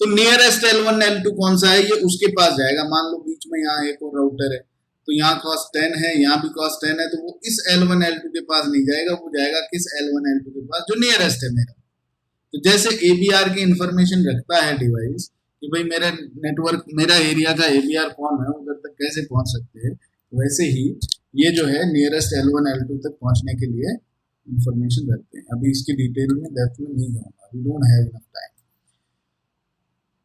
Speaker 1: तो नियरेस्ट L1 L2 कौन सा है, ये उसके पास जाएगा। मान लो बीच में यहाँ एक और राउटर है, तो यहाँ कॉस्ट 10 है, यहाँ भी कॉस्ट 10 है, तो वो इस L1 L2 के पास नहीं जाएगा, वो जाएगा किस L1 L2 के पास जो नियरेस्ट है मेरा। तो जैसे ABR की इंफॉर्मेशन रखता है डिवाइस कि भाई मेरा नेटवर्क, मेरा एरिया का ABR कौन है, उधर तक कैसे पहुंच सकते हैं, वैसे ही ये जो है नियरेस्ट L1 L2 तक पहुंचने के लिए इंफॉर्मेशन रखते हैं। अभी इसकी डिटेल में डेप्थ में नहीं जाऊंगा, we don't have enough time.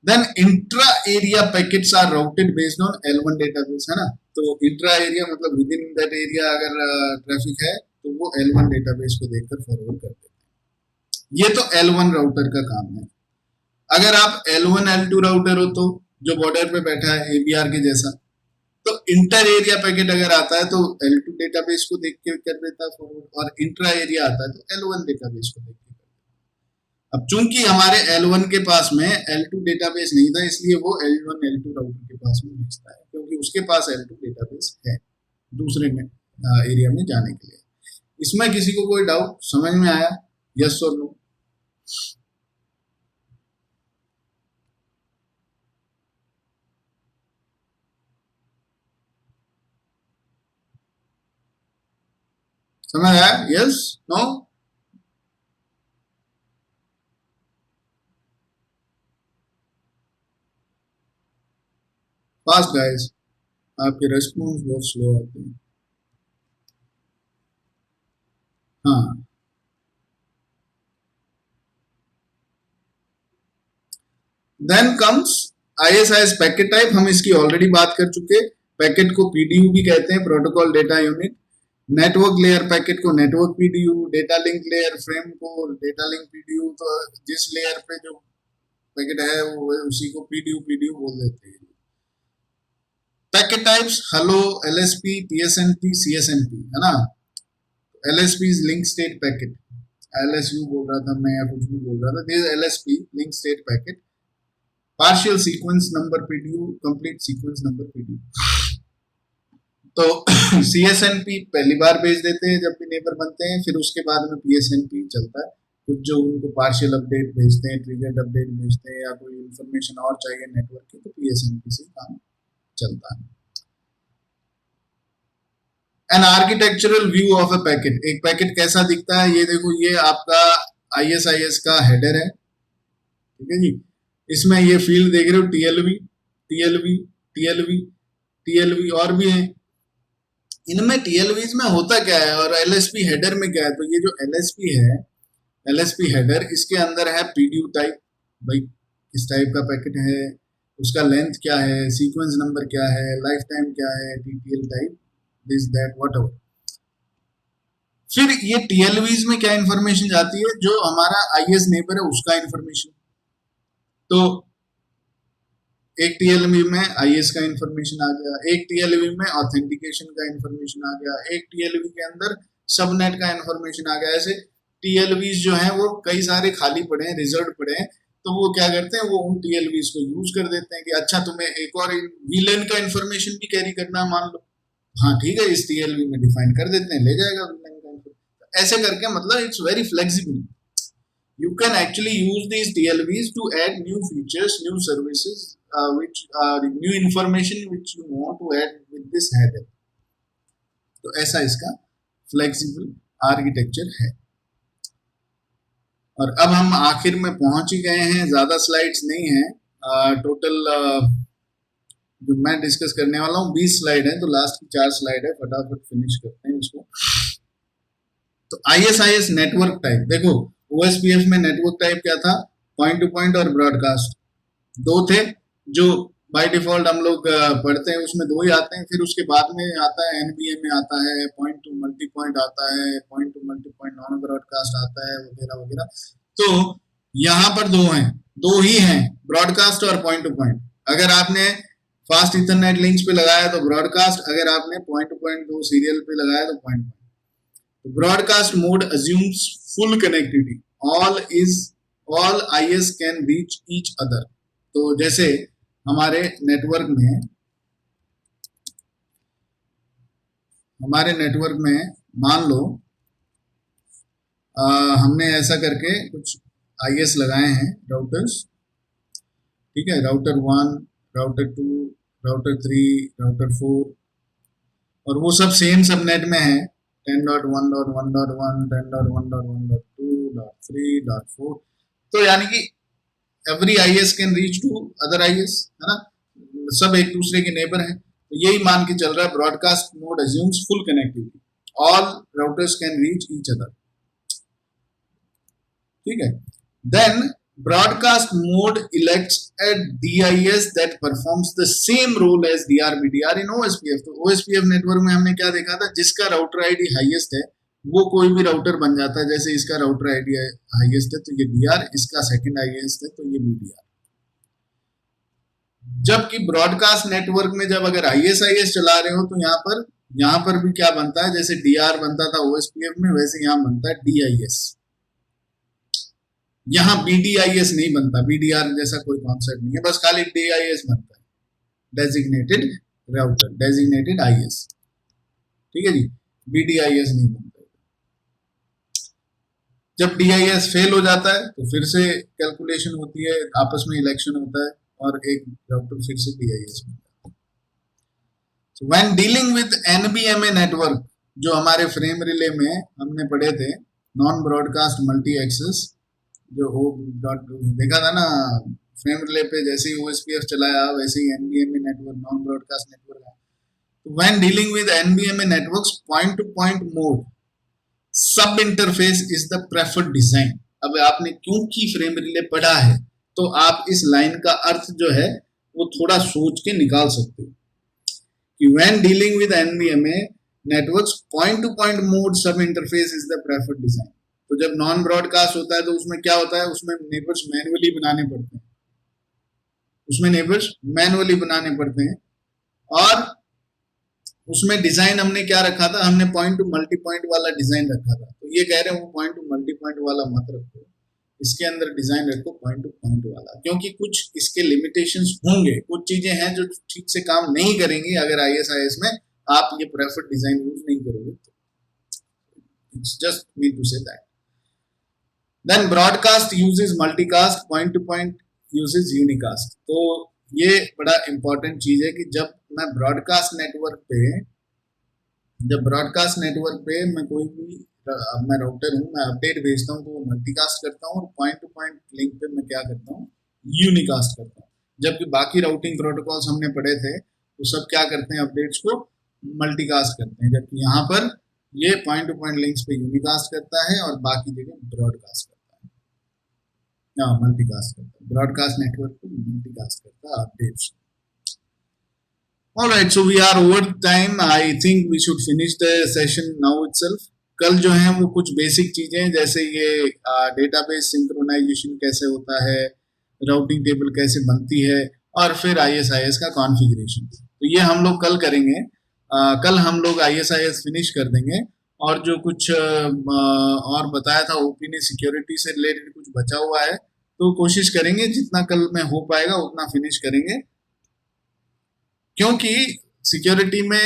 Speaker 1: Then intra area packets are routed based on L1 database, है ना। तो इंट्रा एरिया मतलब विद इन दैट एरिया अगर ट्रैफिक है तो वो L1 डेटाबेस को देखकर फॉरवर्ड कर देते हैं। ये तो L1 राउटर का काम है। अगर आप L1 L2 राउटर हो तो जो बॉर्डर पे बैठा है ABR के जैसा, तो इंटर एरिया पैकेट अगर आता है तो L2 डेटाबेस को देख के कर देता है फॉरवर्ड, और इंट्रा एरिया आता है तो L1 डेटाबेस को देख के कर देता है। अब चूंकि हमारे L1 के पास में L2 डेटाबेस नहीं था, इसलिए वो L1 L2 राउटर के पास में भेजता है, क्योंकि उसके पास L2 डेटाबेस है दूसरे में एरिया में जाने के लिए। इसमें किसी को कोई डाउट समझ में आया? यस और नो? समझ आया? यस? नो? फास्ट गाइस, आपके रेस्पॉन्स बहुत स्लो आते हैं। हाँ, then comes ISIS packet type. हम इसकी ऑलरेडी बात कर चुके। पैकेट को PDU भी कहते हैं, protocol data unit. Network layer packet को network PDU, data link layer frame को डेटा लिंक PDU। तो जिस लेयर पे जो पैकेट है वो उसी को PDU बोल देते हैं। Packet types hello, LSP, TSNP, CSNP, है ना। LSP is link state packet. LSU बोल रहा था मैं या कुछ भी बोल रहा था। This LSP link state packet, partial sequence number PDU, complete sequence number PDU। तो CSNP पहली बार भेज देते हैं जब भी नेबर बनते हैं, फिर उसके बाद में PSNP चलता है। कुछ जो उनको पार्शियल अपडेट भेजते हैं, ट्रिगर्ड अपडेट भेजते हैं, या कोई इंफॉर्मेशन और चाहिए नेटवर्क की, तो PSNP से काम चलता है। An architectural view of a packet. एक पैकेट कैसा दिखता है, ये देखो, ये आपका ISIS का हेडर है, ठीक है जी। इसमें ये फील्ड देख रहे हो, TLV, TLV, TLV, TLV और भी है। इनमें TLVs में होता क्या है और LSP हेडर में क्या है? तो ये जो LSP है, LSP हेडर, इसके अंदर है PDU टाइप, भाई किस टाइप का पैकेट है, उसका लेंथ क्या है, सीक्वेंस नंबर क्या है, लाइफ टाइम क्या है, TTL type, this that whatever. फिर ये TLVs में क्या इंफॉर्मेशन जाती है? जो हमारा IS नेबर है उसका इंफॉर्मेशन। तो एक TLV में IS का इंफॉर्मेशन आ गया, एक TLV में ऑथेंटिकेशन का इंफॉर्मेशन आ गया, एक TLV के अंदर सबनेट का इंफॉर्मेशन आ गया। ऐसे TLVs जो हैं वो कई सारे खाली पड़े हैं, रिजर्व पड़े हैं, तो वो क्या करते हैं, वो उन TLVs को यूज कर देते हैं कि अच्छा तुम्हें एक और VLAN का इंफॉर्मेशन भी कैरी करना है, मान लो, हाँ ठीक है, इस TLV में डिफाइन कर देते हैं, ले जाएगा VLAN का इंफॉर्मेशन। ऐसे करके मतलब it's very flexible. You can actually use these TLVs to add new features, new services, which new information which you want to add with this header. तो ऐसा इसका फ्लेक्सिबल आर्किटेक्चर है। और अब हम आखिर में पहुंच ही गए हैं, ज्यादा स्लाइड्स नहीं है। टोटल जो मैं डिस्कस करने वाला हूँ 20 स्लाइड है, तो लास्ट की 4 स्लाइड है, फटाफट फिनिश करते हैं इसको। तो ISIS नेटवर्क टाइप देखो, OSPF में नेटवर्क टाइप क्या था? पॉइंट टू पॉइंट और ब्रॉडकास्ट, दो थे जो बाय डिफॉल्ट हम लोग पढ़ते हैं, उसमें 2 ही आते हैं। फिर उसके बाद में आता है NBA में आता है, पॉइंट टू मल्टी पॉइंट आता है, point two multi point non broadcast आता है, वगैरह वगैरह। तो यहाँ पर 2 हैं, 2 ही हैं, ब्रॉडकास्ट और पॉइंट टू पॉइंट। अगर आपने फास्ट इथरनेट लिंक्स पे लगाया तो ब्रॉडकास्ट, अगर आपने पॉइंट टू पॉइंट 2 सीरियल पे लगाया तो point. Broadcast mode assumes full connectivity. All IS can reach each other. तो जैसे हमारे नेटवर्क में मान लो हमने ऐसा करके कुछ IS लगाए हैं, राउटर्स, ठीक है, राउटर 1, राउटर 2, राउटर 3, राउटर 4, और वो सब सेम सबनेट में है, 10.1.1.1, 10.1.1.2.3.4। तो यानी कि every IS can reach to other IS, है ना, सब एक दूसरे के नेबर हैं। तो यही मान के चल रहा है broadcast mode assumes full connectivity, all routers can reach each other, ठीक है. Then broadcast mode elects a DIS that performs the same role as DRBDR in OSPF. तो OSPF नेटवर्क में हमने क्या देखा था, जिसका राउटर आईडी हाईएस्ट है वो कोई भी राउटर बन जाता है. जैसे इसका राउटर आईडी हाईएस्ट है तो ये DR, इसका सेकंड हाईएस्ट है तो ये BDR. जबकि ब्रॉडकास्ट नेटवर्क में जब अगर ISIS चला रहे हो तो यहाँ पर भी क्या बनता है, जैसे DR बनता था OSPF में वैसे यहाँ बनता है DIS. यहाँ BDIS नहीं बनता, BDR जैसा कोई कॉन्सेप्ट नहीं है, बस खाली DIS बनता है, डेजिग्नेटेड राउटर, डेजिग्नेटेड IS, ठीक है जी. BDIS नहीं बनता. जब DIS फेल हो जाता है तो फिर से कैलकुलेशन होती है, आपस में इलेक्शन होता है और एक राउटर फिर से DIS बनता है. So when dealing with NBMA network, जो हमारे फ्रेम रिले में हमने पढ़े थे, नॉन ब्रॉडकास्ट मल्टी एक्सेस, जो देखा था ना फ्रेम रिले पे, जैसे ही OSPF चलाया वैसे ही NBMA network, non broadcast network है. तो when dealing with NBMA networks, point to point mode सब interface is the preferred design. अब आपने क्योंकि फ्रेम रिले पढ़ा है तो आप इस लाइन का अर्थ जो है वो थोड़ा सोच के निकाल सकते हो कि when dealing with NBMA networks, point to point mode सब interface is the preferred design. तो जब नॉन ब्रॉडकास्ट होता है तो उसमें क्या होता है, उसमें नेबर्स मैनुअली बनाने पड़ते हैं और उसमें डिजाइन हमने क्या रखा था, हमने पॉइंट टू मल्टी पॉइंट वाला डिजाइन रखा था. तो ये कह रहे हैं वो पॉइंट टू मल्टी पॉइंट वाला मत रखो, इसके अंदर डिजाइन रखो पॉइंट टू पॉइंट वाला, क्योंकि कुछ इसके लिमिटेशंस होंगे, कुछ चीजें हैं जो ठीक से काम नहीं करेंगी अगर ISIS में आप ये प्रेफर्ड डिजाइन यूज नहीं करोगे. It's just mean to say that. Then broadcast uses multicast, point to point uses unicast. तो ये बड़ा इंपॉर्टेंट चीज है कि जब मैं ब्रॉडकास्ट नेटवर्क पे मैं कोई भी मैं राउटर हूँ, मैं अपडेट भेजता हूँ तो वो मल्टीकास्ट करता हूँ, और पॉइंट टू पॉइंट लिंक पे मैं क्या करता हूँ, यूनिकास्ट करता हूँ. जबकि बाकी राउटिंग प्रोटोकॉल्स हमने पढ़े थे तो सब क्या करते हैं, अपडेट्स को मल्टीकास्ट करते हैं, जबकि यहाँ पर ये पॉइंट टू पॉइंट लिंक्स पे यूनिकास्ट करता है और बाकी जगह ब्रॉडकास्ट करता है, मल्टीकास्ट करता है. ब्रॉडकास्ट नेटवर्क को मल्टीकास्ट करता है updates. Alright, so we are over time. I think we should finish the session now itself. कल जो है वो कुछ बेसिक चीजें जैसे ये डेटाबेस सिंक्रोनाइजेशन कैसे होता है, राउटिंग टेबल कैसे बनती है, और फिर ISIS का कॉन्फ़िगरेशन, तो ये हम लोग कल करेंगे. कल हम लोग ISIS फिनिश कर देंगे, और जो कुछ और बताया था OP ने सिक्योरिटी से रिलेटेड कुछ बचा हुआ है तो कोशिश करेंगे जितना कल में हो पाएगा उतना फिनिश करेंगे, क्योंकि सिक्योरिटी में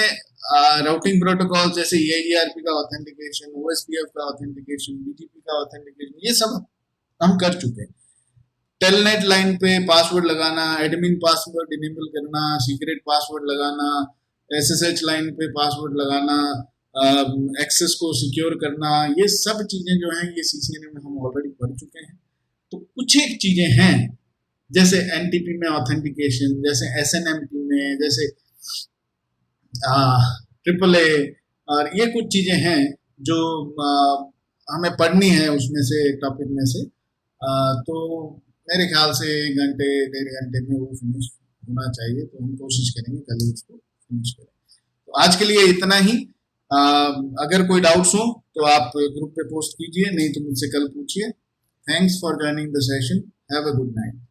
Speaker 1: राउटिंग प्रोटोकॉल जैसे EIGRP का ऑथेंटिकेशन, OSPF का ऑथेंटिकेशन, BGP का ऑथेंटिकेशन, ये सब हम कर चुके हैं. टेलनेट लाइन पे पासवर्ड लगाना, एडमिन पासवर्ड इनेबल करना, सीक्रेट पासवर्ड लगाना, SSH लाइन पे पासवर्ड लगाना, एक्सेस को सिक्योर करना, ये सब चीजें जो हैं ये CCNA में हम ऑलरेडी पढ़ चुके हैं. तो कुछ एक चीजें हैं जैसे NTP में ऑथेंटिकेशन, जैसे SNMP में, जैसे AAA, और ये कुछ चीजें हैं जो हमें पढ़नी है उसमें से, टॉपिक में से. तो मेरे ख्याल से 1 घंटे 1.5 घंटे में वो फिनिश होना चाहिए, तो हम कोशिश करेंगे कल उसको फिनिश करें. तो आज के लिए इतना ही. अगर कोई डाउट्स हो तो आप ग्रुप पे पोस्ट कीजिए, नहीं तो मुझसे कल पूछिए. Thanks for joining the session. Have a good night.